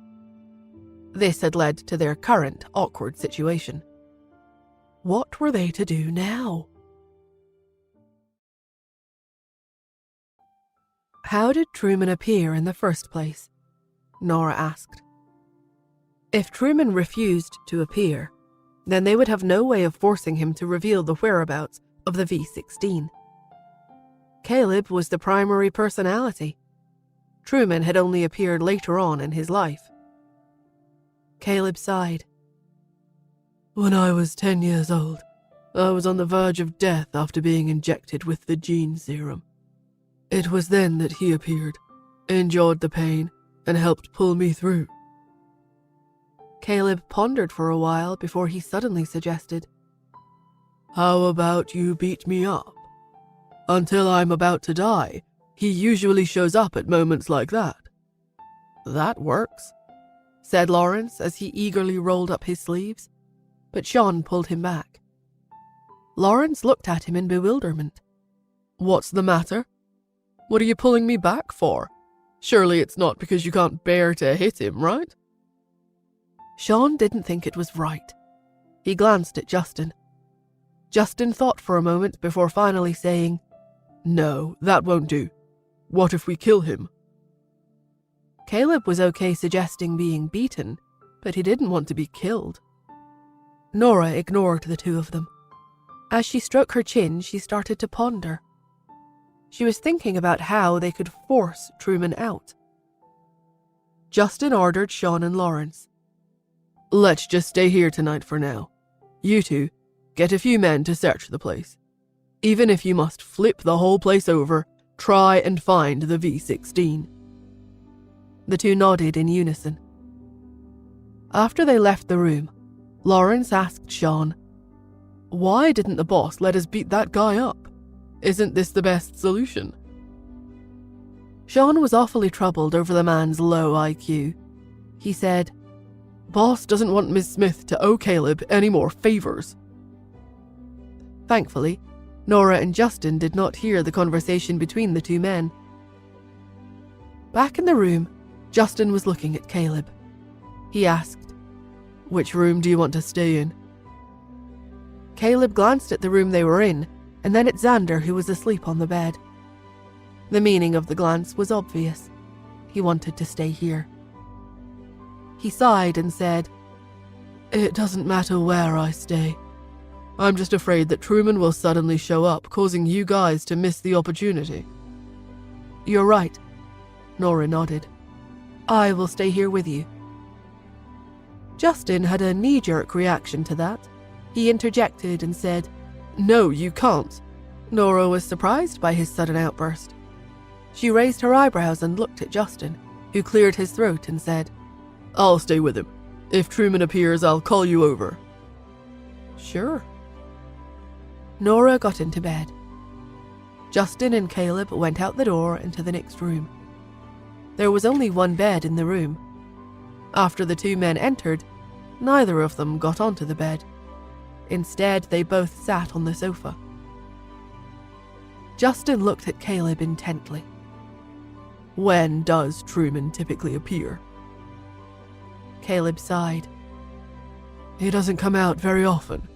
Speaker 1: This had led to their current awkward situation. What were they to do now? How did Truman appear in the first place? Nora asked. If Truman refused to appear, then they would have no way of forcing him to reveal the whereabouts of the V16. Caleb was the primary personality. Truman had only appeared later on in his life. Caleb sighed. When I was 10 years old, I was on the verge of death after being injected with the gene serum. It was then that he appeared, endured the pain, and helped pull me through. Caleb pondered for a while before he suddenly suggested, How about you beat me up? Until I'm about to die, he usually shows up at moments like that. That works, said Lawrence as he eagerly rolled up his sleeves, but Sean pulled him back. Lawrence looked at him in bewilderment. What's the matter? What are you pulling me back for? Surely it's not because you can't bear to hit him, right? Sean didn't think it was right. He glanced at Justin. Justin thought for a moment before finally saying, No, that won't do. What if we kill him? Caleb was okay suggesting being beaten, but he didn't want to be killed. Nora ignored the two of them. As she stroked her chin, she started to ponder. She was thinking about how they could force Truman out. Justin ordered Sean and Lawrence. Let's just stay here tonight for now. You two, get a few men to search the place. Even if you must flip the whole place over, try and find the V16. The two nodded in unison. After they left the room, Lawrence asked Sean, Why didn't the boss let us beat that guy up? Isn't this the best solution? Sean was awfully troubled over the man's low IQ. He said, Boss doesn't want Miss Smith to owe Caleb any more favors. Thankfully, Nora and Justin did not hear the conversation between the two men. Back in the room, Justin was looking at Caleb. He asked, Which room do you want to stay in? Caleb glanced at the room they were in, and then at Xander, who was asleep on the bed. The meaning of the glance was obvious. He wanted to stay here. He sighed and said, It doesn't matter where I stay. I'm just afraid that Truman will suddenly show up, causing you guys to miss the opportunity. You're right. Nora nodded. I will stay here with you. Justin had a knee-jerk reaction to that. He interjected and said, No, you can't. Nora was surprised by his sudden outburst. She raised her eyebrows and looked at Justin, who cleared his throat and said, I'll stay with him. If Truman appears, I'll call you over. Sure. Nora got into bed. Justin and Caleb went out the door into the next room. There was only one bed in the room. After the two men entered, neither of them got onto the bed. Instead, they both sat on the sofa. Justin looked at Caleb intently. When does Truman typically appear? Caleb sighed. He doesn't come out very often,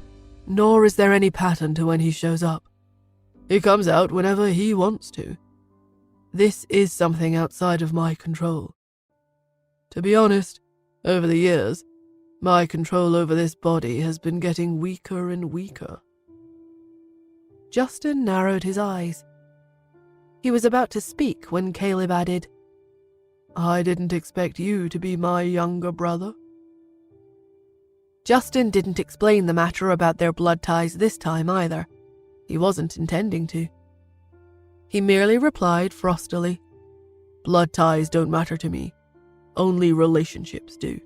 Speaker 1: nor is there any pattern to when he shows up. He comes out whenever he wants to. This is something outside of my control. To be honest, over the years, my control over this body has been getting weaker and weaker. Justin narrowed his eyes. He was about to speak when Caleb added, I didn't expect you to be my younger brother. Justin didn't explain the matter about their blood ties this time either. He wasn't intending to. He merely replied frostily, Blood ties don't matter to me. Only relationships do.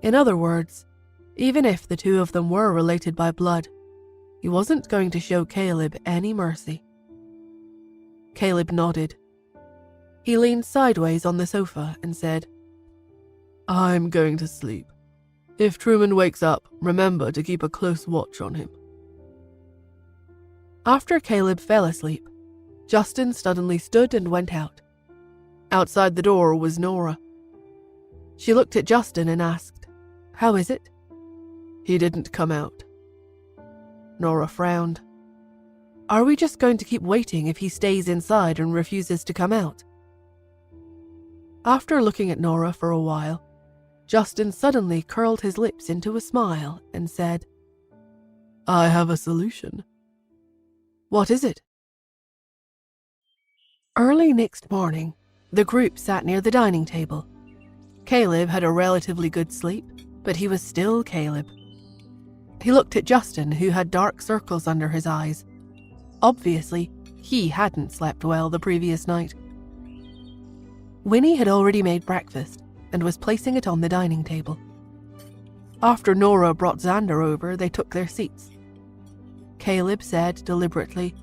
Speaker 1: In other words, even if the two of them were related by blood, he wasn't going to show Caleb any mercy. Caleb nodded. He leaned sideways on the sofa and said, I'm going to sleep. If Truman wakes up, remember to keep a close watch on him. After Caleb fell asleep, Justin suddenly stood and went out. Outside the door was Nora. She looked at Justin and asked, How is it? He didn't come out. Nora frowned. Are we just going to keep waiting if he stays inside and refuses to come out? After looking at Nora for a while, Justin suddenly curled his lips into a smile and said, I have a solution. What is it? Early next morning, the group sat near the dining table. Caleb had a relatively good sleep, but he was still Caleb. He looked at Justin, who had dark circles under his eyes. Obviously, he hadn't slept well the previous night. Winnie had already made breakfast and was placing it on the dining table. After Nora brought Xander over, they took their seats. Caleb said deliberately,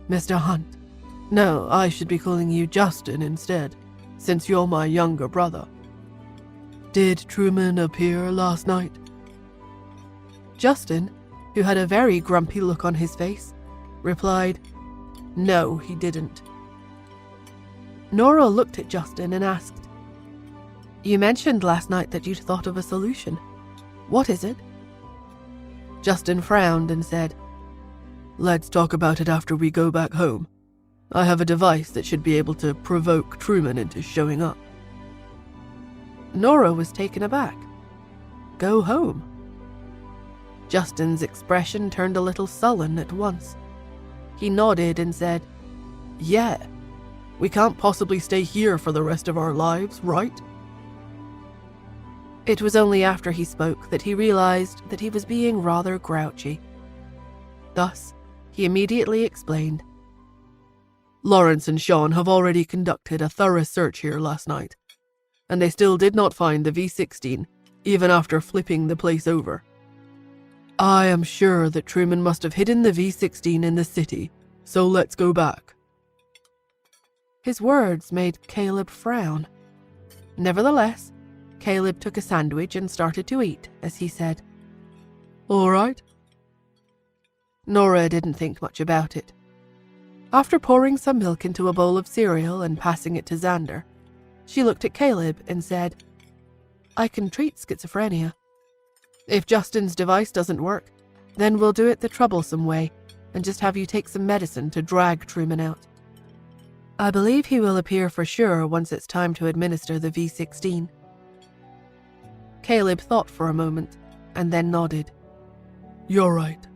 Speaker 1: Mr. Hunt. No, I should be calling you Justin instead, since you're my younger brother. Did Truman appear last night? Justin, who had a very grumpy look on his face, replied, No, he didn't. Nora looked at Justin and asked, You mentioned last night that you'd thought of a solution. What is it? Justin frowned and said, Let's talk about it after we go back home. I have a device that should be able to provoke Truman into showing up. Nora was taken aback. Go home? Justin's expression turned a little sullen at once. He nodded and said, Yeah. We can't possibly stay here for the rest of our lives, right? It was only after he spoke that he realized that he was being rather grouchy. Thus, he immediately explained, Lawrence and Sean have already conducted a thorough search here last night, and they still did not find the V-16, even after flipping the place over. I am sure that Truman must have hidden the V-16 in the city, so let's go back. His words made Caleb frown. Nevertheless, Caleb took a sandwich and started to eat as he said, All right. Nora didn't think much about it. After pouring some milk into a bowl of cereal and passing it to Xander, she looked at Caleb and said, I can treat schizophrenia. If Justin's device doesn't work, then we'll do it the troublesome way and just have you take some medicine to drag Truman out. I believe he will appear for sure once it's time to administer the V-16. Caleb thought for a moment and then nodded. "You're right."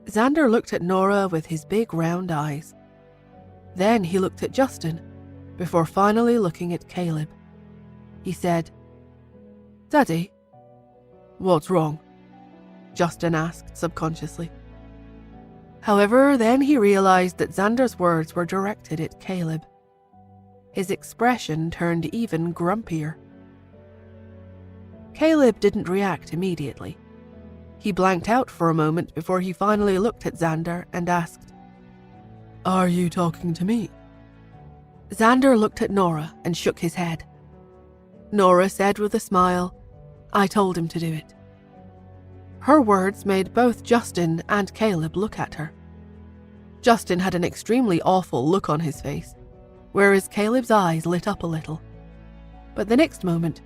Speaker 1: Xander looked at Nora with his big round eyes. Then he looked at Justin, before finally looking at Caleb. He said, "Daddy?" "What's wrong?" Justin asked subconsciously. However, then he realized that Xander's words were directed at Caleb. His expression turned even grumpier. Caleb didn't react immediately. He blanked out for a moment before he finally looked at Xander and asked, "Are you talking to me?" Xander looked at Nora and shook his head. Nora said with a smile, "I told him to do it." Her words made both Justin and Caleb look at her. Justin had an extremely awful look on his face, whereas Caleb's eyes lit up a little. But the next moment,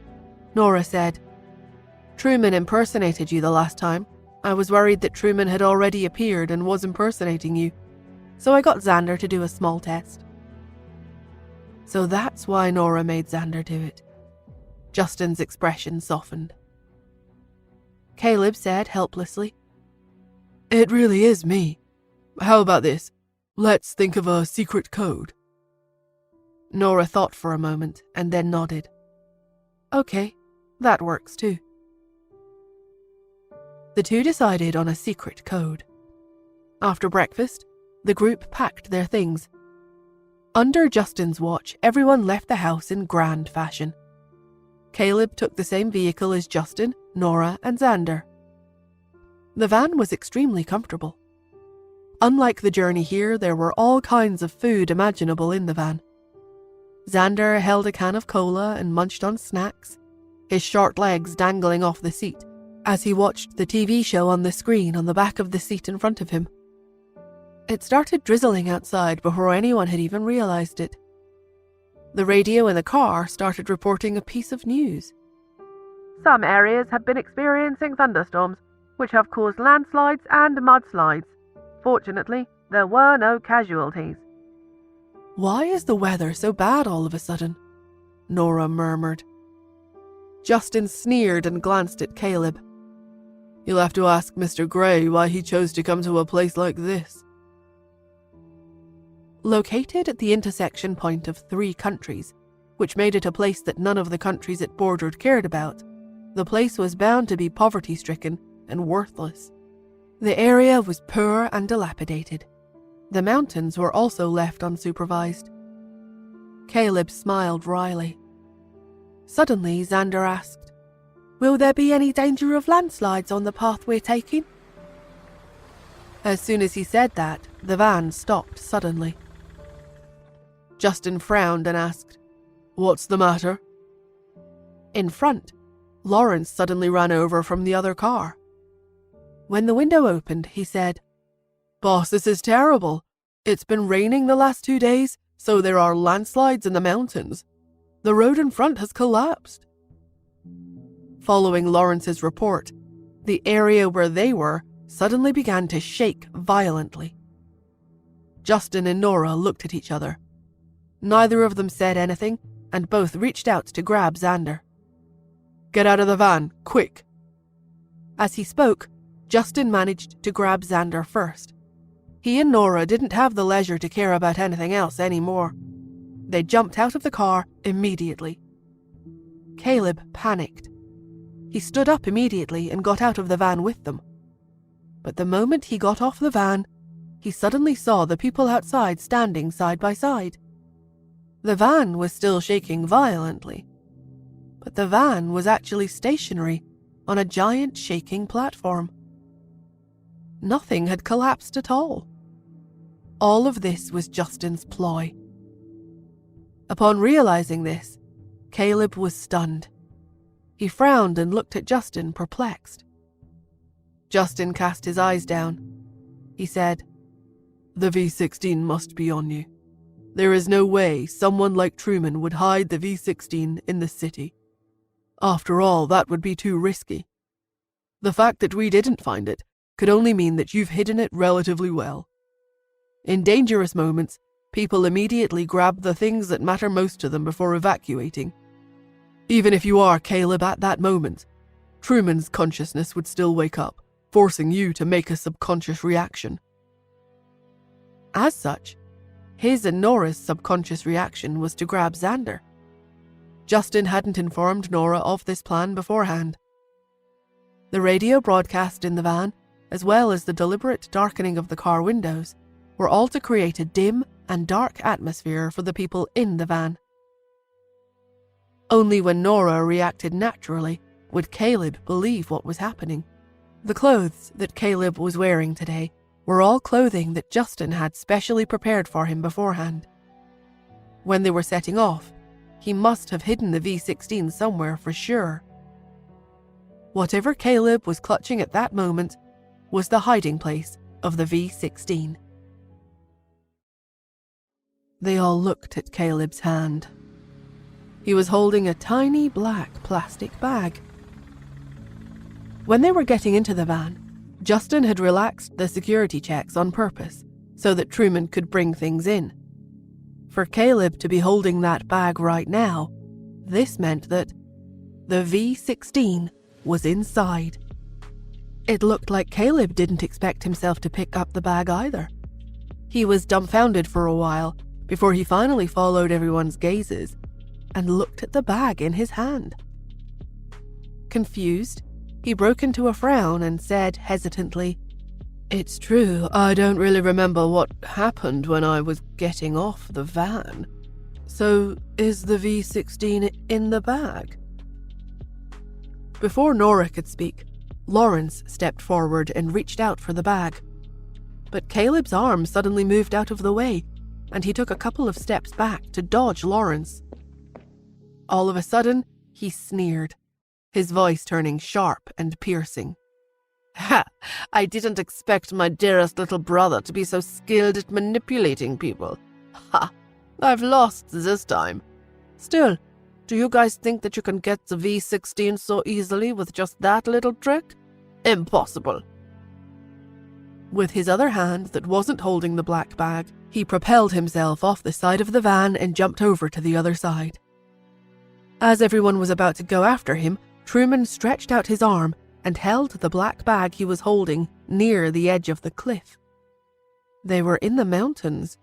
Speaker 1: Nora said, "Truman impersonated you the last time. I was worried that Truman had already appeared and was impersonating you, so I got Xander to do a small test." So that's why Nora made Xander do it. Justin's expression softened. Caleb said helplessly, "It really is me. How about this? Let's think of a secret code." Nora thought for a moment and then nodded. "Okay, that works too." The two decided on a secret code. After breakfast, the group packed their things. Under Justin's watch, everyone left the house in grand fashion. Caleb took the same vehicle as Justin, Nora, and Xander. The van was extremely comfortable. Unlike the journey here, there were all kinds of food imaginable in the van. Xander held a can of cola and munched on snacks, his short legs dangling off the seat as he watched the TV show on the screen on the back of the seat in front of him. It started drizzling outside before anyone had even realized it. The radio in the car started reporting a piece of news.
Speaker 2: Some areas have been experiencing thunderstorms, which have caused landslides and mudslides. Fortunately, there were no casualties.
Speaker 1: "Why is the weather so bad all of a sudden?" Nora murmured. Justin sneered and glanced at Caleb. "You'll have to ask Mr. Gray why he chose to come to a place like this." Located at the intersection point of 3 countries, which made it a place that none of the countries it bordered cared about, the place was bound to be poverty-stricken and worthless. The area was poor and dilapidated. The mountains were also left unsupervised. Caleb smiled wryly. Suddenly, Xander asked, "Will there be any danger of landslides on the path we're taking?" As soon as he said that, the van stopped suddenly. Justin frowned and asked, "What's the matter?" In front, Lawrence suddenly ran over from the other car. When the window opened, he said, "Boss, this is terrible. It's been raining the last 2 days, so there are landslides in the mountains. The road in front has collapsed." Following Lawrence's report, the area where they were suddenly began to shake violently. Justin and Nora looked at each other. Neither of them said anything, and both reached out to grab Xander. "Get out of the van, quick!" As he spoke, Justin managed to grab Xander first. He and Nora didn't have the leisure to care about anything else anymore. They jumped out of the car immediately. Caleb panicked. He stood up immediately and got out of the van with them. But the moment he got off the van, he suddenly saw the people outside standing side by side. The van was still shaking violently, but the van was actually stationary on a giant shaking platform. Nothing had collapsed at all. All of this was Justin's ploy. Upon realizing this, Caleb was stunned. He frowned and looked at Justin, perplexed. Justin cast his eyes down. He said, "The V-16 must be on you. There is no way someone like Truman would hide the V-16 in the city. After all, that would be too risky. The fact that we didn't find it could only mean that you've hidden it relatively well. In dangerous moments, people immediately grab the things that matter most to them before evacuating. Even if you are Caleb at that moment, Truman's consciousness would still wake up, forcing you to make a subconscious reaction. As such, his and Nora's subconscious reaction was to grab Xander. Justin hadn't informed Nora of this plan beforehand. The radio broadcast in the van, as well as the deliberate darkening of the car windows, were all to create a dim and dark atmosphere for the people in the van. Only when Nora reacted naturally would Caleb believe what was happening. The clothes that Caleb was wearing today were all clothing that Justin had specially prepared for him beforehand. When they were setting off, he must have hidden the V16 somewhere for sure. Whatever Caleb was clutching at that moment was the hiding place of the V16. They all looked at Caleb's hand. He was holding a tiny black plastic bag. When they were getting into the van, Justin had relaxed the security checks on purpose so that Truman could bring things in. For Caleb to be holding that bag right now, this meant that the V16 was inside. It looked like Caleb didn't expect himself to pick up the bag either. He was dumbfounded for a while before he finally followed everyone's gazes and looked at the bag in his hand. Confused, he broke into a frown and said hesitantly, "It's true, I don't really remember what happened when I was getting off the van. So, is the V16 in the bag?" Before Nora could speak, Lawrence stepped forward and reached out for the bag. But Caleb's arm suddenly moved out of the way, and he took a couple of steps back to dodge Lawrence. All of a sudden, he sneered, his voice turning sharp and piercing. "Ha! I didn't expect my dearest little brother to be so skilled at manipulating people. Ha! I've lost this time. Still, do you guys think that you can get the V16 so easily with just that little trick? Impossible." With his other hand that wasn't holding the black bag, he propelled himself off the side of the van and jumped over to the other side. As everyone was about to go after him, Truman stretched out his arm and held the black bag he was holding near the edge of the cliff. They were in the mountains.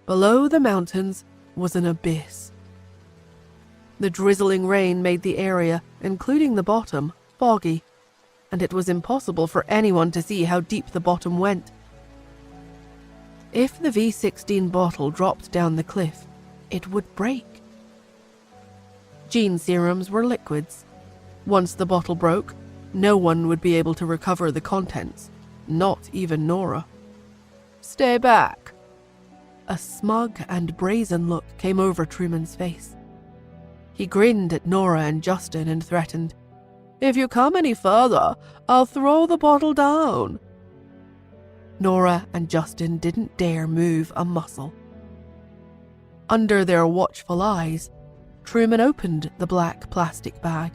Speaker 1: Below the mountains was an abyss. The drizzling rain made the area, including the bottom, foggy, and it was impossible for anyone to see how deep the bottom went. If the V16 bottle dropped down the cliff, it would break. Gene serums were liquids. Once the bottle broke, no one would be able to recover the contents, not even Nora. "Stay back." A smug and brazen look came over Truman's face. He grinned at Nora and Justin and threatened, "If you come any further, I'll throw the bottle down." Nora and Justin didn't dare move a muscle. Under their watchful eyes, Truman opened the black plastic bag.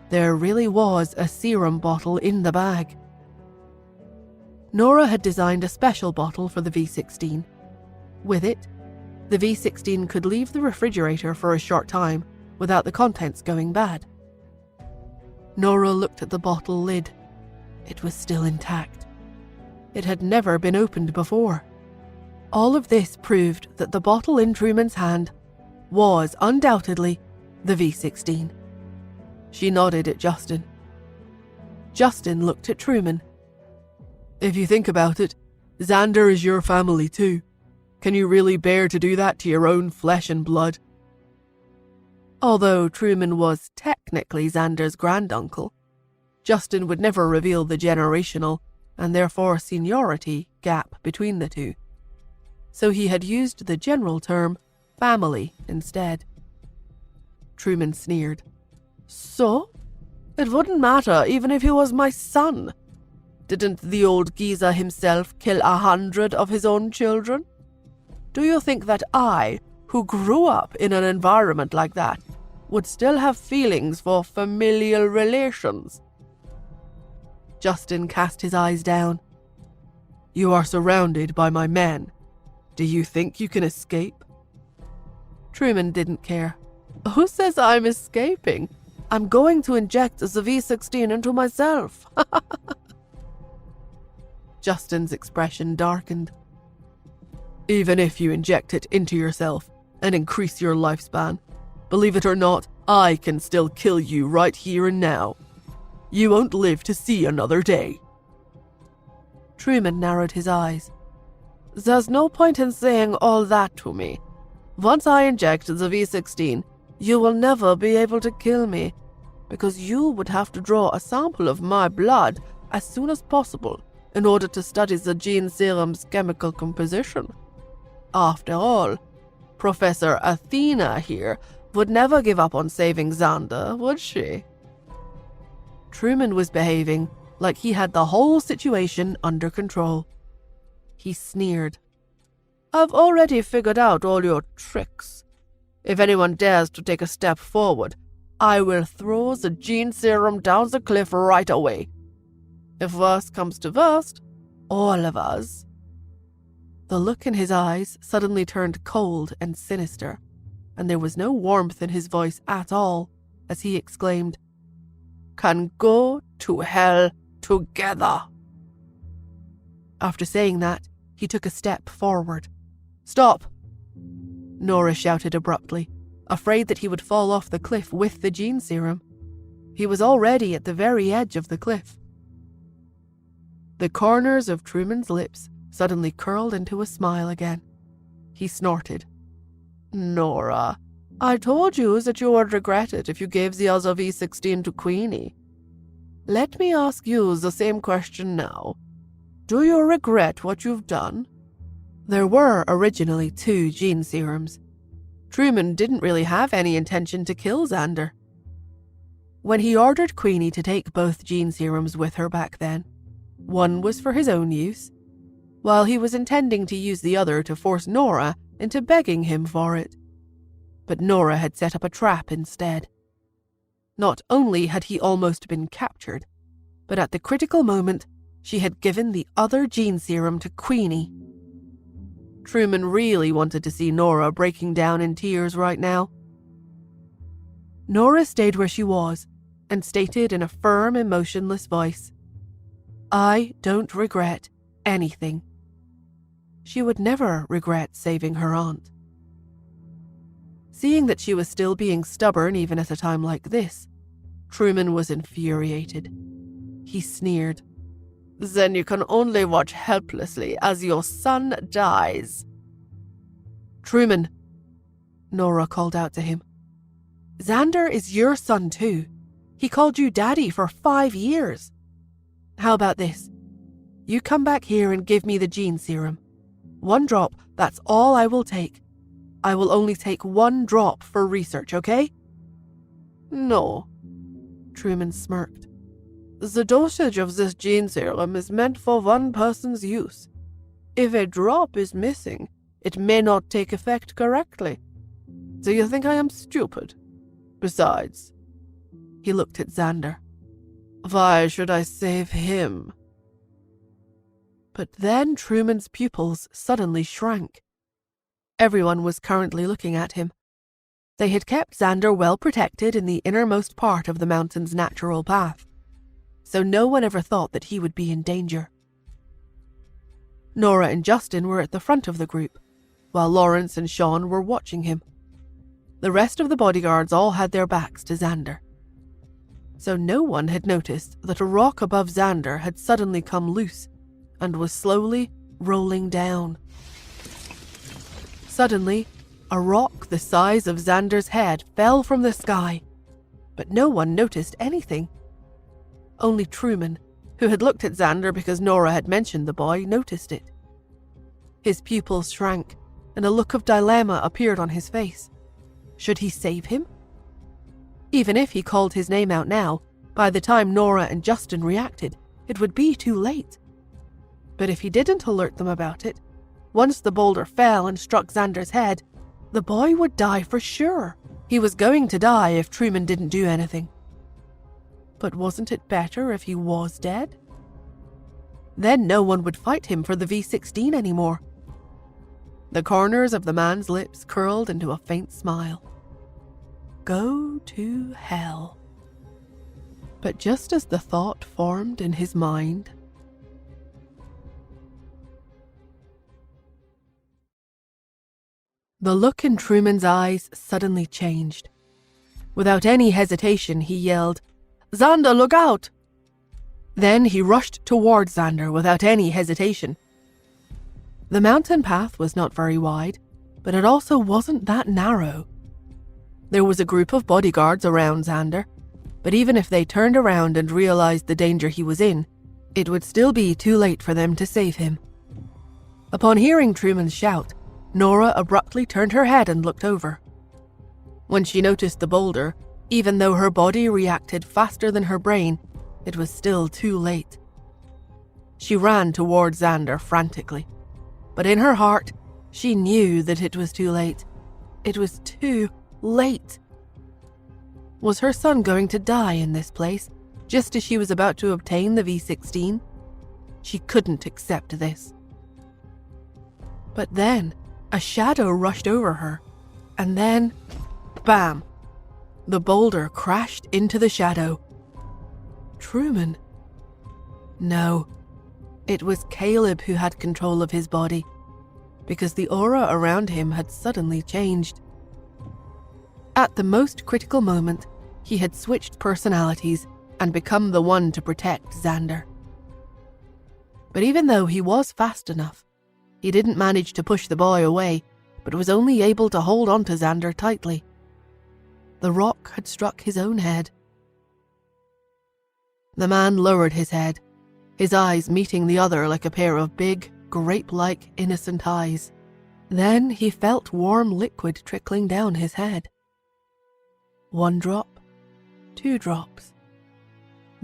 Speaker 1: There really was a serum bottle in the bag. Nora had designed a special bottle for the V16. With it, the V16 could leave the refrigerator for a short time without the contents going bad. Nora looked at the bottle lid. It was still intact. It had never been opened before. All of this proved that the bottle in Truman's hand was undoubtedly the V16. She nodded at Justin. Justin looked at Truman. "If you think about it, Xander is your family too. Can you really bear to do that to your own flesh and blood?" Although Truman was technically Xander's granduncle, Justin would never reveal the generational, and therefore seniority, gap between the two. So he had used the general term family instead. Truman sneered. "So? It wouldn't matter even if he was my son. Didn't the old geezer himself kill 100 of his own children? Do you think that I, who grew up in an environment like that, would still have feelings for familial relations?" Justin cast his eyes down. "You are surrounded by my men. Do you think you can escape?" Truman didn't care. Who says I'm escaping? I'm going to inject the V16 into myself. Justin's expression darkened. Even if you inject it into yourself and increase your lifespan, believe it or not, I can still kill you right here and now. You won't live to see another day. Truman narrowed his eyes. There's no point in saying all that to me. Once I inject the V16, you will never be able to kill me, because you would have to draw a sample of my blood as soon as possible in order to study the gene serum's chemical composition. After all, Professor Athena here would never give up on saving Xander, would she? Truman was behaving like he had the whole situation under control. He sneered. I've already figured out all your tricks. If anyone dares to take a step forward, I will throw the gene serum down the cliff right away. If worst comes to worst, all of us. The look in his eyes suddenly turned cold and sinister, and there was no warmth in his voice at all as he exclaimed, Can go to hell together. After saying that, he took a step forward. Stop! Nora shouted abruptly, afraid that he would fall off the cliff with the gene serum. He was already at the very edge of the cliff. The corners of Truman's lips suddenly curled into a smile again. He snorted. Nora, I told you that you would regret it if you gave the other V16 to Queenie. Let me ask you the same question now. Do you regret what you've done? There were originally 2 gene serums. Truman didn't really have any intention to kill Xander. When he ordered Queenie to take both gene serums with her back then, one was for his own use, while he was intending to use the other to force Nora into begging him for it. But Nora had set up a trap instead. Not only had he almost been captured, but at the critical moment, she had given the other gene serum to Queenie. Truman really wanted to see Nora breaking down in tears right now. Nora stayed where she was and stated in a firm, emotionless voice, I don't regret anything. She would never regret saving her aunt. Seeing that she was still being stubborn even at a time like this, Truman was infuriated. He sneered. Then you can only watch helplessly as your son dies. Truman, Nora called out to him. Xander is your son too. He called you Daddy for 5 years. How about this? You come back here and give me the gene serum. 1 drop, that's all I will take. I will only take 1 drop for research, okay? No, Truman smirked. The dosage of this gene serum is meant for 1 person's use. If a drop is missing, it may not take effect correctly. Do you think I am stupid? Besides, he looked at Xander. Why should I save him? But then Truman's pupils suddenly shrank. Everyone was currently looking at him. They had kept Xander well protected in the innermost part of the mountain's natural path, so no one ever thought that he would be in danger. Nora and Justin were at the front of the group, while Lawrence and Sean were watching him. The rest of the bodyguards all had their backs to Xander. So no one had noticed that a rock above Xander had suddenly come loose and was slowly rolling down. Suddenly, a rock the size of Xander's head fell from the sky, but no one noticed anything. Only Truman, who had looked at Xander because Nora had mentioned the boy, noticed it. His pupils shrank, and a look of dilemma appeared on his face. Should he save him? Even if he called his name out now, by the time Nora and Justin reacted, it would be too late. But if he didn't alert them about it, once the boulder fell and struck Xander's head, the boy would die for sure. He was going to die if Truman didn't do anything. But wasn't it better if he was dead? Then no one would fight him for the V16 anymore. The corners of the man's lips curled into a faint smile. go to hell. But just as the thought formed in his mind, the look in Truman's eyes suddenly changed. Without any hesitation, he yelled, "Xander, look out!" Then he rushed towards Xander without any hesitation. The mountain path was not very wide, but it also wasn't that narrow. There was a group of bodyguards around Xander, but even if they turned around and realized the danger he was in, it would still be too late for them to save him. Upon hearing Truman's shout, Nora abruptly turned her head and looked over. When she noticed the boulder, even though her body reacted faster than her brain, it was still too late. She ran towards Xander frantically, but in her heart, she knew that it was too late. It was too late. Was her son going to die in this place, just as she was about to obtain the V16? She couldn't accept this. But then, a shadow rushed over her, and then, bam! The boulder crashed into the shadow. Truman? No, it was Caleb who had control of his body, because the aura around him had suddenly changed. At the most critical moment, he had switched personalities and become the one to protect Xander. But even though he was fast enough, he didn't manage to push the boy away, but was only able to hold onto Xander tightly. The rock had struck his own head. The man lowered his head, his eyes meeting the other like a pair of big, grape-like, innocent eyes. Then he felt warm liquid trickling down his head. 1 drop, 2 drops.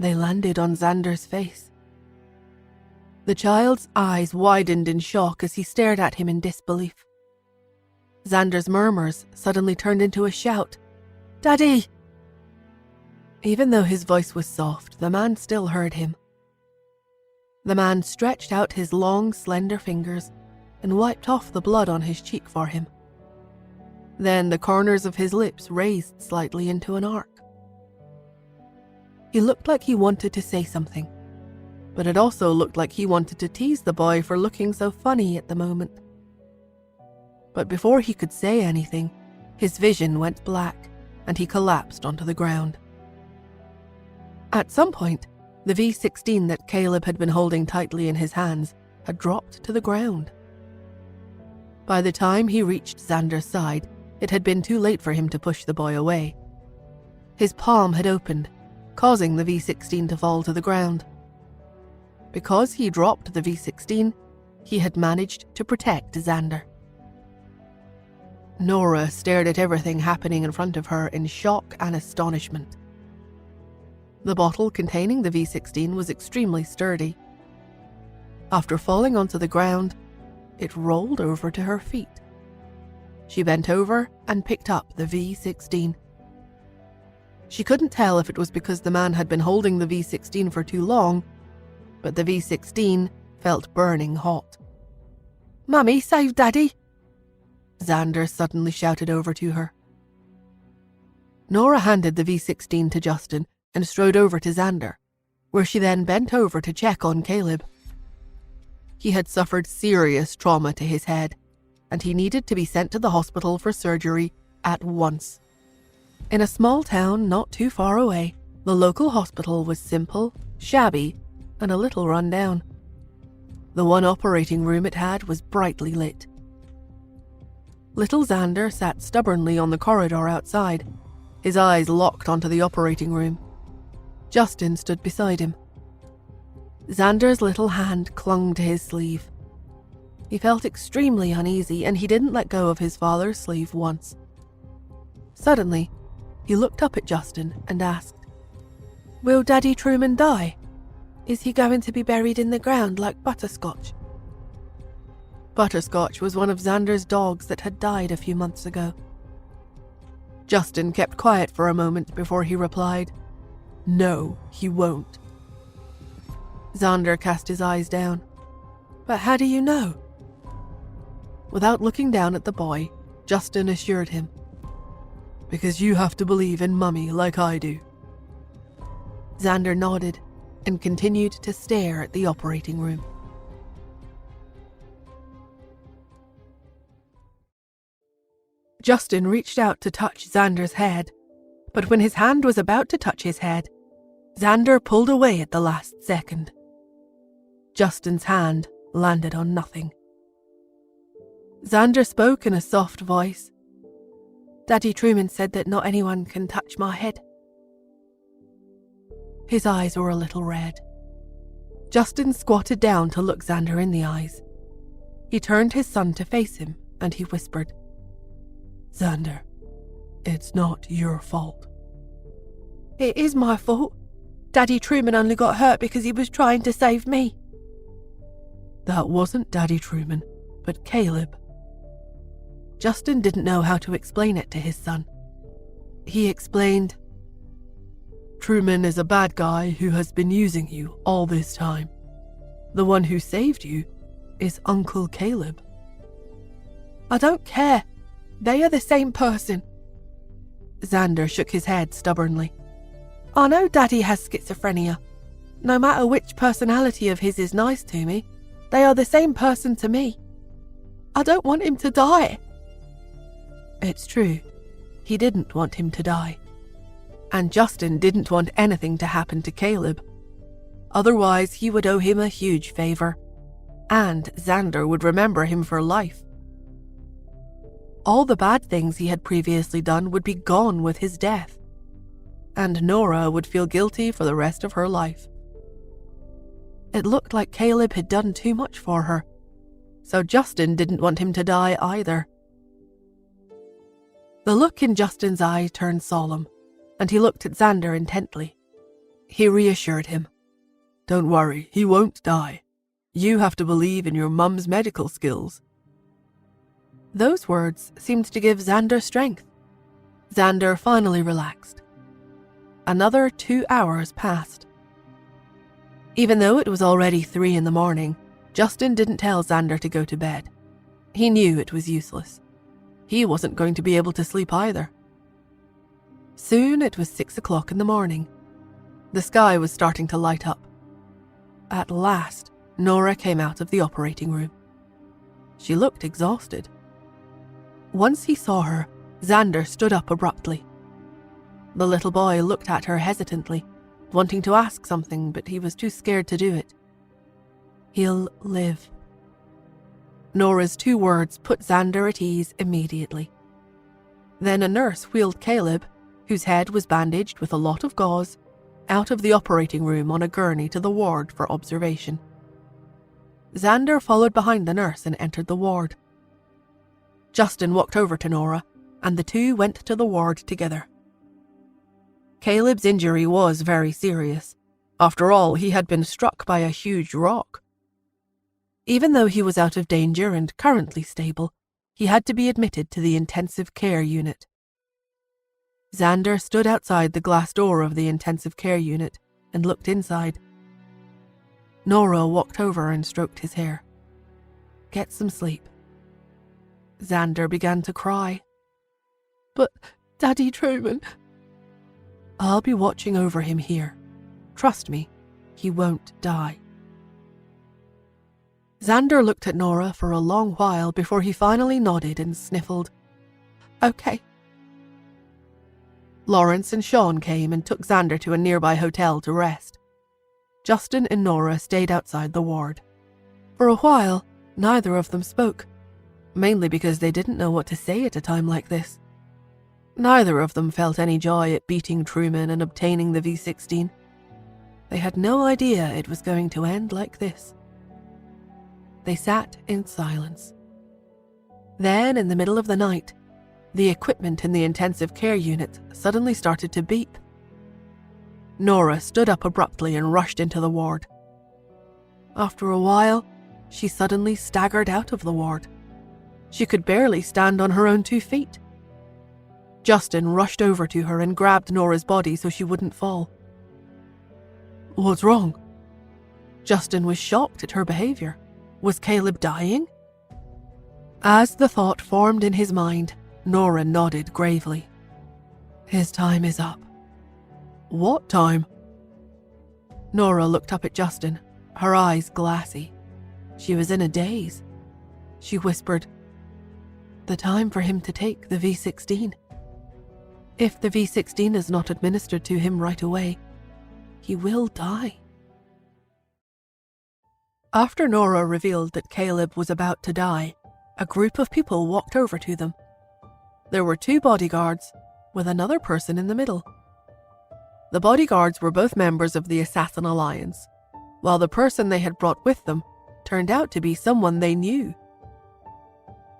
Speaker 1: They landed on Xander's face. The child's eyes widened in shock as he stared at him in disbelief. Xander's murmurs suddenly turned into a shout. "Daddy!" Even though his voice was soft, the man still heard him. The man stretched out his long, slender fingers and wiped off the blood on his cheek for him. Then the corners of his lips raised slightly into an arc. He looked like he wanted to say something, but it also looked like he wanted to tease the boy for looking so funny at the moment. But before he could say anything, his vision went black and he collapsed onto the ground. At some point, the V16 that Caleb had been holding tightly in his hands had dropped to the ground. By the time he reached Xander's side, it had been too late for him to push the boy away. His palm had opened, causing the V16 to fall to the ground. Because he dropped the V16, he had managed to protect Xander. Nora stared at everything happening in front of her in shock and astonishment. The bottle containing the V16 was extremely sturdy. After falling onto the ground, it rolled over to her feet. She bent over and picked up the V16. She couldn't tell if it was because the man had been holding the V16 for too long, but the V16 felt burning hot. "Mummy, save Daddy!" Xander suddenly shouted over to her. Nora handed the V16 to Justin and strode over to Xander, where she then bent over to check on Caleb. He had suffered serious trauma to his head, and he needed to be sent to the hospital for surgery at once. In a small town not too far away, the local hospital was simple, shabby, and a little run down. The one operating room it had was brightly lit. Little Xander sat stubbornly on the corridor outside, his eyes locked onto the operating room. Justin stood beside him. Xander's little hand clung to his sleeve. He felt extremely uneasy, and he didn't let go of his father's sleeve once. Suddenly, he looked up at Justin and asked, "Will Daddy Truman die? Is he going to be buried in the ground like Butterscotch?" Butterscotch was one of Xander's dogs that had died a few months ago. Justin kept quiet for a moment before he replied, "No, he won't." Xander cast his eyes down. "But how do you know?" Without looking down at the boy, Justin assured him, Because you have to believe in Mummy like I do. Xander nodded and continued to stare at the operating room. Justin reached out to touch Xander's head, but when his hand was about to touch his head, Xander pulled away at the last second. Justin's hand landed on nothing. Xander spoke in a soft voice. Daddy Truman said that not anyone can touch my head. His eyes were a little red. Justin squatted down to look Xander in the eyes. He turned his son to face him, and he whispered, Xander, it's not your fault. It is my fault. Daddy Truman only got hurt because he was trying to save me. That wasn't Daddy Truman, but Caleb. Justin didn't know how to explain it to his son. He explained, Truman is a bad guy who has been using you all this time. The one who saved you is Uncle Caleb. I don't care. They are the same person. Xander shook his head stubbornly. I know Daddy has schizophrenia. No matter which personality of his is nice to me, they are the same person to me. I don't want him to die. It's true. He didn't want him to die. And Justin didn't want anything to happen to Caleb. Otherwise, he would owe him a huge favor. And Xander would remember him for life. All the bad things he had previously done would be gone with his death. And Nora would feel guilty for the rest of her life. It looked like Caleb had done too much for her, so Justin didn't want him to die either. The look in Justin's eye turned solemn, and he looked at Xander intently. He reassured him. Don't worry, he won't die. You have to believe in your mum's medical skills. Those words seemed to give Xander strength. Xander finally relaxed. Another 2 hours passed. Even though it was already 3 a.m, Justin didn't tell Xander to go to bed. He knew it was useless. He wasn't going to be able to sleep either. Soon it was 6 o'clock in the morning. The sky was starting to light up. At last, Nora came out of the operating room. She looked exhausted. Once he saw her, Xander stood up abruptly. The little boy looked at her hesitantly, wanting to ask something, but he was too scared to do it. He'll live. Nora's 2 words put Xander at ease immediately. Then a nurse wheeled Caleb, whose head was bandaged with a lot of gauze, out of the operating room on a gurney to the ward for observation. Xander followed behind the nurse and entered the ward. Justin walked over to Nora, and the two went to the ward together. Caleb's injury was very serious. After all, he had been struck by a huge rock. Even though he was out of danger and currently stable, he had to be admitted to the intensive care unit. Xander stood outside the glass door of the intensive care unit and looked inside. Nora walked over and stroked his hair. Get some sleep. Xander began to cry. But, Daddy Truman... I'll be watching over him here. Trust me, he won't die. Xander looked at Nora for a long while before he finally nodded and sniffled. Okay. Lawrence and Sean came and took Xander to a nearby hotel to rest. Justin and Nora stayed outside the ward. For a while, neither of them spoke, mainly because they didn't know what to say at a time like this. Neither of them felt any joy at beating Truman and obtaining the V-16. They had no idea it was going to end like this. They sat in silence. Then, in the middle of the night, the equipment in the intensive care unit suddenly started to beep. Nora stood up abruptly and rushed into the ward. After a while, she suddenly staggered out of the ward. She could barely stand on her own 2 feet. Justin rushed over to her and grabbed Nora's body so she wouldn't fall. What's wrong? Justin was shocked at her behavior. Was Caleb dying? As the thought formed in his mind, Nora nodded gravely. His time is up. What time? Nora looked up at Justin, her eyes glassy. She was in a daze. She whispered, the time for him to take the V16. If the V16 is not administered to him right away, he will die. After Nora revealed that Caleb was about to die, a group of people walked over to them. There were 2 bodyguards, with another person in the middle. The bodyguards were both members of the Assassin Alliance, while the person they had brought with them turned out to be someone they knew.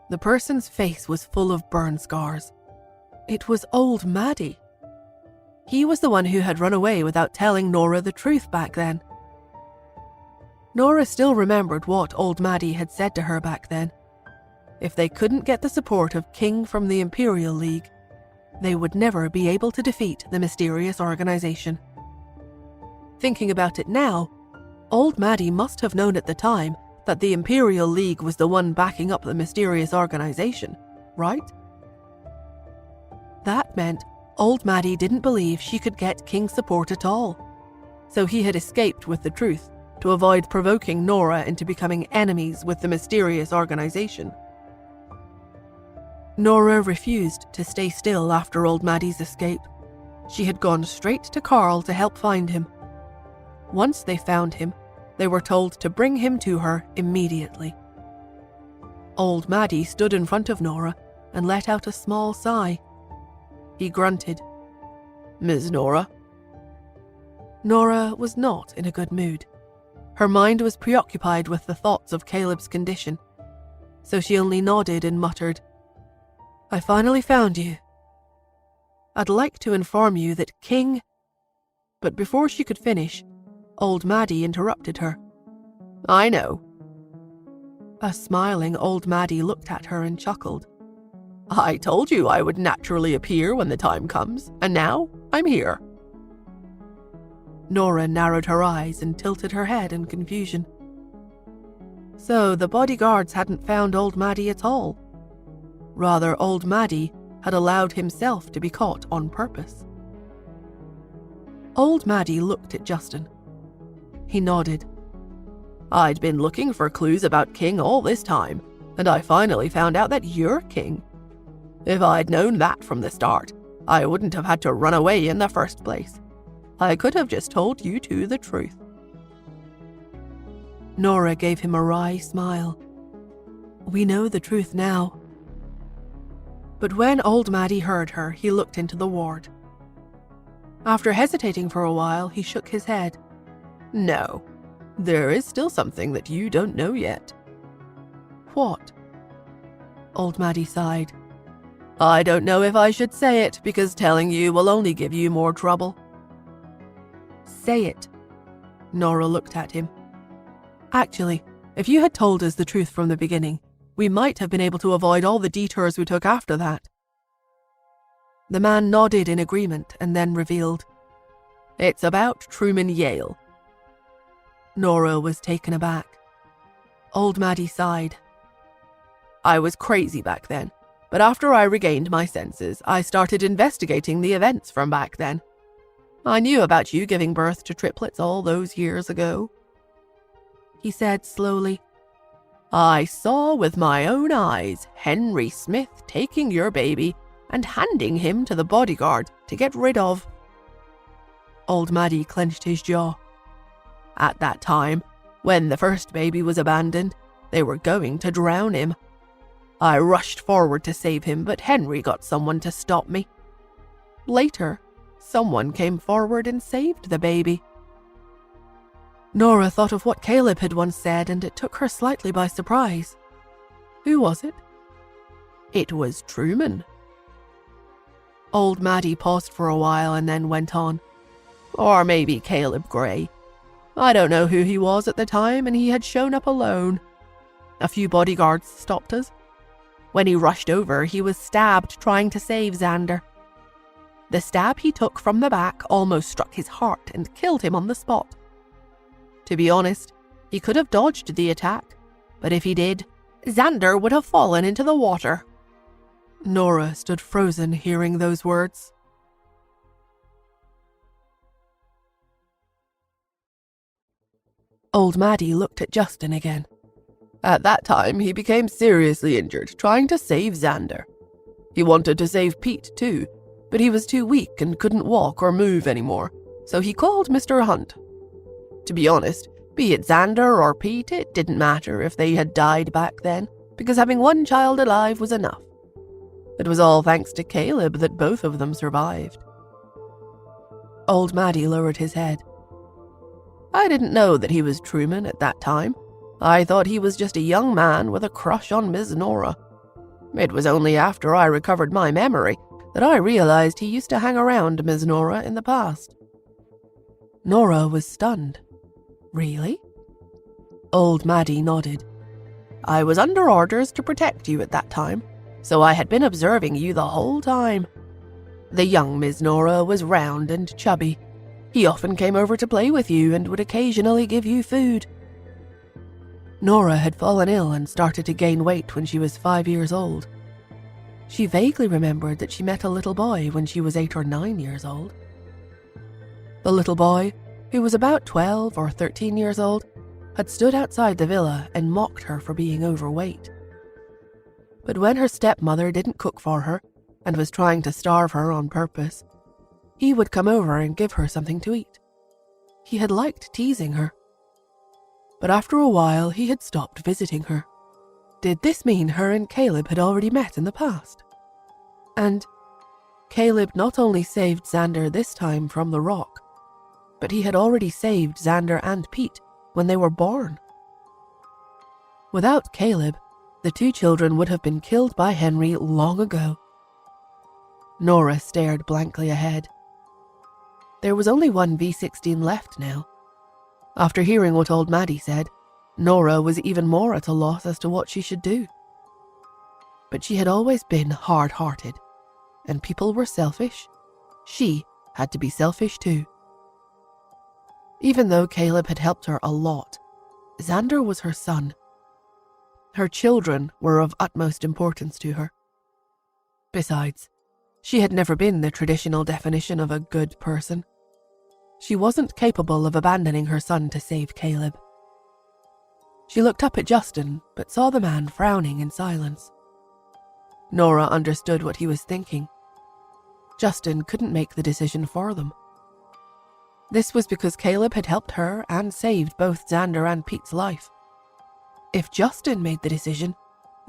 Speaker 1: The person's face was full of burn scars. It was old Maddie. He was the one who had run away without telling Nora the truth back then. Nora still remembered what old Maddie had said to her back then. If they couldn't get the support of King from the Imperial League, they would never be able to defeat the mysterious organization. Thinking about it now, old Maddie must have known at the time that the Imperial League was the one backing up the mysterious organization, right? That meant old Maddie didn't believe she could get King's support at all, so he had escaped with the truth to avoid provoking Nora into becoming enemies with the mysterious organization. Nora refused to stay still after old Maddie's escape. She had gone straight to Carl to help find him. Once they found him, they were told to bring him to her immediately. Old Maddie stood in front of Nora and let out a small sigh. He grunted, "Ms. Nora?" Nora was not in a good mood. Her mind was preoccupied with the thoughts of Caleb's condition, so she only nodded and muttered, "I finally found you. I'd like to inform you that King—" But before she could finish, old Maddie interrupted her. "I know." A smiling old Maddie looked at her and chuckled. "I told you I would naturally appear when the time comes, and now I'm here." Nora narrowed her eyes and tilted her head in confusion. So the bodyguards hadn't found old Maddie at all. Rather, old Maddie had allowed himself to be caught on purpose. Old Maddie looked at Justin. He nodded. "I'd been looking for clues about King all this time, and I finally found out that you're King. If I'd known that from the start, I wouldn't have had to run away in the first place. I could have just told you two the truth." Nora gave him a wry smile. "We know the truth now." But when old Maddie heard her, he looked into the ward. After hesitating for a while, he shook his head. "No, there is still something that you don't know yet." "What?" Old Maddie sighed. "I don't know if I should say it, because telling you will only give you more trouble." "Say it." Nora looked at him. "Actually, if you had told us the truth from the beginning, we might have been able to avoid all the detours we took after that." The man nodded in agreement and then revealed, "It's about Truman Yale." Nora was taken aback. Old Maddie sighed. "I was crazy back then, but after I regained my senses, I started investigating the events from back then. I knew about you giving birth to triplets all those years ago." He said slowly, "I saw with my own eyes Henry Smith taking your baby and handing him to the bodyguard to get rid of." Old Maddie clenched his jaw. "At that time, when the first baby was abandoned, they were going to drown him. I rushed forward to save him, but Henry got someone to stop me. Later, someone came forward and saved the baby." Nora thought of what Caleb had once said, and it took her slightly by surprise. Who was it? It was Truman. Old Maddie paused for a while and then went on. "Or maybe Caleb Gray. I don't know who he was at the time, and he had shown up alone. A few bodyguards stopped us. When he rushed over, he was stabbed trying to save Xander. The stab he took from the back almost struck his heart and killed him on the spot. To be honest, he could have dodged the attack, but if he did, Xander would have fallen into the water." Nora stood frozen hearing those words. Old Maddie looked at Justin again. At that time, he became seriously injured trying to save Xander. He wanted to save Pete too, but he was too weak and couldn't walk or move anymore, so he called Mr. Hunt. To be honest, be it Xander or Pete, it didn't matter if they had died back then, because having one child alive was enough. It was all thanks to Caleb that both of them survived. Old Maddie lowered his head. I didn't know that he was Truman at that time. I thought he was just a young man with a crush on Miss Nora. It was only after I recovered my memory that I realized he used to hang around Miss Nora in the past. Nora was stunned. Really? Old Maddie nodded. I was under orders to protect you at that time, so I had been observing you the whole time. The young Miss Nora was round and chubby. He often came over to play with you and would occasionally give you food. Nora had fallen ill and started to gain weight when she was 5 years old. She vaguely remembered that she met a little boy when she was 8 or 9 years old. The little boy, who was about 12 or 13 years old, had stood outside the villa and mocked her for being overweight. But when her stepmother didn't cook for her and was trying to starve her on purpose, he would come over and give her something to eat. He had liked teasing her. But after a while, he had stopped visiting her. Did this mean her and Caleb had already met in the past? And Caleb not only saved Xander this time from the rock, but he had already saved Xander and Pete when they were born. Without Caleb, the two children would have been killed by Henry long ago. Nora stared blankly ahead. There was only one V16 left now. After hearing what old Maddie said, Nora was even more at a loss as to what she should do. But she had always been hard-hearted, and people were selfish. She had to be selfish too. Even though Caleb had helped her a lot, Xander was her son. Her children were of utmost importance to her. Besides, she had never been the traditional definition of a good person. She wasn't capable of abandoning her son to save Caleb. She looked up at Justin, but saw the man frowning in silence. Nora understood what he was thinking. Justin couldn't make the decision for them. This was because Caleb had helped her and saved both Xander and Pete's life. If Justin made the decision,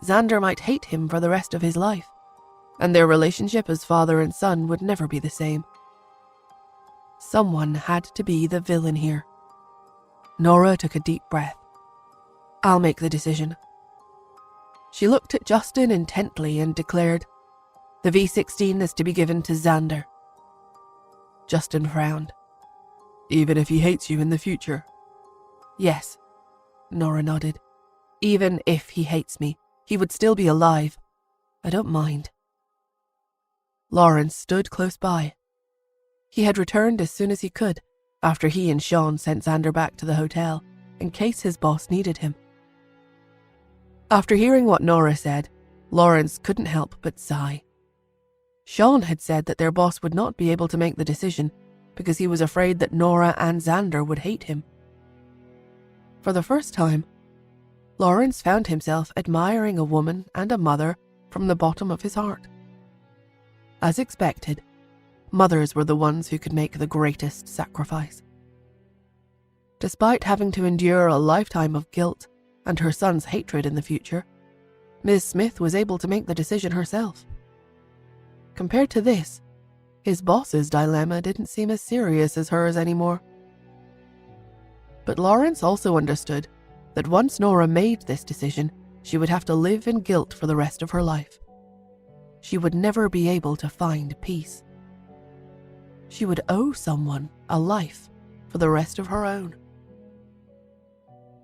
Speaker 1: Xander might hate him for the rest of his life, and their relationship as father and son would never be the same. Someone had to be the villain here. Nora took a deep breath. I'll make the decision. She looked at Justin intently and declared, the V16 is to be given to Xander. Justin frowned. Even if he hates you in the future? Yes, Nora nodded. Even if he hates me, he would still be alive. I don't mind. Lawrence stood close by. He had returned as soon as he could, after he and Sean sent Xander back to the hotel, in case his boss needed him. After hearing what Nora said, Lawrence couldn't help but sigh. Sean had said that their boss would not be able to make the decision because he was afraid that Nora and Xander would hate him. For the first time, Lawrence found himself admiring a woman and a mother from the bottom of his heart. As expected, mothers were the ones who could make the greatest sacrifice. Despite having to endure a lifetime of guilt and her son's hatred in the future, Ms. Smith was able to make the decision herself. Compared to this, his boss's dilemma didn't seem as serious as hers anymore. But Lawrence also understood that once Nora made this decision, she would have to live in guilt for the rest of her life. She would never be able to find peace. She would owe someone a life for the rest of her own.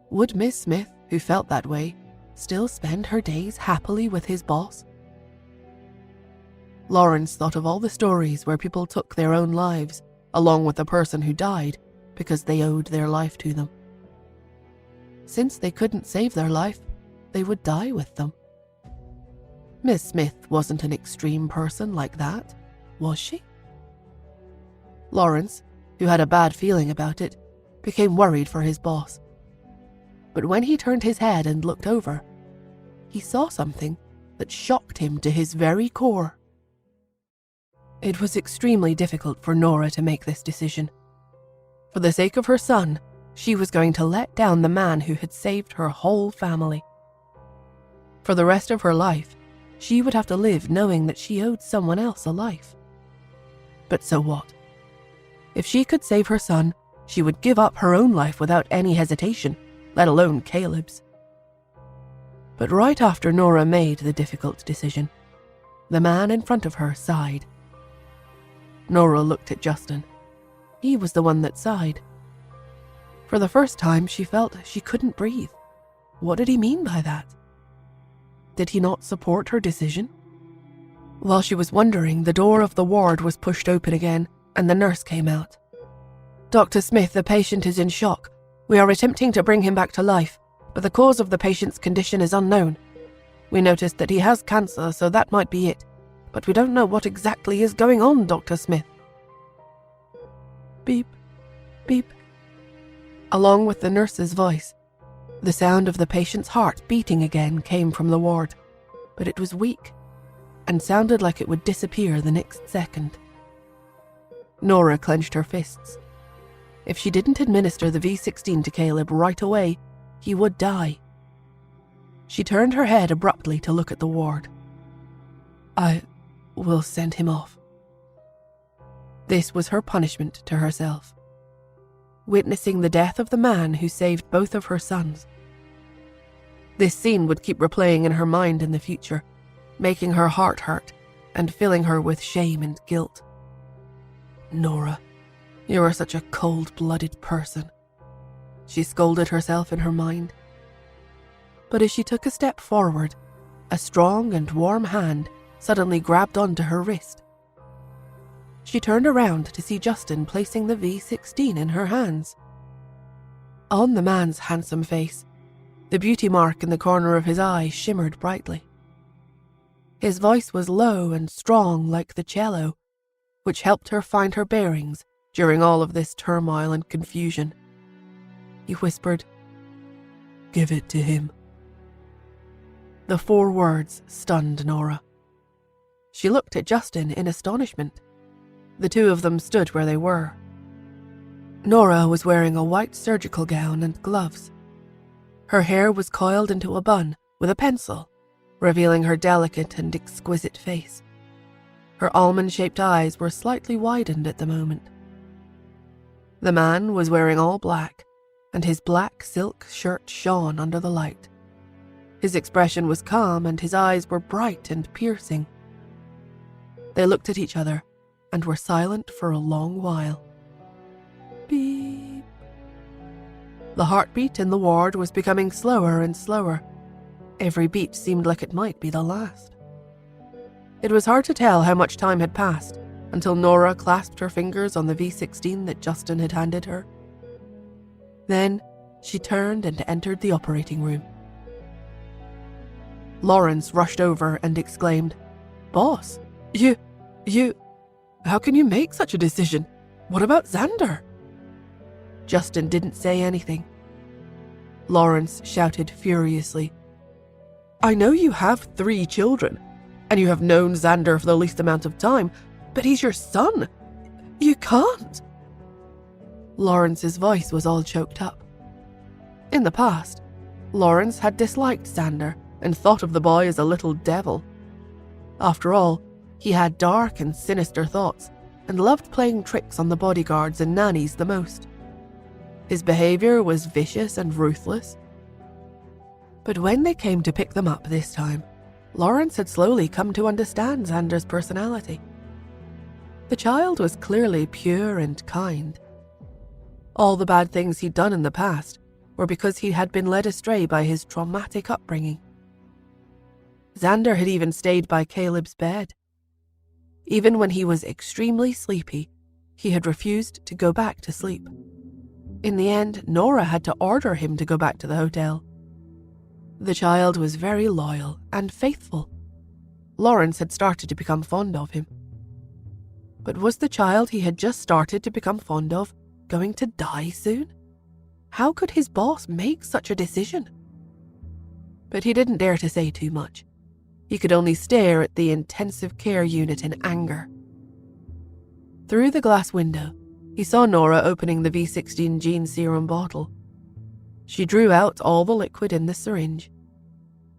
Speaker 1: Would Miss Smith, who felt that way, still spend her days happily with his boss? Lawrence thought of all the stories where people took their own lives, along with the person who died, because they owed their life to them. Since they couldn't save their life, they would die with them. Miss Smith wasn't an extreme person like that, was she? Lawrence, who had a bad feeling about it, became worried for his boss. But when he turned his head and looked over, he saw something that shocked him to his very core. It was extremely difficult for Nora to make this decision. For the sake of her son, she was going to let down the man who had saved her whole family. For the rest of her life, she would have to live knowing that she owed someone else a life. But so what? If she could save her son, she would give up her own life without any hesitation, let alone Caleb's. But right after Nora made the difficult decision, the man in front of her sighed. Nora looked at Justin. He was the one that sighed. For the first time, she felt she couldn't breathe. What did he mean by that? Did he not support her decision? While she was wondering, the door of the ward was pushed open again, and the nurse came out. "Dr. Smith, the patient is in shock. We are attempting to bring him back to life, but the cause of the patient's condition is unknown. We noticed that he has cancer, so that might be it, but we don't know what exactly is going on, Dr. Smith." Beep, beep. Along with the nurse's voice, the sound of the patient's heart beating again came from the ward, but it was weak and sounded like it would disappear the next second. Nora clenched her fists. If she didn't administer the V16 to Caleb right away, he would die. She turned her head abruptly to look at the ward. "I will send him off." This was her punishment to herself. Witnessing the death of the man who saved both of her sons. This scene would keep replaying in her mind in the future, making her heart hurt and filling her with shame and guilt. "Nora, you are such a cold-blooded person," she scolded herself in her mind. But as she took a step forward, a strong and warm hand suddenly grabbed onto her wrist. She turned around to see Justin placing the V16 in her hands. On the man's handsome face, the beauty mark in the corner of his eye shimmered brightly. His voice was low and strong like the cello, which helped her find her bearings during all of this turmoil and confusion. He whispered, "Give it to him." The 4 words stunned Nora. She looked at Justin in astonishment. The two of them stood where they were. Nora was wearing a white surgical gown and gloves. Her hair was coiled into a bun with a pencil, revealing her delicate and exquisite face. Her almond-shaped eyes were slightly widened at the moment. The man was wearing all black, and his black silk shirt shone under the light. His expression was calm, and his eyes were bright and piercing. They looked at each other and were silent for a long while. Beep. The heartbeat in the ward was becoming slower and slower. Every beat seemed like it might be the last. It was hard to tell how much time had passed until Nora clasped her fingers on the V16 that Justin had handed her. Then she turned and entered the operating room. Lawrence rushed over and exclaimed, "Boss, you... How can you make such a decision? What about Xander?" Justin didn't say anything. Lawrence shouted furiously, "I know you have 3 children, and you have known Xander for the least amount of time, but he's your son. You can't." Lawrence's voice was all choked up. In the past, Lawrence had disliked Xander and thought of the boy as a little devil. After all, he had dark and sinister thoughts and loved playing tricks on the bodyguards and nannies the most. His behavior was vicious and ruthless. But when they came to pick them up this time, Lawrence had slowly come to understand Xander's personality. The child was clearly pure and kind. All the bad things he'd done in the past were because he had been led astray by his traumatic upbringing. Xander had even stayed by Caleb's bed. Even when he was extremely sleepy, he had refused to go back to sleep. In the end, Nora had to order him to go back to the hotel. The child was very loyal and faithful. Lawrence had started to become fond of him. But was the child he had just started to become fond of going to die soon? How could his boss make such a decision? But he didn't dare to say too much. He could only stare at the intensive care unit in anger. Through the glass window, he saw Nora opening the V16 gene serum bottle. She drew out all the liquid in the syringe.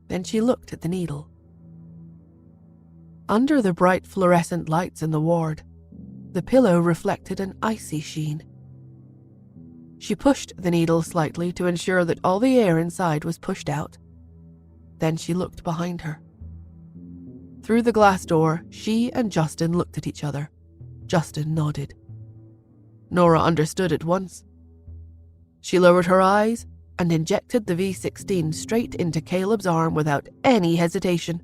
Speaker 1: Then she looked at the needle. Under the bright fluorescent lights in the ward, the pillow reflected an icy sheen. She pushed the needle slightly to ensure that all the air inside was pushed out. Then she looked behind her. Through the glass door, she and Justin looked at each other. Justin nodded. Nora understood at once. She lowered her eyes and injected the V16 straight into Caleb's arm without any hesitation.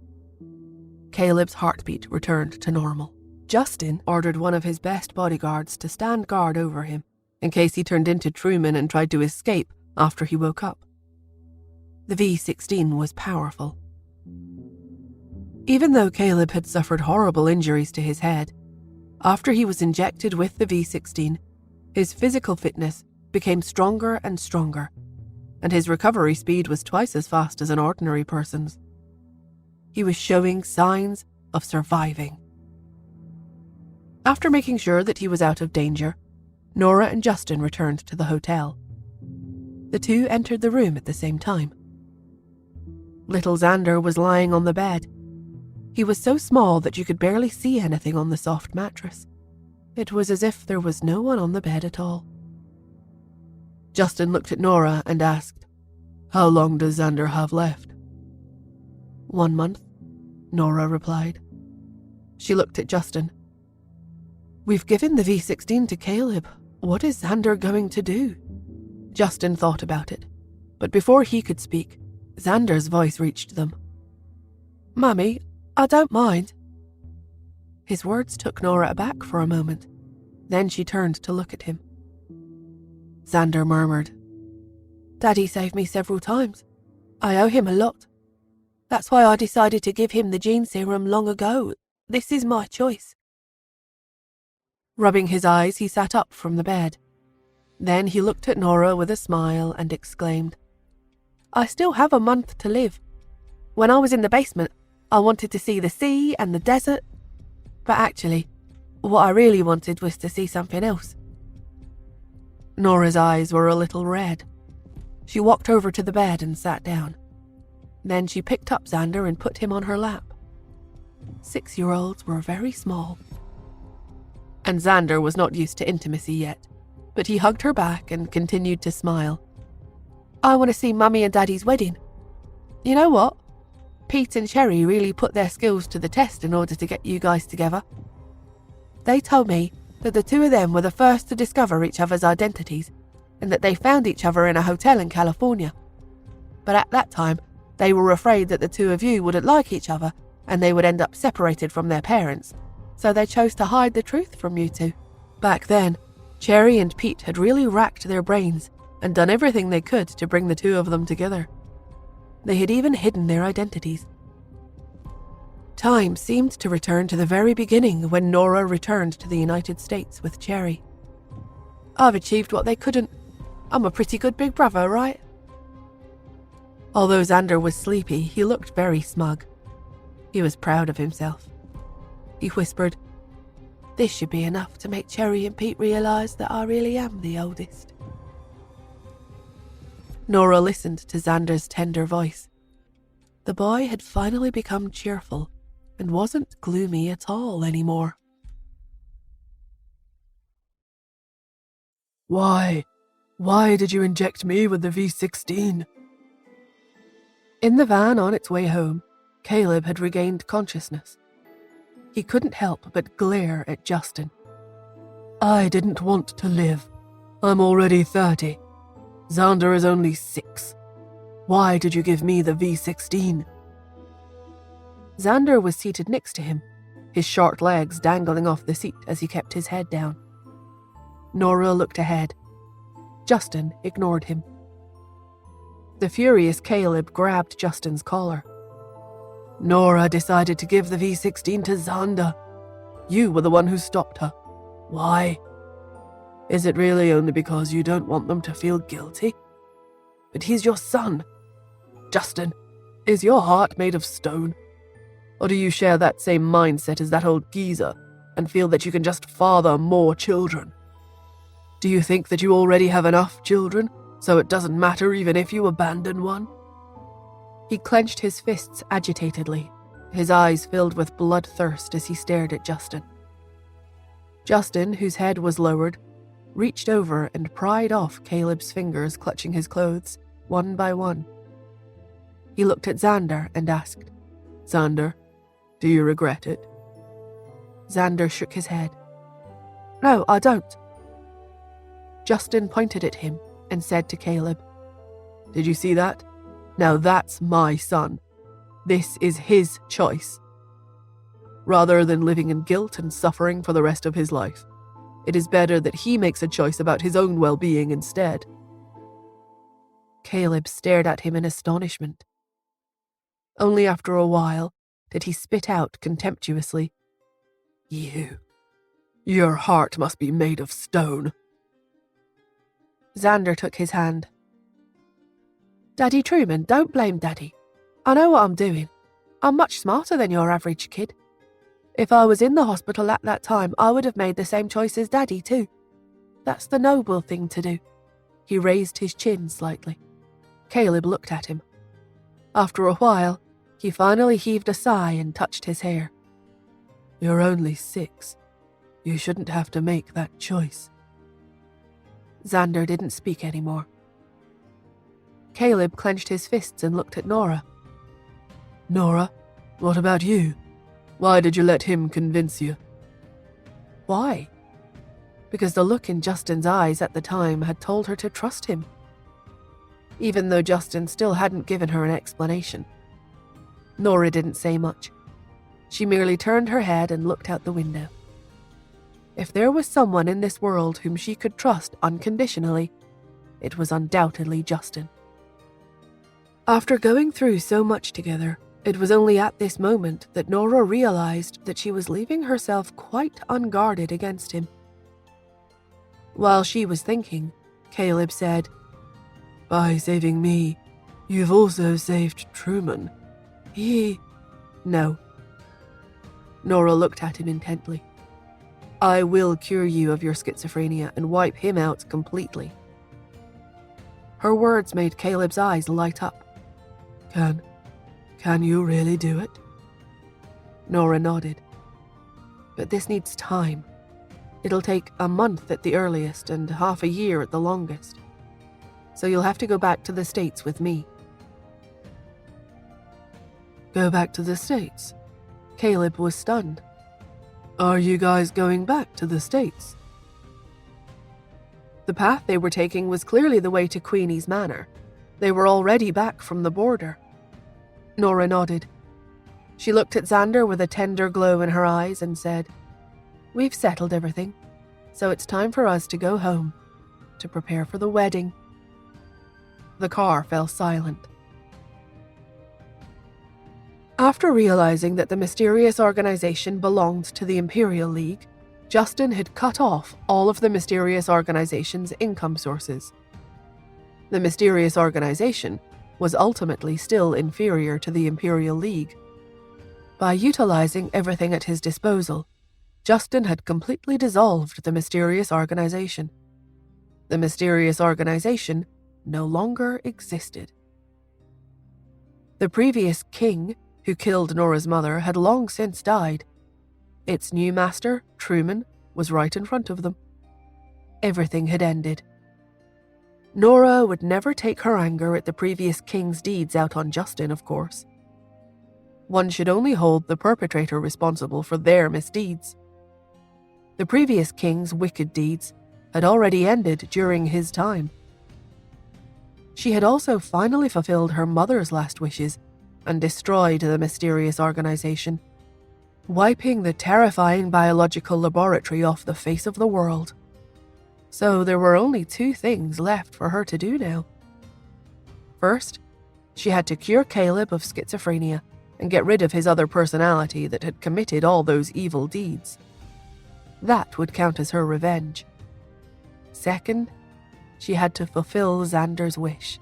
Speaker 1: Caleb's heartbeat returned to normal. Justin ordered one of his best bodyguards to stand guard over him, in case he turned into Truman and tried to escape after he woke up. The V16 was powerful. Even though Caleb had suffered horrible injuries to his head, after he was injected with the V16, his physical fitness became stronger and stronger, and his recovery speed was twice as fast as an ordinary person's. He was showing signs of surviving. After making sure that he was out of danger, Nora and Justin returned to the hotel. The two entered the room at the same time. Little Xander was lying on the bed. He was so small that you could barely see anything on the soft mattress. It was as if there was no one on the bed at all. Justin looked at Nora and asked, "How long does Xander have left?" 1 month, Nora replied. She looked at Justin. "We've given the V16 to Caleb. What is Xander going to do?" Justin thought about it, but before he could speak, Xander's voice reached them. "Mummy, I don't mind." His words took Nora aback for a moment. Then she turned to look at him. Xander murmured, "Daddy saved me several times. I owe him a lot. That's why I decided to give him the gene serum long ago. This is my choice." Rubbing his eyes, he sat up from the bed. Then he looked at Nora with a smile and exclaimed, "I still have a month to live. When I was in the basement, I wanted to see the sea and the desert. But actually, what I really wanted was to see something else." Nora's eyes were a little red. She walked over to the bed and sat down. Then she picked up Xander and put him on her lap. 6-year-olds were very small. And Xander was not used to intimacy yet, but he hugged her back and continued to smile. "I want to see Mummy and Daddy's wedding. You know what? Pete and Cherry really put their skills to the test in order to get you guys together. They told me that the two of them were the first to discover each other's identities, and that they found each other in a hotel in California. But at that time, they were afraid that the two of you wouldn't like each other, and they would end up separated from their parents, so they chose to hide the truth from you two. Back then, Cherry and Pete had really racked their brains and done everything they could to bring the two of them together. They had even hidden their identities. Time seemed to return to the very beginning when Nora returned to the United States with Cherry. I've achieved what they couldn't. I'm a pretty good big brother, right? Although Xander was sleepy, he looked very smug. He was proud of himself. He whispered, "This should be enough to make Cherry and Pete realize that I really am the oldest." Nora listened to Xander's tender voice. The boy had finally become cheerful and wasn't gloomy at all anymore. Why did you inject me with the V16? In the van on its way home, Caleb had regained consciousness. He couldn't help but glare at Justin. I didn't want to live. I'm already 30. Xander is only 6. Why did you give me the V16? Xander was seated next to him, his short legs dangling off the seat as he kept his head down. Nora looked ahead. Justin ignored him. The furious Caleb grabbed Justin's collar. Nora decided to give the V16 to Xander. You were the one who stopped her. Why? Is it really only because you don't want them to feel guilty? But he's your son. Justin, is your heart made of stone? Or do you share that same mindset as that old geezer and feel that you can just father more children? Do you think that you already have enough children, so it doesn't matter even if you abandon one? He clenched his fists agitatedly, his eyes filled with bloodthirst as he stared at Justin. Justin, whose head was lowered, reached over and pried off Caleb's fingers clutching his clothes, one by one. He looked at Xander and asked, "Xander, do you regret it?" Xander shook his head. "No, I don't." Justin pointed at him and said to Caleb, "Did you see that? Now that's my son. This is his choice. Rather than living in guilt and suffering for the rest of his life, it is better that he makes a choice about his own well-being instead." Caleb stared at him in astonishment. Only after a while did he spit out contemptuously, Your heart must be made of stone." Xander took his hand. "Daddy Truman, don't blame Daddy. I know what I'm doing. I'm much smarter than your average kid. If I was in the hospital at that time, I would have made the same choice as Daddy too. That's the noble thing to do." He raised his chin slightly. Caleb looked at him. After a while, he finally heaved a sigh and touched his hair. "You're only 6. You shouldn't have to make that choice." Xander didn't speak anymore. Caleb clenched his fists and looked at Nora. "Nora, what about you? Why did you let him convince you?" Why? Because the look in Justin's eyes at the time had told her to trust him, even though Justin still hadn't given her an explanation. Nora didn't say much. She merely turned her head and looked out the window. If there was someone in this world whom she could trust unconditionally, it was undoubtedly Justin. After going through so much together, it was only at this moment that Nora realized that she was leaving herself quite unguarded against him. While she was thinking, Caleb said, "By saving me, you've also saved Truman. No." Nora looked at him intently. "I will cure you of your schizophrenia and wipe him out completely." Her words made Caleb's eyes light up. Can you really do it?" Nora nodded. "But this needs time. It'll take a month at the earliest and half a year at the longest. So you'll have to go back to the States with me." "Go back to the States?" Caleb was stunned. "Are you guys going back to the States?" The path they were taking was clearly the way to Queenie's Manor. They were already back from the border. Nora nodded. She looked at Xander with a tender glow in her eyes and said, "We've settled everything, so it's time for us to go home, to prepare for the wedding." The car fell silent. After realizing that the mysterious organization belonged to the Imperial League, Justin had cut off all of the mysterious organization's income sources. The mysterious organization was ultimately still inferior to the Imperial League. By utilizing everything at his disposal, Justin had completely dissolved the mysterious organization. The mysterious organization no longer existed. The previous king, who killed Nora's mother, had long since died. Its new master, Truman, was right in front of them. Everything had ended. Nora would never take her anger at the previous king's deeds out on Justin, of course. One should only hold the perpetrator responsible for their misdeeds. The previous king's wicked deeds had already ended during his time. She had also finally fulfilled her mother's last wishes and destroyed the mysterious organization, wiping the terrifying biological laboratory off the face of the world. So there were only 2 things left for her to do now. First, she had to cure Caleb of schizophrenia and get rid of his other personality that had committed all those evil deeds. That would count as her revenge. Second, she had to fulfill Xander's wish.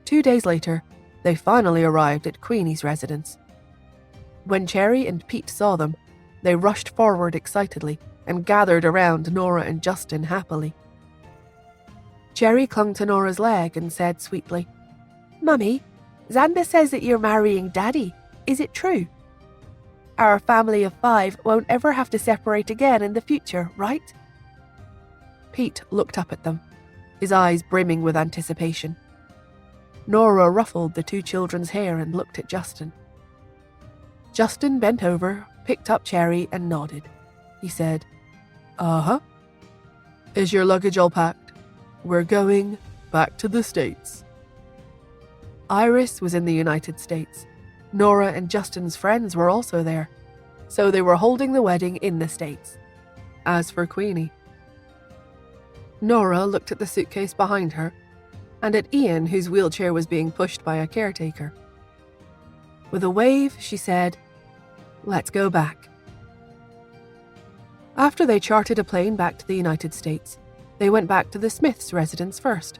Speaker 1: 2 days later, they finally arrived at Queenie's residence. When Cherry and Pete saw them, they rushed forward excitedly and gathered around Nora and Justin happily. Cherry clung to Nora's leg and said sweetly, "Mummy, Xander says that you're marrying Daddy. Is it true? Our family of 5 won't ever have to separate again in the future, right?" Pete looked up at them, his eyes brimming with anticipation. Nora ruffled the 2 children's hair and looked at Justin. Justin bent over, picked up Cherry, and nodded. He said, "Uh-huh. Is your luggage all packed? We're going back to the States." Iris was in the United States. Nora and Justin's friends were also there, so they were holding the wedding in the States. As for Queenie, Nora looked at the suitcase behind her and at Ian, whose wheelchair was being pushed by a caretaker. With a wave, she said, "Let's go back." After they chartered a plane back to the United States, they went back to the Smiths' residence first.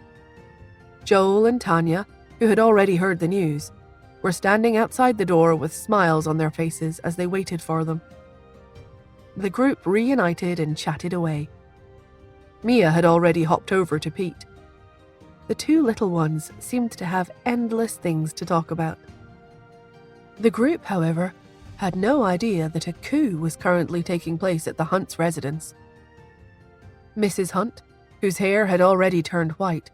Speaker 1: Joel and Tanya, who had already heard the news, were standing outside the door with smiles on their faces as they waited for them. The group reunited and chatted away. Mia had already hopped over to Pete. The 2 little ones seemed to have endless things to talk about. The group, however, had no idea that a coup was currently taking place at the Hunt's residence. Mrs. Hunt, whose hair had already turned white,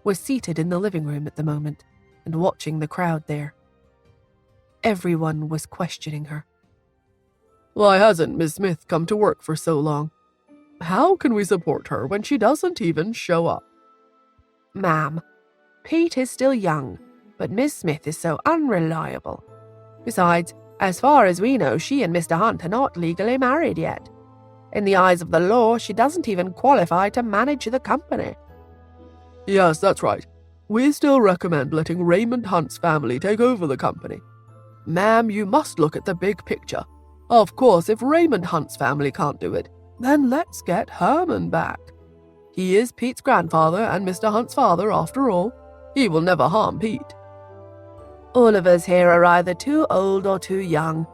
Speaker 1: was seated in the living room at the moment and watching the crowd there. Everyone was questioning her. "Why hasn't Miss Smith come to work for so long? How can we support her when she doesn't even show up?" "Ma'am, Pete is still young, but Miss Smith is so unreliable. Besides, as far as we know, she and Mr. Hunt are not legally married yet. In the eyes of the law, she doesn't even qualify to manage the company." "Yes, that's right. We still recommend letting Raymond Hunt's family take over the company. Ma'am, you must look at the big picture. Of course, if Raymond Hunt's family can't do it, then let's get Herman back. He is Pete's grandfather and Mr. Hunt's father, after all. He will never harm Pete." "All of us here are either too old or too young.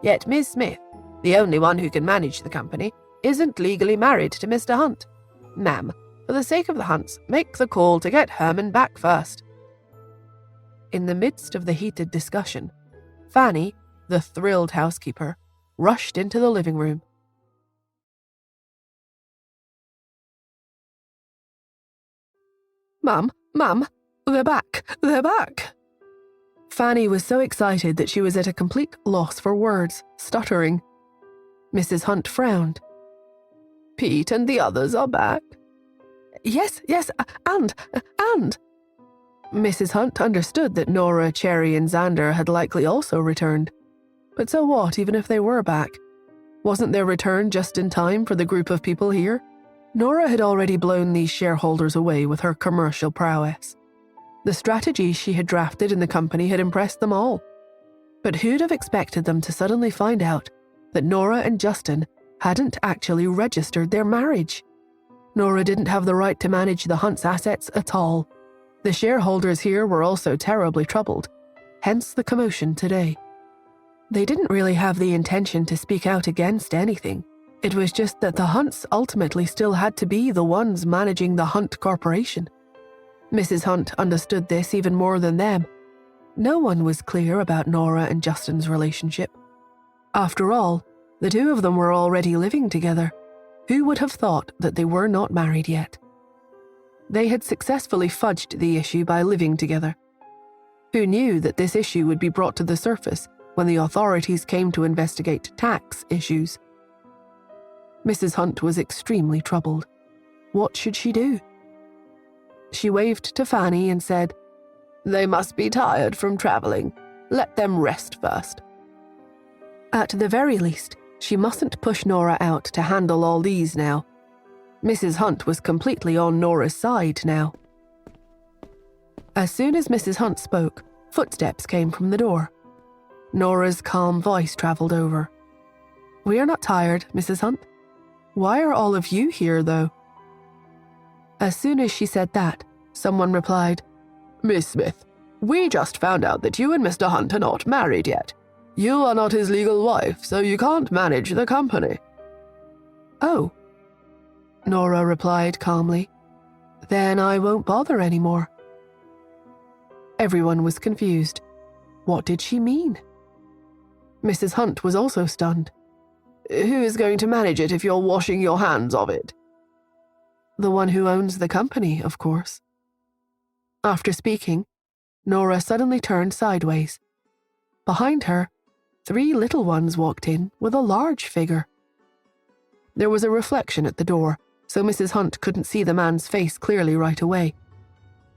Speaker 1: Yet Miss Smith, the only one who can manage the company, isn't legally married to Mr. Hunt. Ma'am, for the sake of the Hunts, make the call to get Herman back first." In the midst of the heated discussion, Fanny, the thrilled housekeeper, rushed into the living room. Mum, they're back. Fanny was so excited that she was at a complete loss for words, stuttering. Mrs. Hunt frowned. "Pete and the others are back?" Yes, and. Mrs. Hunt understood that Nora, Cherry, and Xander had likely also returned. But so what, even if they were back? Wasn't their return just in time for the group of people here? Nora had already blown these shareholders away with her commercial prowess. The strategy she had drafted in the company had impressed them all. But who'd have expected them to suddenly find out that Nora and Justin hadn't actually registered their marriage? Nora didn't have the right to manage the Hunt's assets at all. The shareholders here were also terribly troubled, hence the commotion today. They didn't really have the intention to speak out against anything. It was just that the Hunts ultimately still had to be the ones managing the Hunt Corporation. Mrs. Hunt understood this even more than them. No one was clear about Nora and Justin's relationship. After all, the 2 of them were already living together. Who would have thought that they were not married yet? They had successfully fudged the issue by living together. Who knew that this issue would be brought to the surface when the authorities came to investigate tax issues? Mrs. Hunt was extremely troubled. What should she do? She waved to Fanny and said, "They must be tired from traveling. Let them rest first." At the very least, she mustn't push Nora out to handle all these now. Mrs. Hunt was completely on Nora's side now. As soon as Mrs. Hunt spoke, footsteps came from the door. Nora's calm voice traveled over. "We are not tired, Mrs. Hunt." Why are all of you here, though?" As soon as she said that, someone replied, "Miss Smith, we just found out that you and Mr. Hunt are not married yet. You are not his legal wife, so you can't manage the company." "Oh," Nora replied calmly. "Then I won't bother anymore." Everyone was confused. What did she mean? Mrs. Hunt was also stunned. "Who is going to manage it if you're washing your hands of it?" "The one who owns the company, of course." After speaking, Nora suddenly turned sideways. Behind her, 3 little ones walked in with a large figure. There was a reflection at the door, so Mrs. Hunt couldn't see the man's face clearly right away.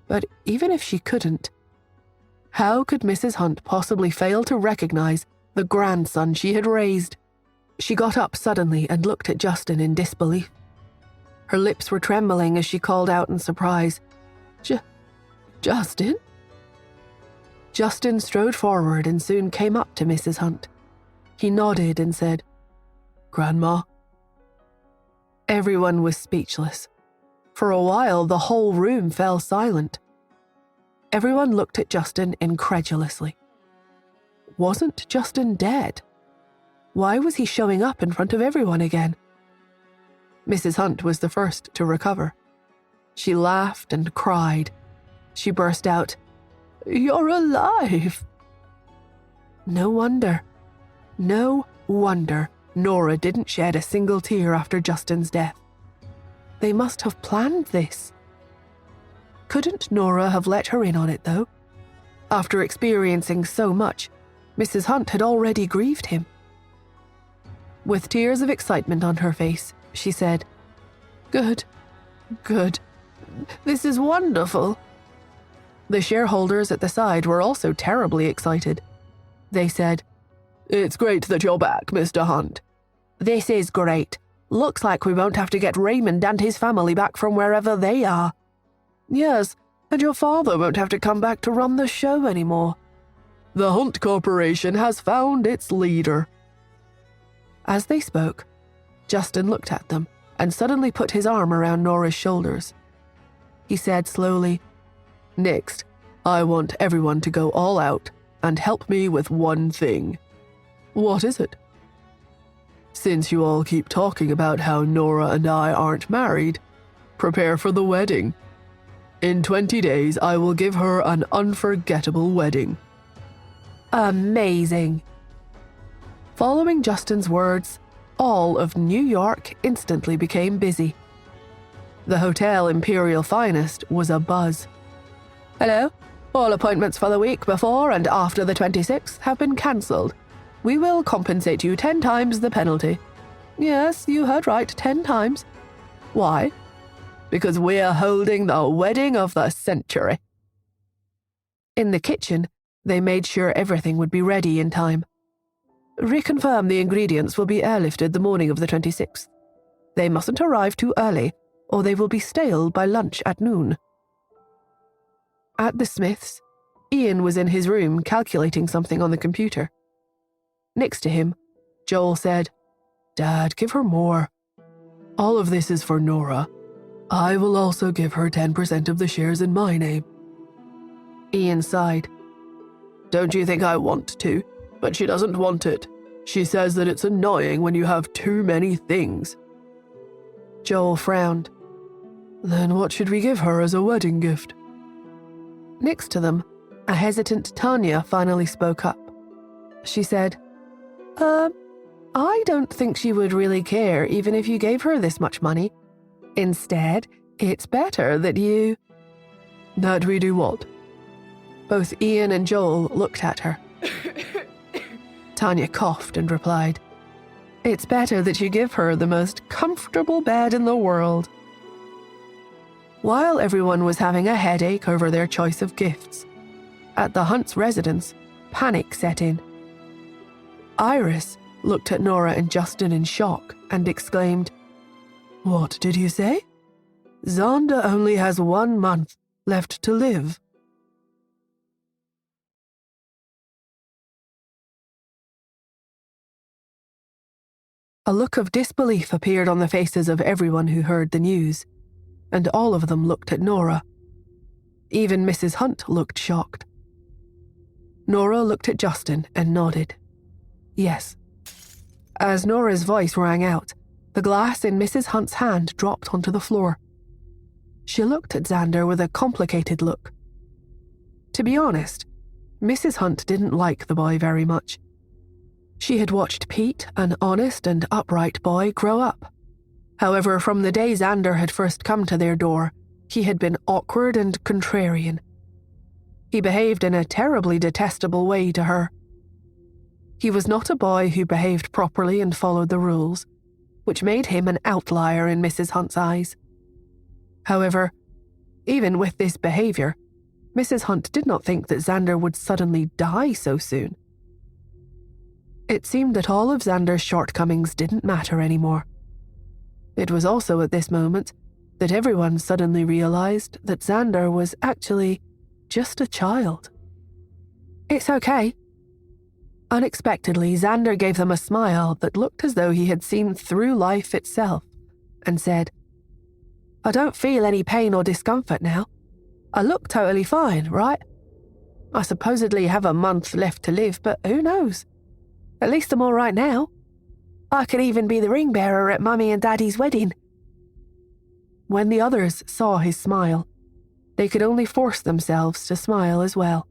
Speaker 1: But even if she couldn't, how could Mrs. Hunt possibly fail to recognize the grandson she had raised? She got up suddenly and looked at Justin in disbelief. Her lips were trembling as she called out in surprise, "Justin?" Justin strode forward and soon came up to Mrs. Hunt. He nodded and said, "Grandma?" Everyone was speechless. For a while, the whole room fell silent. Everyone looked at Justin incredulously. Wasn't Justin dead? Why was he showing up in front of everyone again? Mrs. Hunt was the first to recover. She laughed and cried. She burst out, "You're alive!" No wonder Nora didn't shed a single tear after Justin's death. They must have planned this. Couldn't Nora have let her in on it, though? After experiencing so much, Mrs. Hunt had already grieved him. With tears of excitement on her face, she said, Good. This is wonderful." The shareholders at the side were also terribly excited. They said, "It's great that you're back, Mr. Hunt." "This is great. Looks like we won't have to get Raymond and his family back from wherever they are." "Yes, and your father won't have to come back to run the show anymore. The Hunt Corporation has found its leader." As they spoke, Justin looked at them and suddenly put his arm around Nora's shoulders. He said slowly, "Next, I want everyone to go all out and help me with one thing." "What is it?" "Since you all keep talking about how Nora and I aren't married, prepare for the wedding. In 20 days, I will give her an unforgettable wedding." Amazing. Following Justin's words, all of New York instantly became busy. The Hotel Imperial Finest was abuzz. "Hello? All appointments for the week before and after the 26th have been cancelled. We will compensate you 10 times the penalty." "Yes, you heard right, 10 times. "Why?" "Because we're holding the wedding of the century." In the kitchen, they made sure everything would be ready in time. "Reconfirm the ingredients will be airlifted the morning of the 26th. They mustn't arrive too early, or they will be stale by lunch at noon." At the Smiths, Ian was in his room calculating something on the computer. Next to him, Joel said, "Dad, give her more. All of this is for Nora. I will also give her 10% of the shares in my name." Ian sighed. "Don't you think I want to? But she doesn't want it. She says that it's annoying when you have too many things." Joel frowned. "Then what should we give her as a wedding gift?" Next to them, a hesitant Tanya finally spoke up. She said, I don't think she would really care even if you gave her this much money. Instead, it's better that you..." "That we do what?" Both Ian and Joel looked at her. Tanya coughed and replied, "It's better that you give her the most comfortable bed in the world." While everyone was having a headache over their choice of gifts, at the Hunt's residence, panic set in. Iris looked at Nora and Justin in shock and exclaimed, "What did you say? Zonda only has 1 month left to live." A look of disbelief appeared on the faces of everyone who heard the news, and all of them looked at Nora. Even Mrs. Hunt looked shocked. Nora looked at Justin and nodded. Yes. As Nora's voice rang out, the glass in Mrs. Hunt's hand dropped onto the floor. She looked at Xander with a complicated look. To be honest, Mrs. Hunt didn't like the boy very much. She had watched Pete, an honest and upright boy, grow up. However, from the day Xander had first come to their door, he had been awkward and contrarian. He behaved in a terribly detestable way to her. He was not a boy who behaved properly and followed the rules, which made him an outlier in Mrs. Hunt's eyes. However, even with this behavior, Mrs. Hunt did not think that Xander would suddenly die so soon. It seemed that all of Xander's shortcomings didn't matter anymore. It was also at this moment that everyone suddenly realized that Xander was actually just a child. It's okay. Unexpectedly, Xander gave them a smile that looked as though he had seen through life itself, and said, I don't feel any pain or discomfort now. I look totally fine, right? I supposedly have a month left to live, but who knows? At least I'm all right now. I could even be the ring bearer at Mummy and Daddy's wedding. When the others saw his smile, they could only force themselves to smile as well.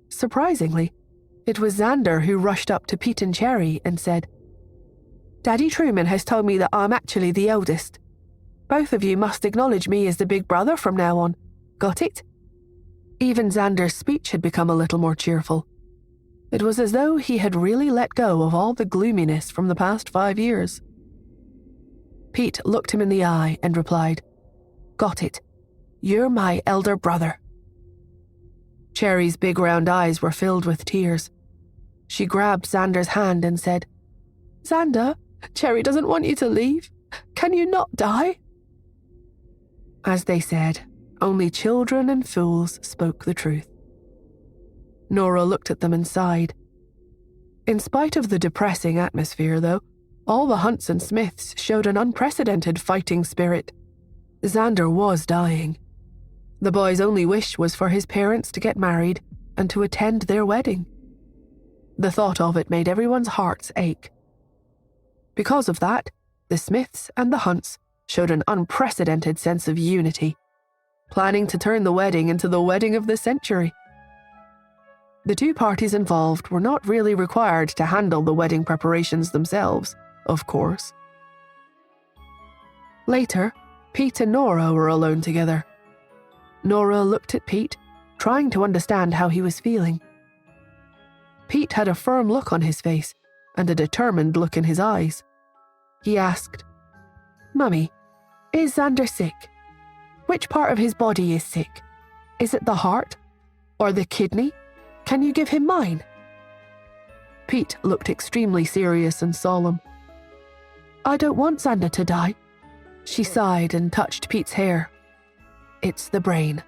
Speaker 1: Surprisingly, it was Xander who rushed up to Pete and Cherry and said, Daddy Truman has told me that I'm actually the eldest. Both of you must acknowledge me as the big brother from now on. Got it? Even Xander's speech had become a little more cheerful. It was as though he had really let go of all the gloominess from the past 5 years. Pete looked him in the eye and replied, Got it. You're my elder brother. Cherry's big round eyes were filled with tears. She grabbed Xander's hand and said, Xander, Cherry doesn't want you to leave. Can you not die? As they said, only children and fools spoke the truth. Nora looked at them and sighed. In spite of the depressing atmosphere, though, all the Hunts and Smiths showed an unprecedented fighting spirit. Xander was dying. The boy's only wish was for his parents to get married and to attend their wedding. The thought of it made everyone's hearts ache. Because of that, the Smiths and the Hunts showed an unprecedented sense of unity, planning to turn the wedding into the wedding of the century. The two parties involved were not really required to handle the wedding preparations themselves, of course. Later, Pete and Nora were alone together. Nora looked at Pete, trying to understand how he was feeling. Pete had a firm look on his face and a determined look in his eyes. He asked, Mummy, is Xander sick? Which part of his body is sick? Is it the heart? Or the kidney? Can you give him mine? Pete looked extremely serious and solemn. I don't want Xander to die. She sighed and touched Pete's hair. It's the brain.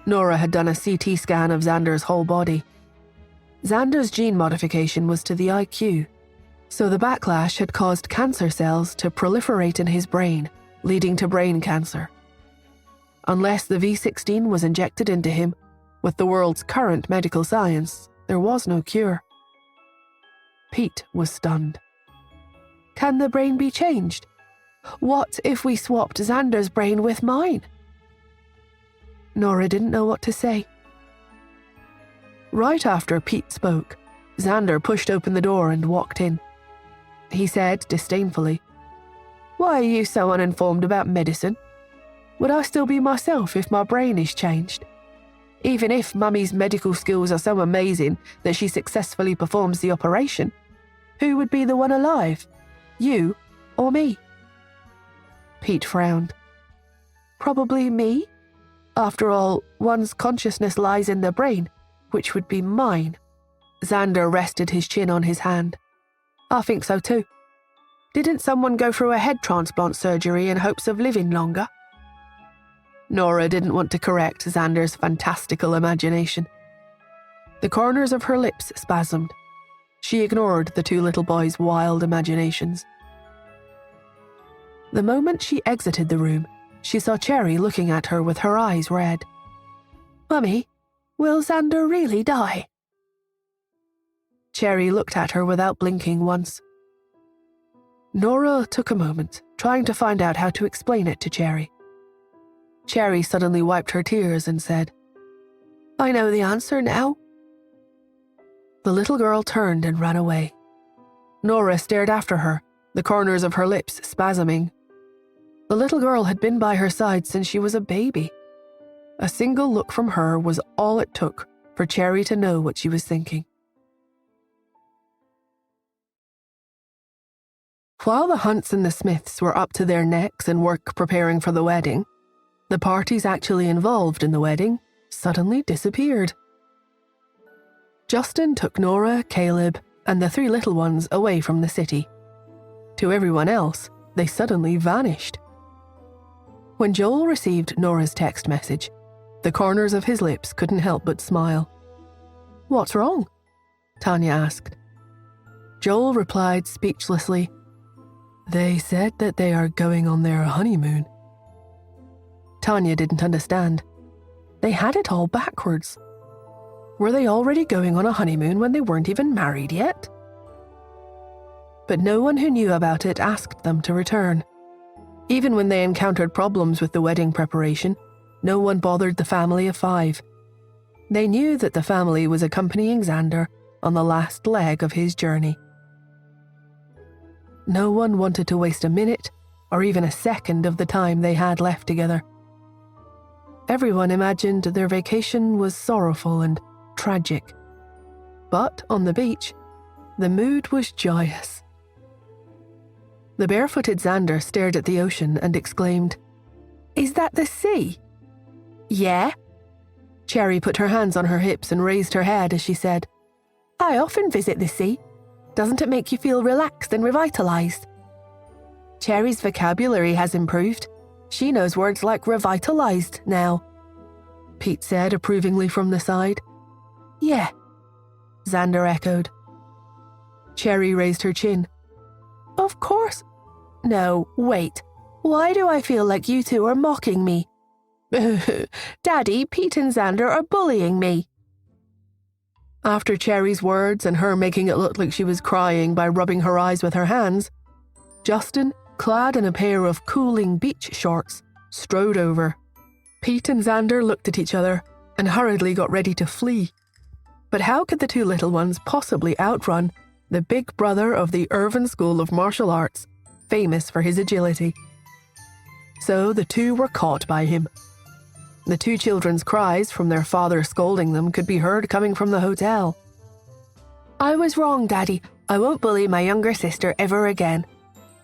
Speaker 1: Nora had done a CT scan of Xander's whole body. Xander's gene modification was to the IQ, so the backlash had caused cancer cells to proliferate in his brain, leading to brain cancer. Unless the V16 was injected into him, with the world's current medical science, there was no cure. Pete was stunned. Can the brain be changed? What if we swapped Xander's brain with mine? Nora didn't know what to say. Right after Pete spoke, Xander pushed open the door and walked in. He said disdainfully, Why are you so uninformed about medicine? Would I still be myself if my brain is changed? Even if Mummy's medical skills are so amazing that she successfully performs the operation, who would be the one alive? You or me? Pete frowned. Probably me. After all, one's consciousness lies in the brain, which would be mine. Xander rested his chin on his hand. I think so too. Didn't someone go through a head transplant surgery in hopes of living longer? Nora didn't want to correct Xander's fantastical imagination. The corners of her lips spasmed. She ignored the two little boys' wild imaginations. The moment she exited the room, she saw Cherry looking at her with her eyes red. "Mummy, will Xander really die?" Cherry looked at her without blinking once. Nora took a moment, trying to find out how to explain it to Cherry. Cherry suddenly wiped her tears and said, "I know the answer now." The little girl turned and ran away. Nora stared after her, the corners of her lips spasming. The little girl had been by her side since she was a baby. A single look from her was all it took for Cherry to know what she was thinking. While the Hunts and the Smiths were up to their necks in work preparing for the wedding, the parties actually involved in the wedding suddenly disappeared. Justin took Nora, Caleb, and the three little ones away from the city. To everyone else, they suddenly vanished. When Joel received Nora's text message, the corners of his lips couldn't help but smile. "What's wrong?" Tanya asked. Joel replied speechlessly, "They said that they are going on their honeymoon." Tanya didn't understand. They had it all backwards. Were they already going on a honeymoon when they weren't even married yet? But no one who knew about it asked them to return. Even when they encountered problems with the wedding preparation, no one bothered the family of 5. They knew that the family was accompanying Xander on the last leg of his journey. No one wanted to waste a minute or even a second of the time they had left together. Everyone imagined their vacation was sorrowful and tragic. But on the beach, the mood was joyous. The barefooted Xander stared at the ocean and exclaimed, "Is that the sea?" "Yeah." Cherry put her hands on her hips and raised her head as she said, "I often visit the sea. Doesn't it make you feel relaxed and revitalized?" Cherry's vocabulary has improved. She knows words like revitalized now, Pete said approvingly from the side. "Yeah," Xander echoed. Cherry raised her chin. "Of course. No, wait. Why do I feel like you two are mocking me?" "Daddy, Pete and Xander are bullying me." After Cherry's words and her making it look like she was crying by rubbing her eyes with her hands, Justin, clad in a pair of cooling beach shorts, strode over. Pete and Xander looked at each other and hurriedly got ready to flee. But how could the two little ones possibly outrun the big brother of the Irvin School of Martial Arts, famous for his agility? So the two were caught by him. The two children's cries from their father scolding them could be heard coming from the hotel. "I was wrong, Daddy. I won't bully my younger sister ever again."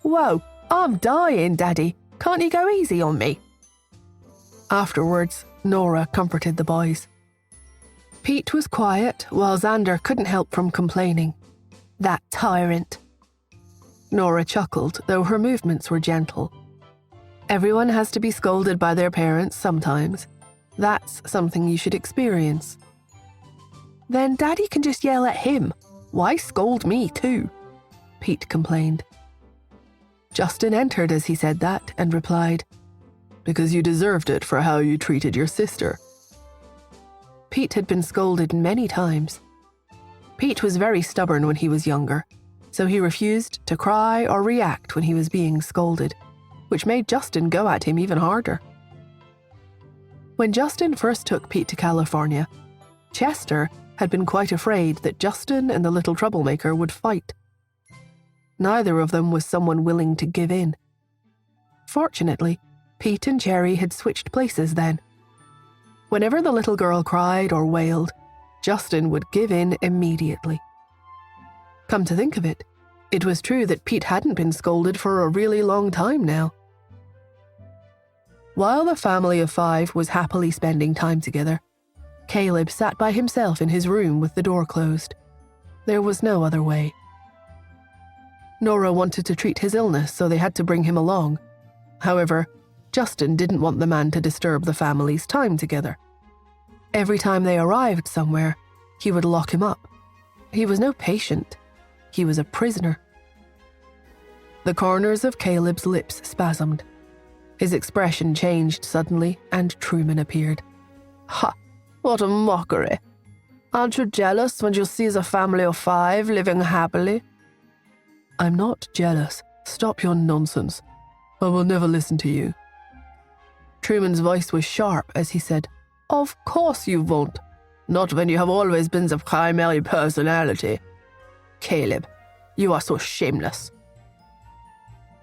Speaker 1: "Whoa, I'm dying, Daddy. Can't you go easy on me?" Afterwards, Nora comforted the boys. Pete was quiet, while Xander couldn't help from complaining. "That tyrant." Nora chuckled, though her movements were gentle. Everyone has to be scolded by their parents sometimes. That's something you should experience. "Then Daddy can just yell at him. Why scold me too?" Pete complained. Justin entered as he said that and replied, "Because you deserved it for how you treated your sister." Pete had been scolded many times. Pete was very stubborn when he was younger, so he refused to cry or react when he was being scolded, which made Justin go at him even harder. When Justin first took Pete to California, Chester had been quite afraid that Justin and the little troublemaker would fight. Neither of them was someone willing to give in. Fortunately, Pete and Cherry had switched places then. Whenever the little girl cried or wailed, Justin would give in immediately. Come to think of it, it was true that Pete hadn't been scolded for a really long time now. While the family of 5 was happily spending time together, Caleb sat by himself in his room with the door closed. There was no other way. Nora wanted to treat his illness, so they had to bring him along. However, Justin didn't want the man to disturb the family's time together. Every time they arrived somewhere, he would lock him up. He was no patient. he was a prisoner. The corners of Caleb's lips spasmed. His expression changed suddenly, and Truman appeared.
Speaker 2: Ha! What a mockery. Aren't you jealous when you see the family of 5 living happily?
Speaker 1: I'm not jealous. Stop your nonsense. I will never listen to you. Truman's voice was sharp as he said,
Speaker 2: Of course you won't. Not when you have always been the primary personality. Caleb, you are so shameless.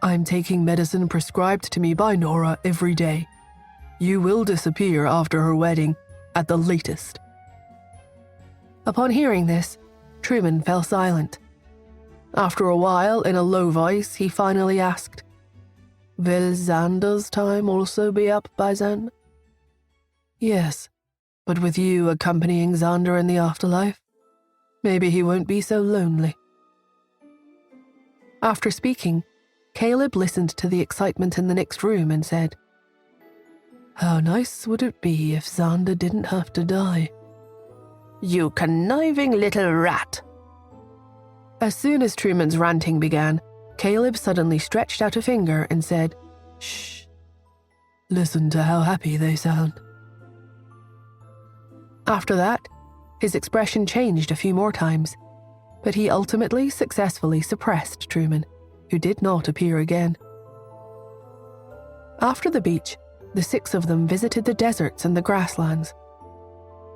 Speaker 1: I'm taking medicine prescribed to me by Nora every day. You will disappear after her wedding, at the latest. Upon hearing this, Truman fell silent. After a while, in a low voice, he finally asked, Will Xander's time also be up by then? Yes, but with you accompanying Xander in the afterlife, maybe he won't be so lonely. After speaking, Caleb listened to the excitement in the next room and said, How nice would it be if Xander didn't have to die?
Speaker 2: You conniving little rat.
Speaker 1: As soon as Truman's ranting began, Caleb suddenly stretched out a finger and said, Shh. Listen to how happy they sound. After that, his expression changed a few more times, but he ultimately successfully suppressed Truman, who did not appear again. After the beach, the 6 of them visited the deserts and the grasslands.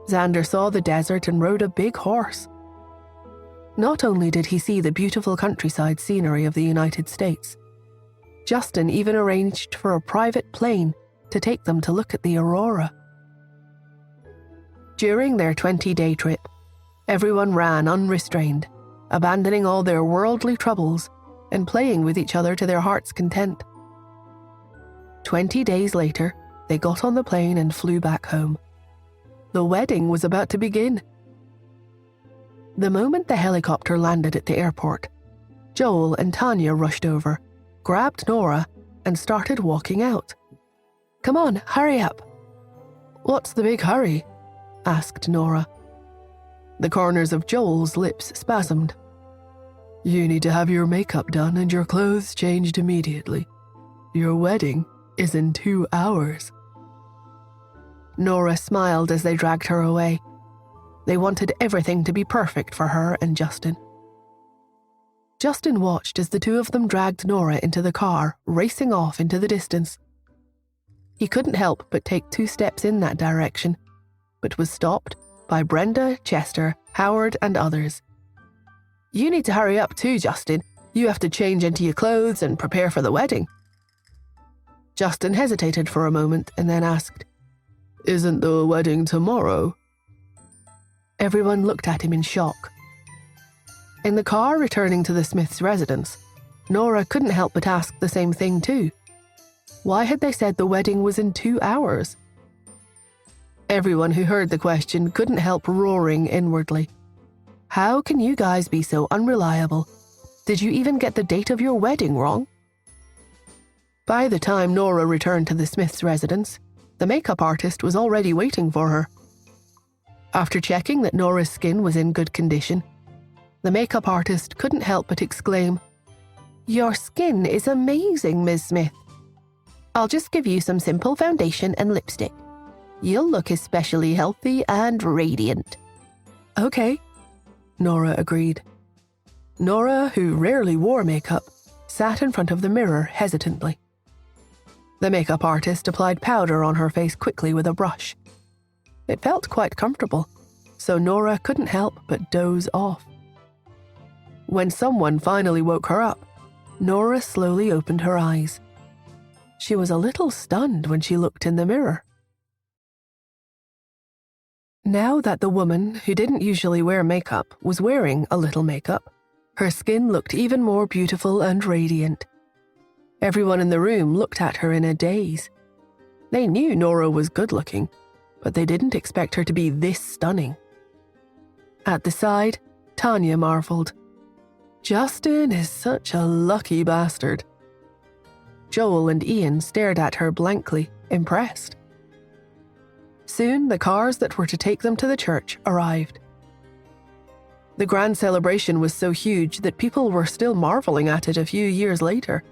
Speaker 1: Xander saw the desert and rode a big horse. Not only did he see the beautiful countryside scenery of the United States, Justin even arranged for a private plane to take them to look at the aurora. During their 20-day trip, everyone ran unrestrained, abandoning all their worldly troubles and playing with each other to their heart's content. 20 days later, they got on the plane and flew back home. The wedding was about to begin. The moment the helicopter landed at the airport, Joel and Tanya rushed over, grabbed Nora, and started walking out. Come on, hurry up. What's the big hurry? Asked Nora. The corners of Joel's lips spasmed. You need to have your makeup done and your clothes changed immediately. Your wedding is in 2 hours. Nora smiled as they dragged her away. They wanted everything to be perfect for her and Justin. Justin watched as the 2 of them dragged Nora into the car, racing off into the distance. He couldn't help but take 2 steps in that direction, but was stopped by Brenda, Chester, Howard, and others. You need to hurry up too, Justin. You have to change into your clothes and prepare for the wedding. Justin hesitated for a moment and then asked, Isn't the wedding tomorrow? Everyone looked at him in shock. In the car returning to the Smiths' residence, Nora couldn't help but ask the same thing too. Why had they said the wedding was in 2 hours? Everyone who heard the question couldn't help roaring inwardly. How can you guys be so unreliable? Did you even get the date of your wedding wrong? By the time Nora returned to the Smiths' residence, the makeup artist was already waiting for her. After checking that Nora's skin was in good condition, the makeup artist couldn't help but exclaim, Your skin is amazing, Ms. Smith. I'll just give you some simple foundation and lipstick. You'll look especially healthy and radiant. Okay, Nora agreed. Nora, who rarely wore makeup, sat in front of the mirror hesitantly. The makeup artist applied powder on her face quickly with a brush. It felt quite comfortable, so Nora couldn't help but doze off. When someone finally woke her up, Nora slowly opened her eyes. She was a little stunned when she looked in the mirror. Now that the woman, who didn't usually wear makeup, was wearing a little makeup, her skin looked even more beautiful and radiant. Everyone in the room looked at her in a daze. They knew Nora was good-looking, but they didn't expect her to be this stunning. At the side, Tanya marveled. Justin is such a lucky bastard. Joel and Ian stared at her blankly, impressed. Soon, the cars that were to take them to the church arrived. The grand celebration was so huge that people were still marveling at it a few years later.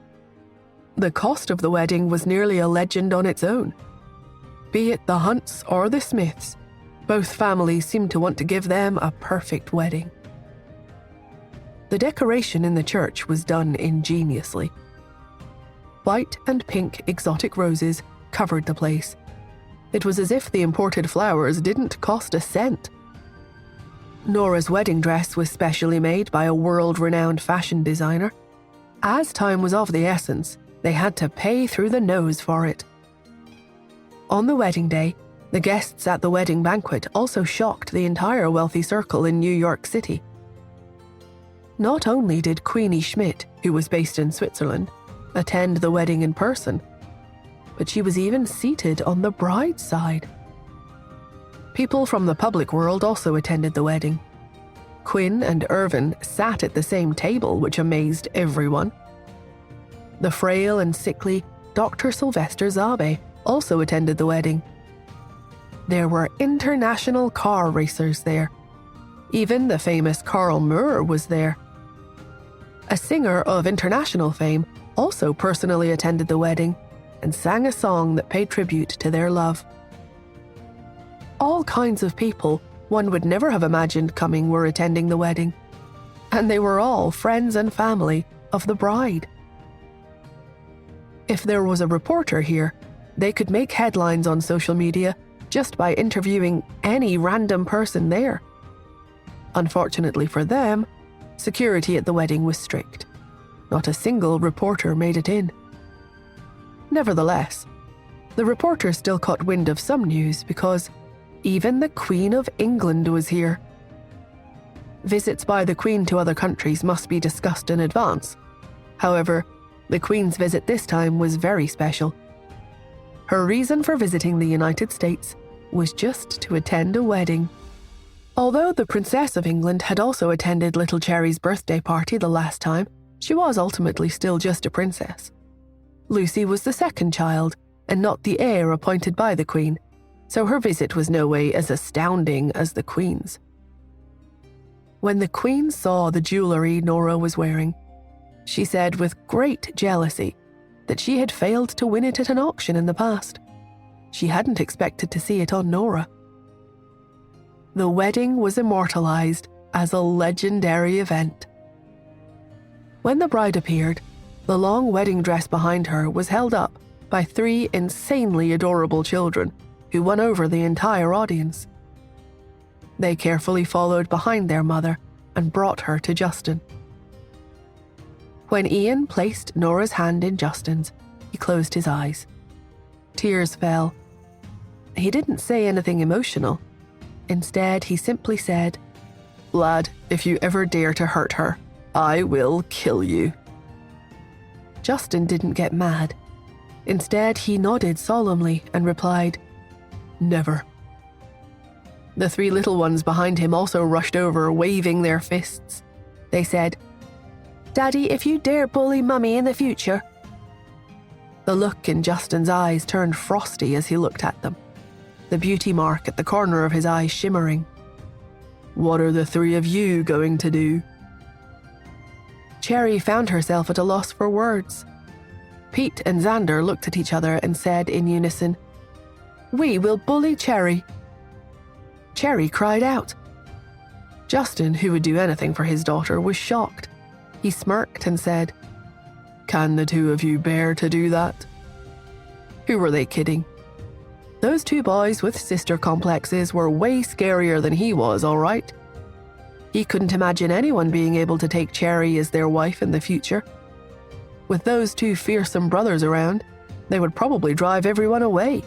Speaker 1: The cost of the wedding was nearly a legend on its own. Be it the Hunts or the Smiths, both families seemed to want to give them a perfect wedding. The decoration in the church was done ingeniously. White and pink exotic roses covered the place. It was as if the imported flowers didn't cost a cent. Nora's wedding dress was specially made by a world-renowned fashion designer. As time was of the essence, they had to pay through the nose for it. On the wedding day, the guests at the wedding banquet also shocked the entire wealthy circle in New York City. Not only did Queenie Schmidt, who was based in Switzerland, attend the wedding in person, but she was even seated on the bride's side. People from the public world also attended the wedding. Quinn and Irvin sat at the same table, which amazed everyone. The frail and sickly Dr. Sylvester Zabe also attended the wedding. There were international car racers there. Even the famous Carl Moore was there. A singer of international fame also personally attended the wedding and sang a song that paid tribute to their love. All kinds of people one would never have imagined coming were attending the wedding, and they were all friends and family of the bride. If there was a reporter here, they could make headlines on social media just by interviewing any random person there. Unfortunately for them, security at the wedding was strict. Not a single reporter made it in. Nevertheless, the reporter still caught wind of some news because even the Queen of England was here. Visits by the Queen to other countries must be discussed in advance. However, the Queen's visit this time was very special. Her reason for visiting the United States was just to attend a wedding. Although the Princess of England had also attended little Cherry's birthday party the last time, she was ultimately still just a princess. Lucy was the second child, and not the heir appointed by the Queen, so her visit was no way as astounding as the Queen's. When the Queen saw the jewellery Nora was wearing, she said with great jealousy that she had failed to win it at an auction in the past. She hadn't expected to see it on Nora. The wedding was immortalized as a legendary event. When the bride appeared, the long wedding dress behind her was held up by 3 insanely adorable children who won over the entire audience. They carefully followed behind their mother and brought her to Justin. When Ian placed Nora's hand in Justin's, he closed his eyes. Tears fell. He didn't say anything emotional. Instead, he simply said, "Lad, if you ever dare to hurt her, I will kill you." Justin didn't get mad. Instead, he nodded solemnly and replied, "Never." The 3 little ones behind him also rushed over, waving their fists. They said, "Daddy, if you dare bully Mummy in the future." The look in Justin's eyes turned frosty as he looked at them, the beauty mark at the corner of his eye shimmering. "What are the 3 of you going to do?" Cherry found herself at a loss for words. Pete and Xander looked at each other and said in unison, "We will bully Cherry." Cherry cried out. Justin, who would do anything for his daughter, was shocked. He smirked and said, "Can the 2 of you bear to do that?" Who were they kidding? Those 2 boys with sister complexes were way scarier than he was, all right. He couldn't imagine anyone being able to take Cherry as their wife in the future. With those 2 fearsome brothers around, they would probably drive everyone away.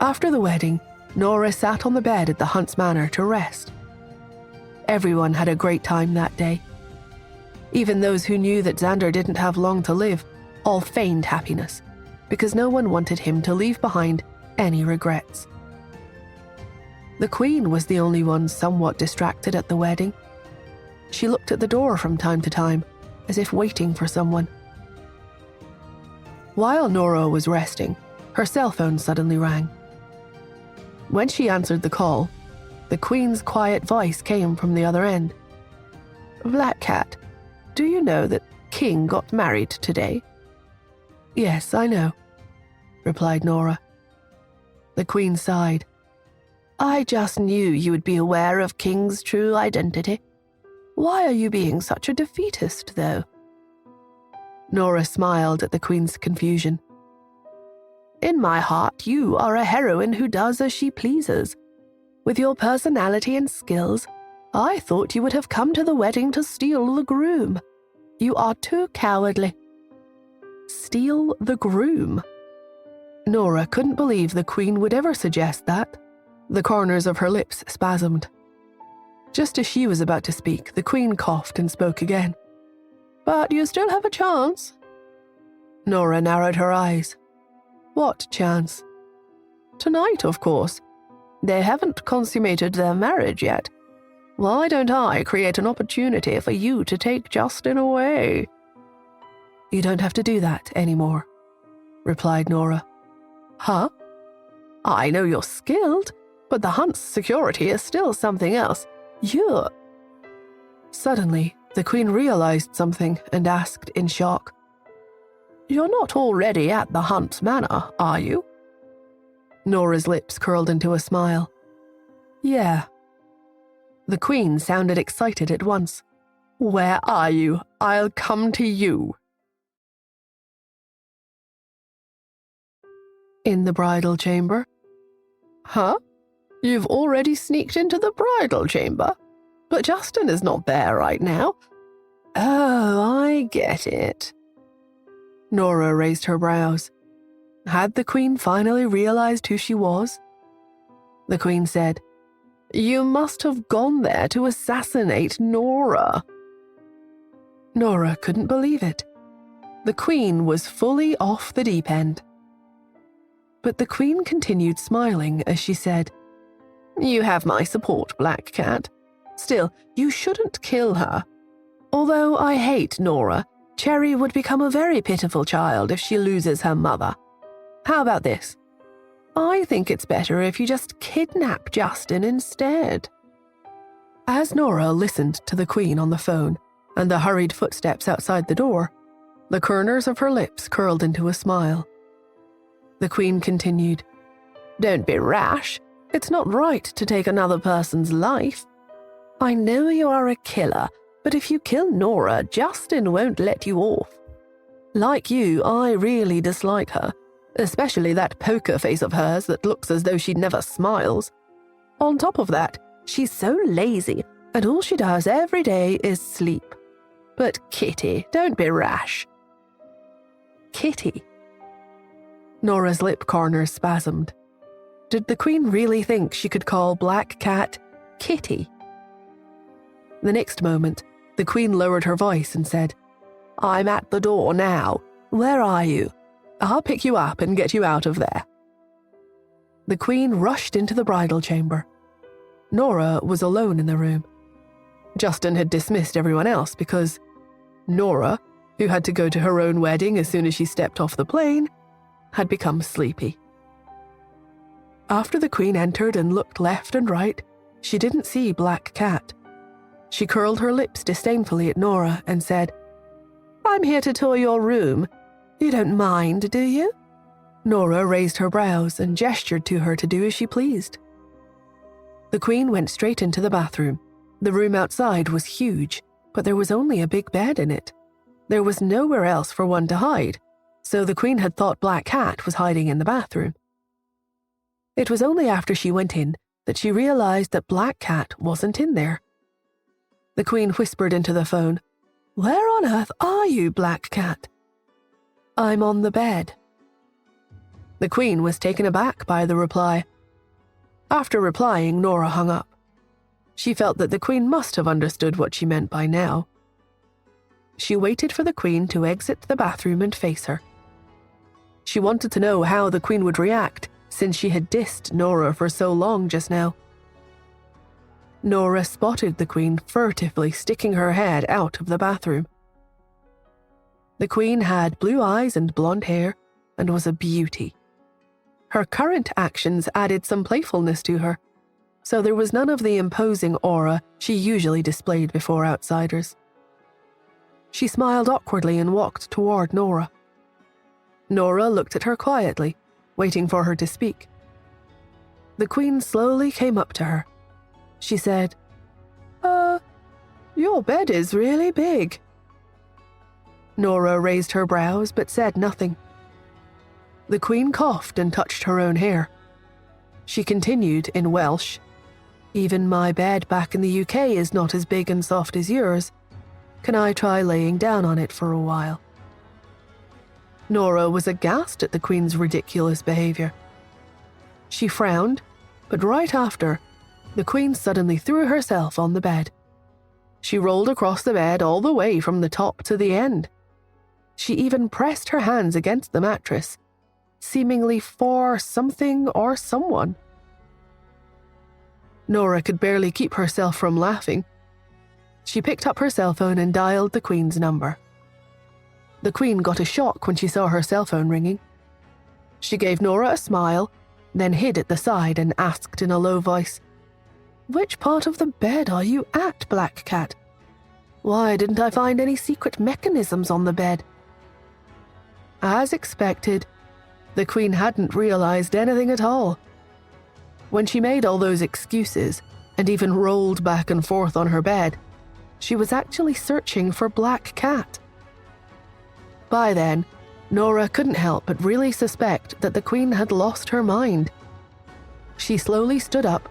Speaker 1: After the wedding, Nora sat on the bed at the Hunts Manor to rest. Everyone had a great time that day. Even those who knew that Xander didn't have long to live all feigned happiness, because no one wanted him to leave behind any regrets. The Queen was the only one somewhat distracted at the wedding. She looked at the door from time to time, as if waiting for someone. While Nora was resting, her cell phone suddenly rang. When she answered the call, The Queen's quiet voice came from the other end. "Black Cat, do you know that King got married today?" "Yes, I know," replied Nora. The Queen sighed. "I just knew you would be aware of King's true identity. Why are you being such a defeatist, though?" Nora smiled at the Queen's confusion. "In my heart, you are a heroine who does as she pleases. With your personality and skills, I thought you would have come to the wedding to steal the groom. You are too cowardly." Steal the groom? Nora couldn't believe the Queen would ever suggest that. The corners of her lips spasmed. Just as she was about to speak, the Queen coughed and spoke again. "But you still have a chance." Nora narrowed her eyes. "What chance?" "Tonight, of course. They haven't consummated their marriage yet. Why don't I create an opportunity for you to take Justin away?" "You don't have to do that anymore," replied Nora. "Huh? I know you're skilled, but the hunt's security is still something else. You're—" Suddenly, the Queen realized something and asked in shock, "You're not already at the Hunt Manor, are you?" Nora's lips curled into a smile. "Yeah." The Queen sounded excited at once. "Where are you? I'll come to you." "In the bridal chamber." "Huh? You've already sneaked into the bridal chamber? But Justin is not there right now. Oh, I get it." Nora raised her brows. Had the Queen finally realized who she was? The Queen said, "You must have gone there to assassinate Nora." Nora couldn't believe it. The Queen was fully off the deep end. But the Queen continued smiling as she said, "You have my support, Black Cat. Still, you shouldn't kill her. Although I hate Nora, Cherry would become a very pitiful child if she loses her mother. How about this? I think it's better if you just kidnap Justin instead." As Nora listened to the Queen on the phone and the hurried footsteps outside the door, the corners of her lips curled into a smile. The Queen continued, "Don't be rash. It's not right to take another person's life. I know you are a killer, but if you kill Nora, Justin won't let you off. Like you, I really dislike her, especially that poker face of hers that looks as though she never smiles. On top of that, she's so lazy, and all she does every day is sleep. But Kitty, don't be rash." Kitty? Nora's lip corners spasmed. Did the Queen really think she could call Black Cat Kitty? The next moment, the Queen lowered her voice and said, "I'm at the door now. Where are you? I'll pick you up and get you out of there." The Queen rushed into the bridal chamber. Nora was alone in the room. Justin had dismissed everyone else because Nora, who had to go to her own wedding as soon as she stepped off the plane, had become sleepy. After the Queen entered and looked left and right, she didn't see Black Cat. She curled her lips disdainfully at Nora and said, "I'm here to tour your room. You don't mind, do you?" Nora raised her brows and gestured to her to do as she pleased. The Queen went straight into the bathroom. The room outside was huge, but there was only a big bed in it. There was nowhere else for one to hide, so the Queen had thought Black Cat was hiding in the bathroom. It was only after she went in that she realized that Black Cat wasn't in there. The Queen whispered into the phone, "Where on earth are you, Black Cat?" "I'm on the bed." The Queen was taken aback by the reply. After replying, Nora hung up. She felt that the Queen must have understood what she meant by now. She waited for the Queen to exit the bathroom and face her. She wanted to know how the Queen would react since she had dissed Nora for so long just now. Nora spotted the Queen furtively sticking her head out of the bathroom. The Queen had blue eyes and blonde hair and was a beauty. Her current actions added some playfulness to her, so there was none of the imposing aura she usually displayed before outsiders. She smiled awkwardly and walked toward Nora. Nora looked at her quietly, waiting for her to speak. The Queen slowly came up to her. She said, Your bed is really big." Nora raised her brows but said nothing. The Queen coughed and touched her own hair. She continued in Welsh, "Even my bed back in the UK is not as big and soft as yours. Can I try laying down on it for a while?" Nora was aghast at the Queen's ridiculous behavior. She frowned, but right after, the Queen suddenly threw herself on the bed. She rolled across the bed all the way from the top to the end. She even pressed her hands against the mattress, seemingly for something or someone. Nora could barely keep herself from laughing. She picked up her cell phone and dialed the Queen's number. The Queen got a shock when she saw her cell phone ringing. She gave Nora a smile, then hid at the side and asked in a low voice, "Which part of the bed are you at, Black Cat? Why didn't I find any secret mechanisms on the bed?" As expected, the Queen hadn't realized anything at all. When she made all those excuses and even rolled back and forth on her bed, she was actually searching for Black Cat. By then, Nora couldn't help but really suspect that the Queen had lost her mind. She slowly stood up,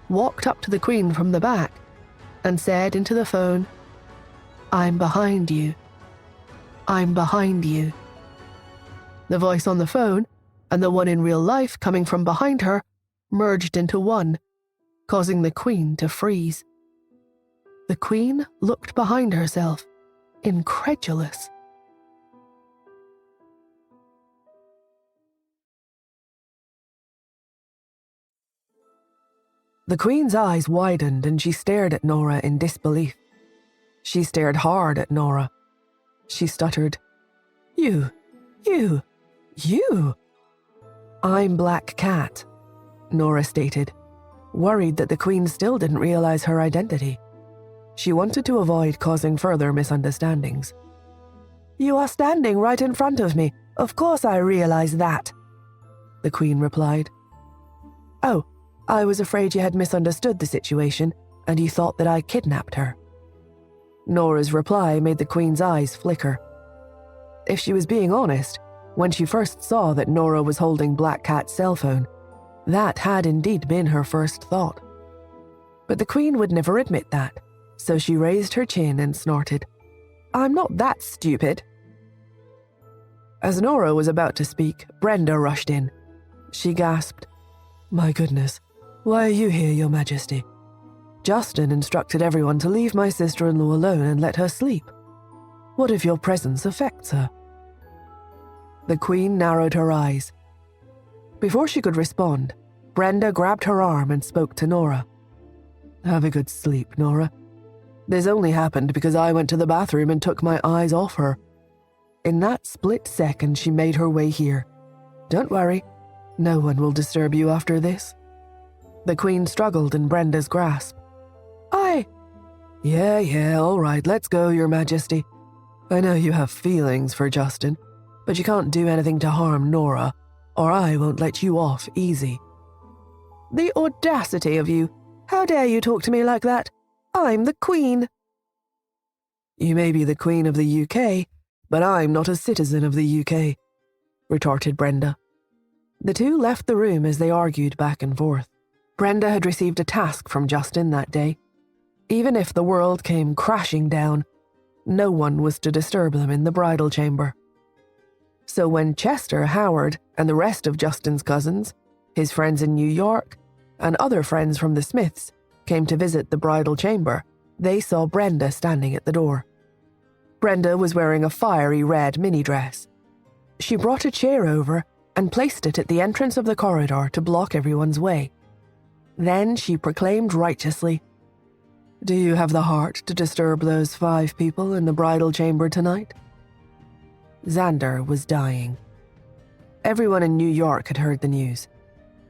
Speaker 1: walked up to the Queen from the back, and said into the phone, "I'm behind you. I'm behind you." The voice on the phone and the one in real life coming from behind her merged into one, causing the Queen to freeze. The Queen looked behind herself, incredulous. The Queen's eyes widened and she stared at Nora in disbelief. She stared hard at Nora. She stuttered, You. "I'm Black Cat," Nora stated, worried that the Queen still didn't realize her identity. She wanted to avoid causing further misunderstandings. "You are standing right in front of me. Of course I realize that," the Queen replied. "Oh, I was afraid you had misunderstood the situation and you thought that I kidnapped her." Nora's reply made the Queen's eyes flicker. If she was being honest, when she first saw that Nora was holding Black Cat's cell phone, that had indeed been her first thought. But the Queen would never admit that, so she raised her chin and snorted, "I'm not that stupid." As Nora was about to speak, Brenda rushed in. She gasped, "My goodness, why are you here, Your Majesty? Justin instructed everyone to leave my sister-in-law alone and let her sleep. What if your presence affects her?" The Queen narrowed her eyes. Before she could respond, Brenda grabbed her arm and spoke to Nora. "Have a good sleep, Nora. This only happened because I went to the bathroom and took my eyes off her. In that split second, she made her way here. Don't worry, no one will disturb you after this." The Queen struggled in Brenda's grasp. Yeah, all right, let's go, Your Majesty. I know you have feelings for Justin, but you can't do anything to harm Nora, or I won't let you off easy." "The audacity of you! How dare you talk to me like that? I'm the Queen." "You may be the Queen of the UK, but I'm not a citizen of the UK," retorted Brenda. The two left the room as they argued back and forth. Brenda had received a task from Justin that day. Even if the world came crashing down, no one was to disturb them in the bridal chamber. So when Chester, Howard, and the rest of Justin's cousins, his friends in New York, and other friends from the Smiths came to visit the bridal chamber, they saw Brenda standing at the door. Brenda was wearing a fiery red mini-dress. She brought a chair over and placed it at the entrance of the corridor to block everyone's way. Then she proclaimed righteously, "Do you have the heart to disturb those 5 people in the bridal chamber tonight?" Xander was dying. Everyone in New York had heard the news.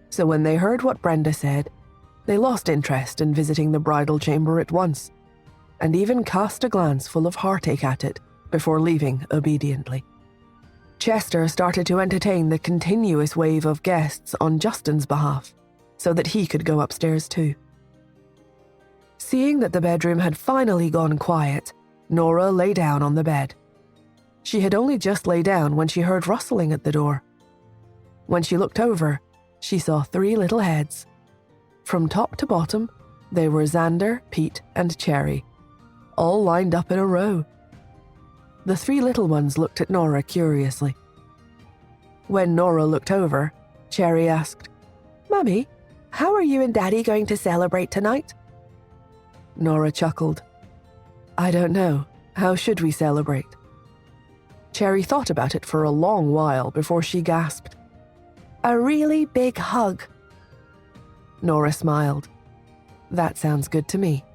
Speaker 1: So when they heard what Brenda said, They lost interest in visiting the bridal chamber at once, and even cast a glance full of heartache at it before leaving obediently. Chester started to entertain the continuous wave of guests on Justin's behalf, so that he could go upstairs too. Seeing that the bedroom had finally gone quiet, Nora lay down on the bed. She had only just lay down when she heard rustling at the door. When she looked over, she saw 3 little heads. From top to bottom, they were Xander, Pete, and Cherry, all lined up in a row. The 3 little ones looked at Nora curiously. When Nora looked over, Cherry asked, "Mummy, how are you and Daddy going to celebrate tonight?" Nora chuckled. "I don't know. How should we celebrate?" Cherry thought about it for a long while before she gasped, "A really big hug." Nora smiled. "That sounds good to me."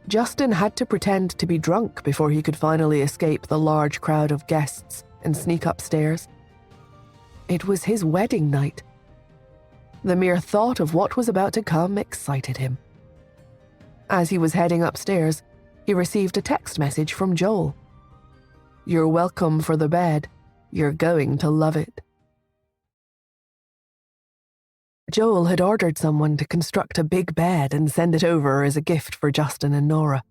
Speaker 1: Justin had to pretend to be drunk before he could finally escape the large crowd of guests and sneak upstairs. It was his wedding night. The mere thought of what was about to come excited him. As he was heading upstairs, he received a text message from Joel. "You're welcome for the bed. You're going to love it." Joel had ordered someone to construct a big bed and send it over as a gift for Justin and Nora.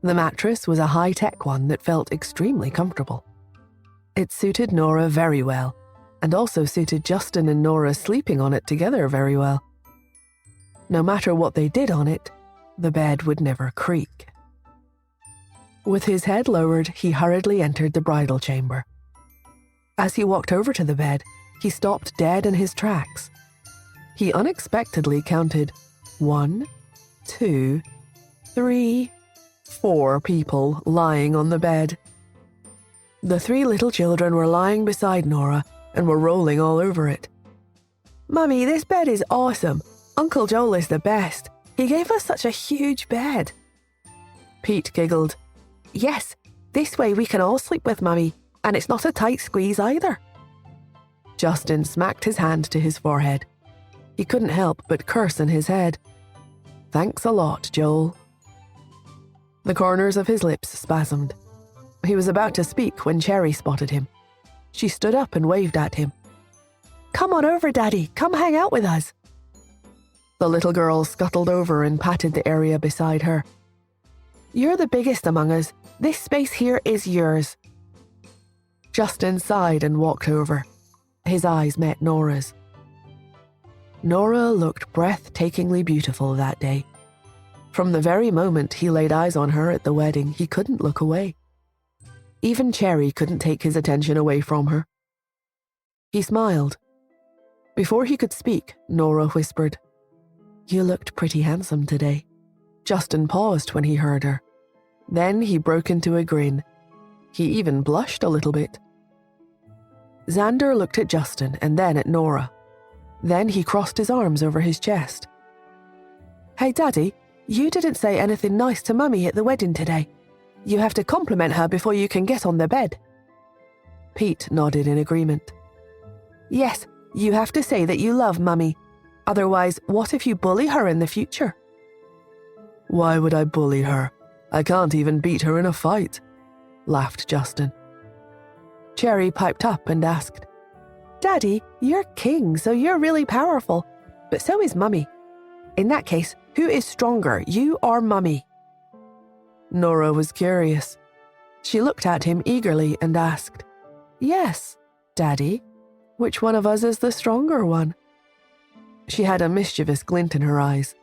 Speaker 1: The mattress was a high-tech one that felt extremely comfortable. It suited Nora very well, and also suited Justin and Nora sleeping on it together very well. No matter what they did on it, the bed would never creak. With his head lowered, he hurriedly entered the bridal chamber. As he walked over to the bed, he stopped dead in his tracks. He unexpectedly counted 1, 2, 3, 4 people lying on the bed. The 3 little children were lying beside Nora and were rolling all over it. "Mummy, this bed is awesome. Uncle Joel is the best. He gave us such a huge bed." Pete giggled. "Yes, this way we can all sleep with Mummy, and it's not a tight squeeze either." Justin smacked his hand to his forehead. He couldn't help but curse in his head. "Thanks a lot, Joel." The corners of his lips spasmed. He was about to speak when Cherry spotted him. She stood up and waved at him. "Come on over, Daddy. Come hang out with us." The little girl scuttled over and patted the area beside her. "You're the biggest among us. This space here is yours." Justin sighed and walked over. His eyes met Nora's. Nora looked breathtakingly beautiful that day. From the very moment he laid eyes on her at the wedding, he couldn't look away. Even Cherry couldn't take his attention away from her. He smiled. Before he could speak, Nora whispered, "You looked pretty handsome today." Justin paused when he heard her. Then he broke into a grin. He even blushed a little bit. Xander looked at Justin and then at Nora. Then he crossed his arms over his chest. "Hey, Daddy, you didn't say anything nice to Mummy at the wedding today. You have to compliment her before you can get on the bed." Pete nodded in agreement. "Yes, you have to say that you love Mummy. Otherwise, what if you bully her in the future?" "Why would I bully her? I can't even beat her in a fight," laughed Justin. Cherry piped up and asked, "Daddy, you're king, so you're really powerful, but so is Mummy. In that case, who is stronger, you or Mummy?" Nora was curious. She looked at him eagerly and asked, "Yes, Daddy, which one of us is the stronger one?" She had a mischievous glint in her eyes.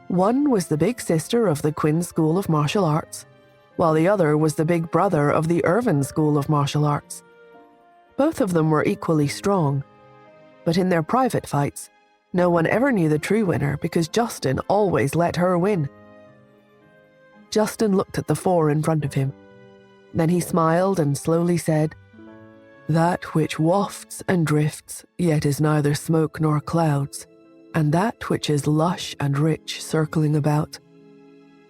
Speaker 1: One was the big sister of the Quinn School of Martial Arts, while the other was the big brother of the Irvin School of Martial Arts. Both of them were equally strong, but in their private fights, no one ever knew the true winner because Justin always let her win. Justin looked at the 4 in front of him. Then he smiled and slowly said, "That which wafts and drifts, yet is neither smoke nor clouds, and that which is lush and rich circling about,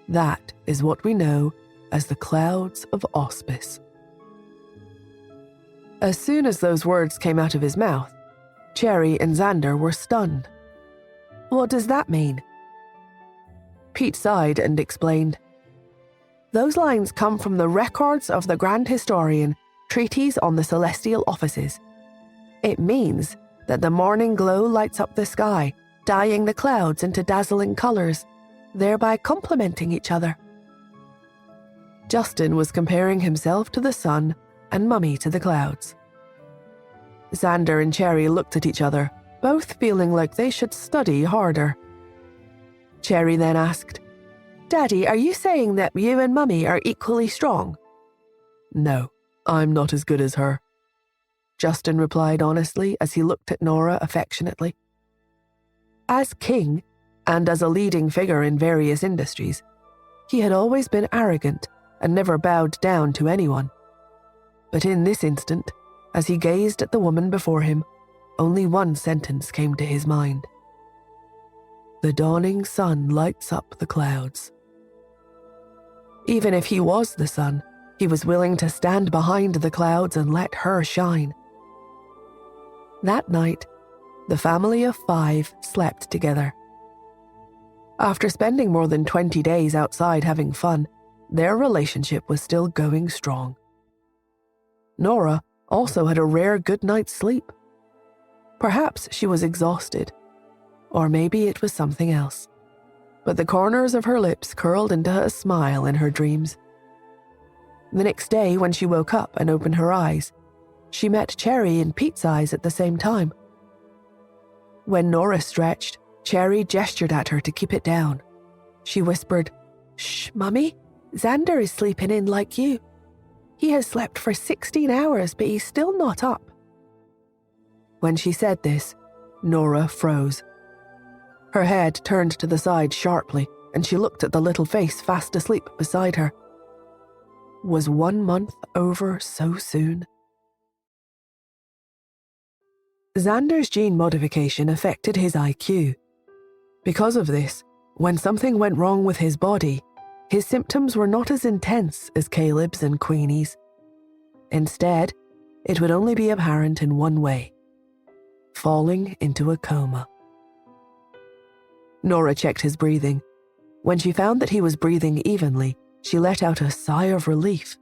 Speaker 1: that is what we know as the clouds of auspice." As soon as those words came out of his mouth, Cherry and Xander were stunned. What does that mean? Pete sighed and explained. Those lines come from the records of the Grand Historian, Treatise on the Celestial Offices. It means that the morning glow lights up the sky, dyeing the clouds into dazzling colors, thereby complementing each other. Justin was comparing himself to the sun and Mummy to the clouds. Xander and Cherry looked at each other, both feeling like they should study harder. Cherry then asked, Daddy, are you saying that you and Mummy are equally strong? No, I'm not as good as her, Justin replied honestly as he looked at Nora affectionately. As king, and as a leading figure in various industries, he had always been arrogant and never bowed down to anyone. But in this instant, as he gazed at the woman before him, only one sentence came to his mind. The dawning sun lights up the clouds. Even if he was the sun, he was willing to stand behind the clouds and let her shine. That night, the family of 5 slept together. After spending more than 20 days outside having fun, their relationship was still going strong. Nora also had a rare good night's sleep. Perhaps she was exhausted, or maybe it was something else. But the corners of her lips curled into a smile in her dreams. The next day, when she woke up and opened her eyes, she met Cherry in Pete's eyes at the same time. When Nora stretched, Cherry gestured at her to keep it down. She whispered, Shh, Mummy, Xander is sleeping in like you. He has slept for 16 hours, but he's still not up. When she said this, Nora froze. Her head turned to the side sharply, and she looked at the little face fast asleep beside her. Was 1 month over so soon? Xander's gene modification affected his IQ. Because of this, when something went wrong with his body, his symptoms were not as intense as Caleb's and Queenie's. Instead, it would only be apparent in one way: falling into a coma. Nora checked his breathing. When she found that he was breathing evenly, she let out a sigh of relief.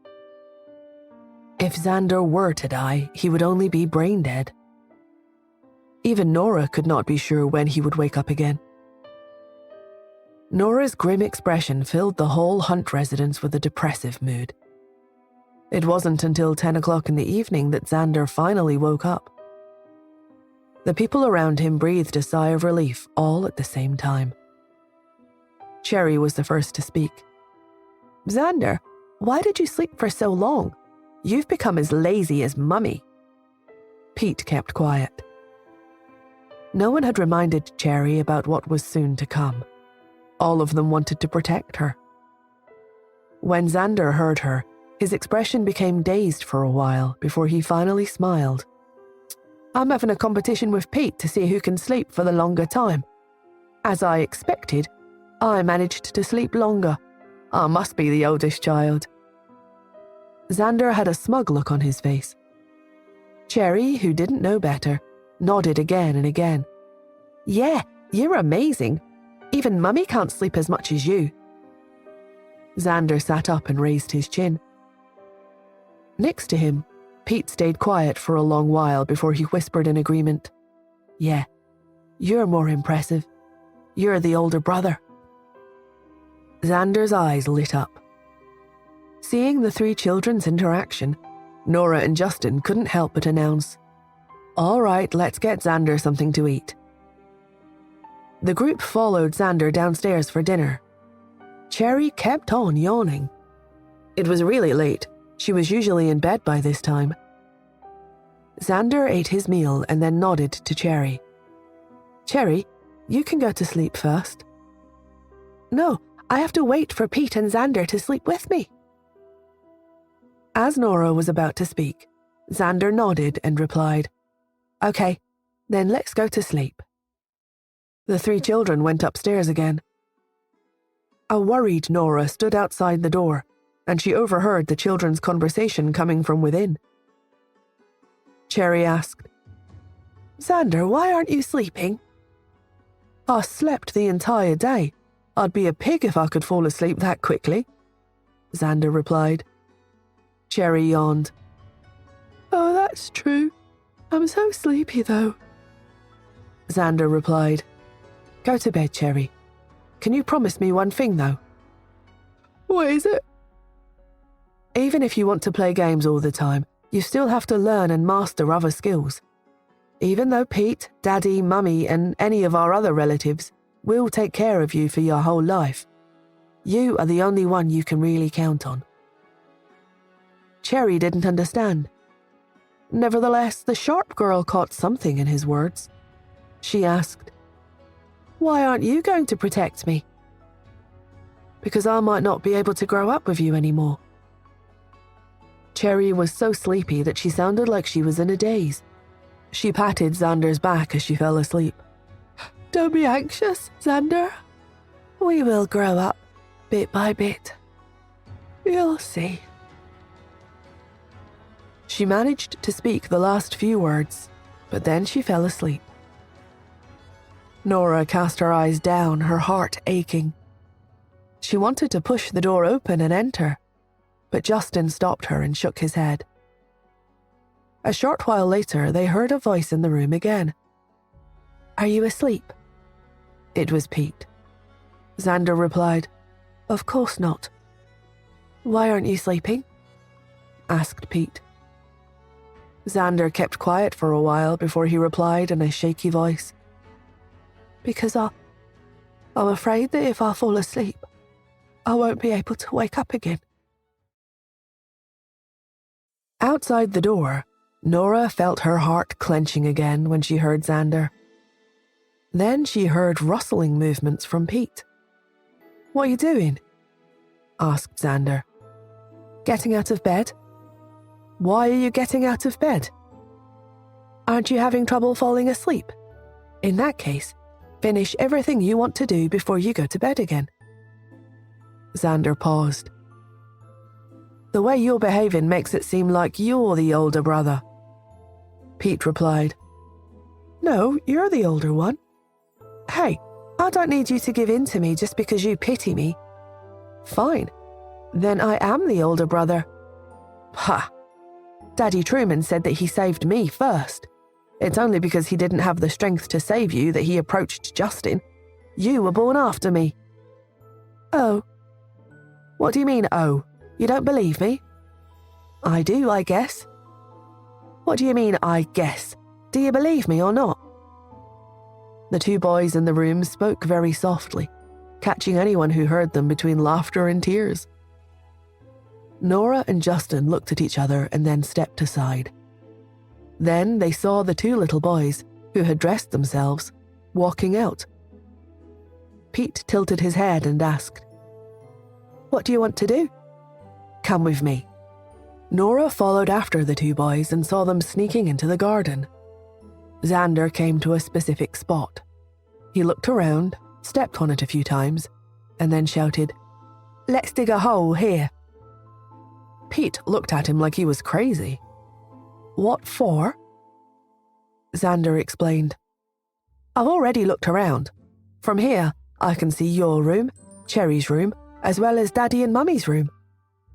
Speaker 1: If Xander were to die, he would only be brain dead. Even Nora could not be sure when he would wake up again. Nora's grim expression filled the whole Hunt residence with a depressive mood. It wasn't until 10 o'clock in the evening that Xander finally woke up. The people around him breathed a sigh of relief all at the same time. Cherry was the first to speak. Xander, why did you sleep for so long? You've become as lazy as Mummy. Pete kept quiet. No one had reminded Cherry about what was soon to come. All of them wanted to protect her. When Xander heard her, his expression became dazed for a while before he finally smiled. I'm having a competition with Pete to see who can sleep for the longer time. As I expected, I managed to sleep longer. I must be the oldest child. Xander had a smug look on his face. Cherry, who didn't know better, nodded again and again. Yeah, you're amazing. Even Mummy can't sleep as much as you. Xander sat up and raised his chin. Next to him, Pete stayed quiet for a long while before he whispered in agreement. Yeah, you're more impressive. You're the older brother. Xander's eyes lit up. Seeing the 3 children's interaction, Nora and Justin couldn't help but announce, All right, let's get Xander something to eat. The group followed Xander downstairs for dinner. Cherry kept on yawning. It was really late. She was usually in bed by this time. Xander ate his meal and then nodded to Cherry. Cherry, you can go to sleep first. No, I have to wait for Pete and Xander to sleep with me. As Nora was about to speak, Xander nodded and replied, Okay, then let's go to sleep. The 3 children went upstairs again. A worried Nora stood outside the door, and she overheard the children's conversation coming from within. Cherry asked, Xander, why aren't you sleeping? I slept the entire day. I'd be a pig if I could fall asleep that quickly, Xander replied. Cherry yawned. Oh, that's true. I'm so sleepy, though. Xander replied. Go to bed, Cherry. Can you promise me one thing, though? What is it? Even if you want to play games all the time, you still have to learn and master other skills. Even though Pete, Daddy, Mummy, and any of our other relatives will take care of you for your whole life, you are the only one you can really count on. Cherry didn't understand. Nevertheless, the sharp girl caught something in his words. She asked, Why aren't you going to protect me? Because I might not be able to grow up with you anymore. Cherry was so sleepy that she sounded like she was in a daze. She patted Xander's back as she fell asleep. Don't be anxious, Xander. We will grow up, bit by bit. You'll see. She managed to speak the last few words, but then she fell asleep. Nora cast her eyes down, her heart aching. She wanted to push the door open and enter, but Justin stopped her and shook his head. A short while later, they heard a voice in the room again. Are you asleep? It was Pete. Xander replied, Of course not. Why aren't you sleeping? Asked Pete. Xander kept quiet for a while before he replied in a shaky voice. Because I'm afraid that if I fall asleep, I won't be able to wake up again. Outside the door, Nora felt her heart clenching again when she heard Xander. Then she heard rustling movements from Pete. What are you doing? Asked Xander. Getting out of bed? Why are you getting out of bed? Aren't you having trouble falling asleep? In that case, finish everything you want to do before you go to bed again. Xander paused. The way you're behaving makes it seem like you're the older brother. Pete replied. No, you're the older one. Hey, I don't need you to give in to me just because you pity me. Fine. Then I am the older brother. Ha! Daddy Truman said that he saved me first. It's only because he didn't have the strength to save you that he approached Justin. You were born after me. Oh. What do you mean, oh? You don't believe me? I do, I guess. What do you mean, I guess? Do you believe me or not? The two boys in the room spoke very softly, catching anyone who heard them between laughter and tears. Nora and Justin looked at each other and then stepped aside. Then they saw the two little boys, who had dressed themselves, walking out. Pete tilted his head and asked, What do you want to do? Come with me. Nora followed after the two boys and saw them sneaking into the garden. Xander came to a specific spot. He looked around, stepped on it a few times, and then shouted, Let's dig a hole here. Pete looked at him like he was crazy. What for? Xander explained. I've already looked around. From here, I can see your room, Cherry's room, as well as Daddy and Mummy's room.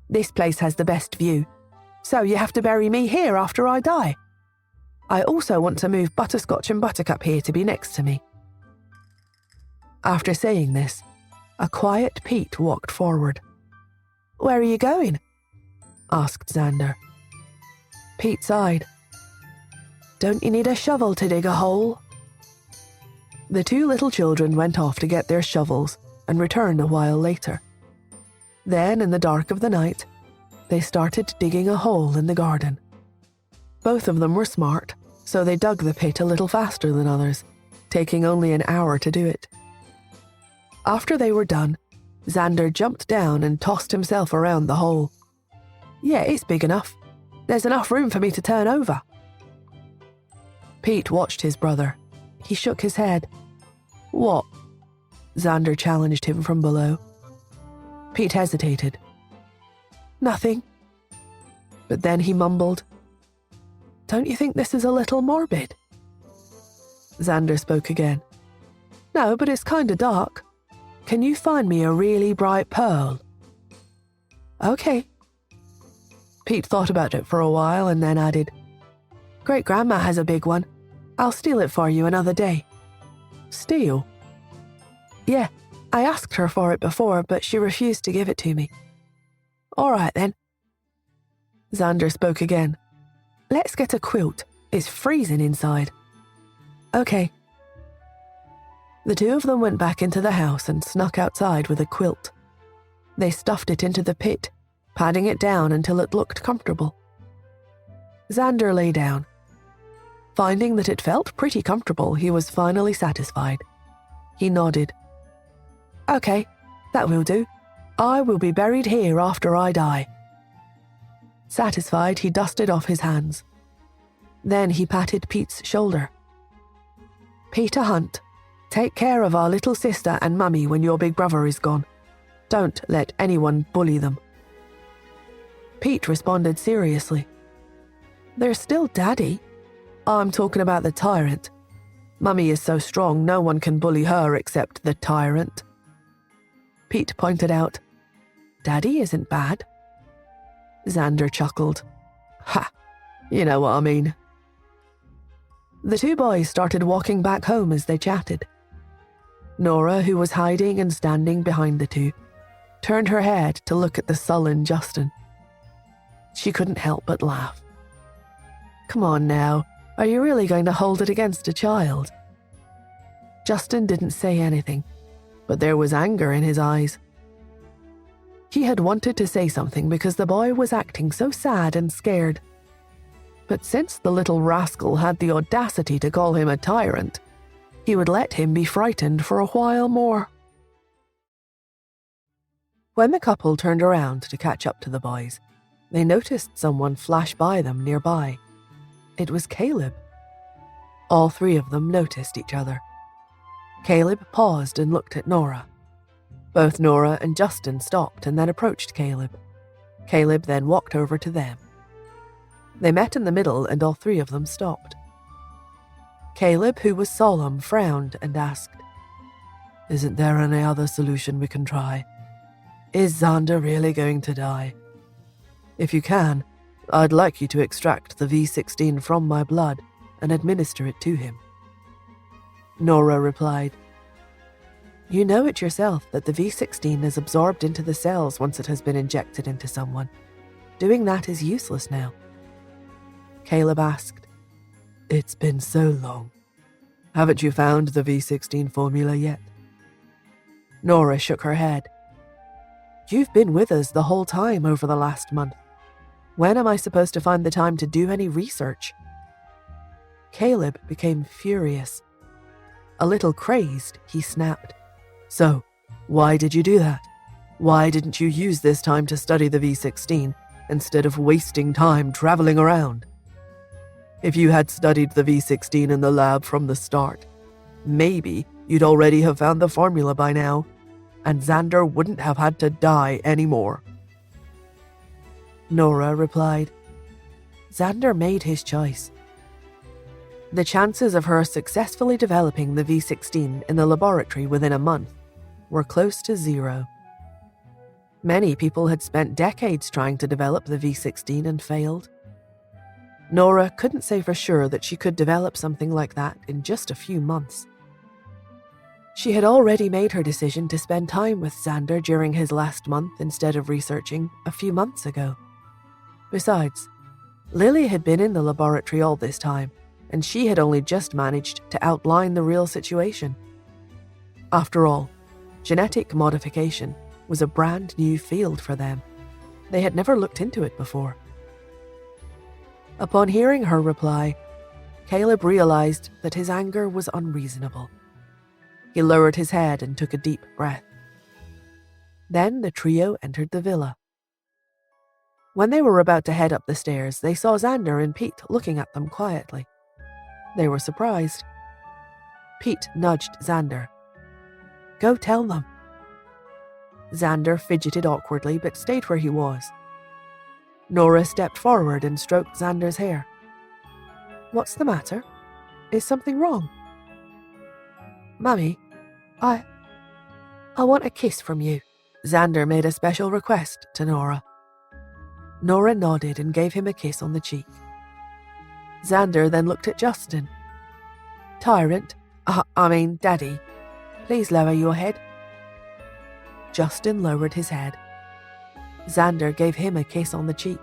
Speaker 1: This place has the best view, so you have to bury me here after I die. I also want to move Butterscotch and Buttercup here to be next to me. After saying this, a quiet Pete walked forward. Where are you going? Asked Xander. Pete sighed. Don't you need a shovel to dig a hole? The two little children went off to get their shovels and returned a while later. Then, in the dark of the night, they started digging a hole in the garden. Both of them were smart, so they dug the pit a little faster than others, taking only an hour to do it. After they were done, Xander jumped down and tossed himself around the hole. Yeah, it's big enough. There's enough room for me to turn over. Pete watched his brother. He shook his head. What? Xander challenged him from below. Pete hesitated. Nothing. But then he mumbled, Don't you think this is a little morbid? Xander spoke again. No, but it's kinda dark. Can you find me a really bright pearl? Okay. Pete thought about it for a while and then added, Great-grandma has a big one. I'll steal it for you another day. Steal? Yeah, I asked her for it before, but she refused to give it to me. All right then. Xander spoke again. Let's get a quilt. It's freezing inside. Okay. The two of them went back into the house and snuck outside with a quilt. They stuffed it into the pit, padding it down until it looked comfortable. Xander lay down. Finding that it felt pretty comfortable, he was finally satisfied. He nodded. Okay, that will do. I will be buried here after I die. Satisfied, he dusted off his hands. Then he patted Pete's shoulder. Peter Hunt, take care of our little sister and Mummy when your big brother is gone. Don't let anyone bully them. Pete responded seriously. They're still Daddy. I'm talking about the tyrant. Mummy is so strong no one can bully her except the tyrant. Pete pointed out, Daddy isn't bad. Xander chuckled. Ha, you know what I mean. The two boys started walking back home as they chatted. Nora, who was hiding and standing behind the two, turned her head to look at the sullen Justin. She couldn't help but laugh. Come on now, are you really going to hold it against a child? Justin didn't say anything, but there was anger in his eyes. He had wanted to say something because the boy was acting so sad and scared. But since the little rascal had the audacity to call him a tyrant, he would let him be frightened for a while more. When the couple turned around to catch up to the boys, they noticed someone flash by them nearby. It was Caleb. All three of them noticed each other. Caleb paused and looked at Nora. Both Nora and Justin stopped and then approached Caleb. Caleb then walked over to them. They met in the middle and all three of them stopped. Caleb, who was solemn, frowned and asked, Isn't there any other solution we can try? Is Xander really going to die? If you can, I'd like you to extract the V16 from my blood and administer it to him. Nora replied, You know it yourself that the V16 is absorbed into the cells once it has been injected into someone. Doing that is useless now. Caleb asked, It's been so long. Haven't you found the V16 formula yet? Nora shook her head. You've been with us the whole time over the last month. When am I supposed to find the time to do any research? Caleb became furious. A little crazed, he snapped. So, why did you do that? Why didn't you use this time to study the V16 instead of wasting time traveling around? If you had studied the V16 in the lab from the start, maybe you'd already have found the formula by now, and Xander wouldn't have had to die anymore. Nora replied, Xander made his choice. The chances of her successfully developing the V16 in the laboratory within a month were close to zero. Many people had spent decades trying to develop the V16 and failed. Nora couldn't say for sure that she could develop something like that in just a few months. She had already made her decision to spend time with Xander during his last month instead of researching a few months ago. Besides, Lily had been in the laboratory all this time, and she had only just managed to outline the real situation. After all, genetic modification was a brand new field for them. They had never looked into it before. Upon hearing her reply, Caleb realized that his anger was unreasonable. He lowered his head and took a deep breath. Then the trio entered the villa. When they were about to head up the stairs, they saw Xander and Pete looking at them quietly. They were surprised. Pete nudged Xander. Go tell them. Xander fidgeted awkwardly but stayed where he was. Nora stepped forward and stroked Xander's hair. What's the matter? Is something wrong? Mummy, I want a kiss from you. Xander made a special request to Nora. Nora nodded and gave him a kiss on the cheek. Xander then looked at Justin. Tyrant, Daddy, please lower your head. Justin lowered his head. Xander gave him a kiss on the cheek.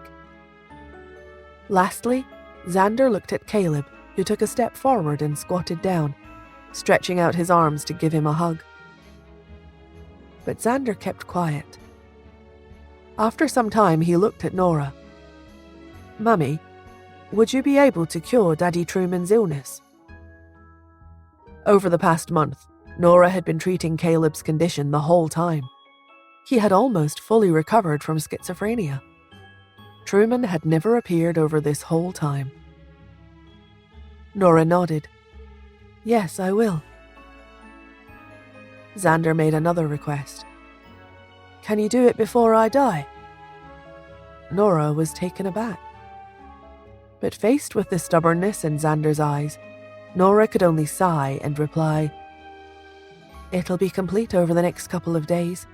Speaker 1: Lastly, Xander looked at Caleb, who took a step forward and squatted down, stretching out his arms to give him a hug. But Xander kept quiet. After some time, he looked at Nora. Mummy, would you be able to cure Daddy Truman's illness? Over the past month, Nora had been treating Caleb's condition the whole time. He had almost fully recovered from schizophrenia. Truman had never appeared over this whole time. Nora nodded. Yes, I will. Xander made another request. Can you do it before I die? Nora was taken aback. But faced with the stubbornness in Xander's eyes, Nora could only sigh and reply, It'll be complete over the next couple of days.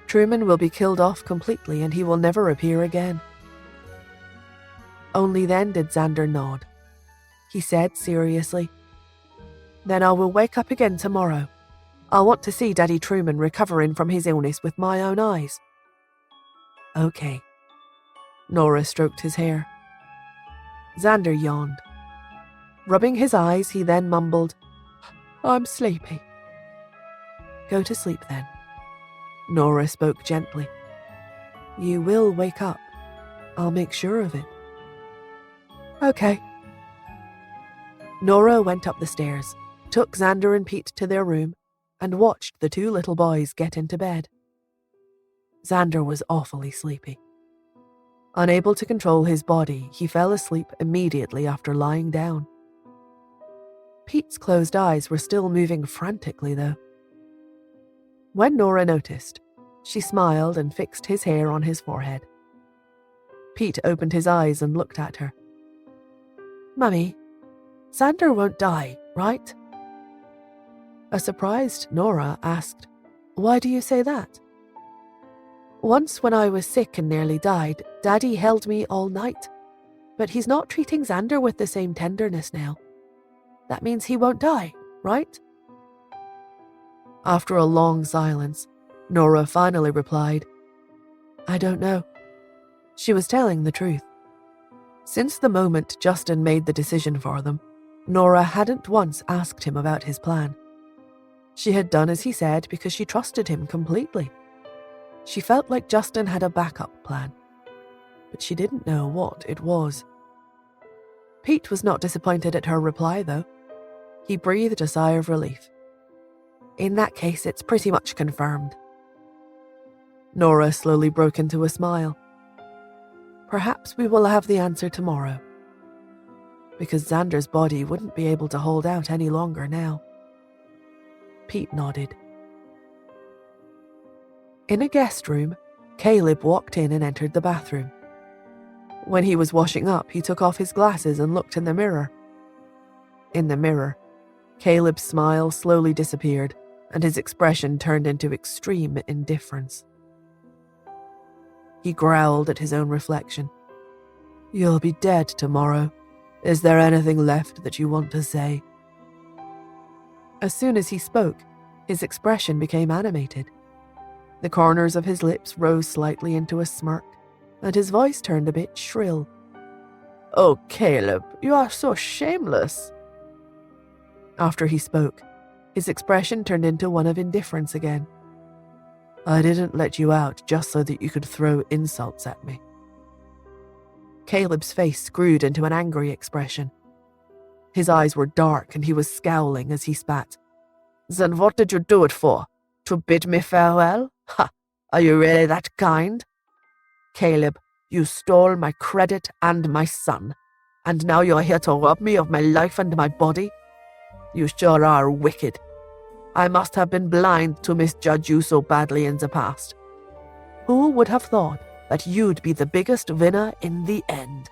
Speaker 1: Truman will be killed off completely and he will never appear again. Only then did Xander nod. He said seriously, Then I will wake up again tomorrow. I want to see Daddy Truman recovering from his illness with my own eyes. Okay. Nora stroked his hair. Xander yawned. Rubbing his eyes, he then mumbled, I'm sleepy. Go to sleep then. Nora spoke gently. You will wake up. I'll make sure of it. Okay. Nora went up the stairs, took Xander and Pete to their room, and watched the two little boys get into bed. Xander was awfully sleepy. Unable to control his body, he fell asleep immediately after lying down. Pete's closed eyes were still moving frantically, though. When Nora noticed, she smiled and fixed his hair on his forehead. Pete opened his eyes and looked at her. Mummy, Xander won't die, right? A surprised Nora asked, Why do you say that? Once when I was sick and nearly died, Daddy held me all night. But he's not treating Xander with the same tenderness now. That means he won't die, right? After a long silence, Nora finally replied, I don't know. She was telling the truth. Since the moment Justin made the decision for them, Nora hadn't once asked him about his plan. She had done as he said because she trusted him completely. She felt like Justin had a backup plan, but she didn't know what it was. Pete was not disappointed at her reply, though. He breathed a sigh of relief. In that case, it's pretty much confirmed. Nora slowly broke into a smile. Perhaps we will have the answer tomorrow, because Xander's body wouldn't be able to hold out any longer now. Pete nodded. In a guest room, Caleb walked in and entered the bathroom. When he was washing up, he took off his glasses and looked in the mirror. In the mirror, Caleb's smile slowly disappeared, and his expression turned into extreme indifference. He growled at his own reflection. You'll be dead tomorrow. Is there anything left that you want to say? As soon as he spoke, his expression became animated. The corners of his lips rose slightly into a smirk, and his voice turned a bit shrill. Oh, Caleb, you are so shameless. After he spoke, his expression turned into one of indifference again. I didn't let you out just so that you could throw insults at me. Caleb's face screwed into an angry expression. His eyes were dark and he was scowling as he spat. Then what did you do it for? To bid me farewell? Ha! Are you really that kind? Caleb, you stole my credit and my son, and now you're here to rob me of my life and my body? You sure are wicked. I must have been blind to misjudge you so badly in the past. Who would have thought that you'd be the biggest winner in the end?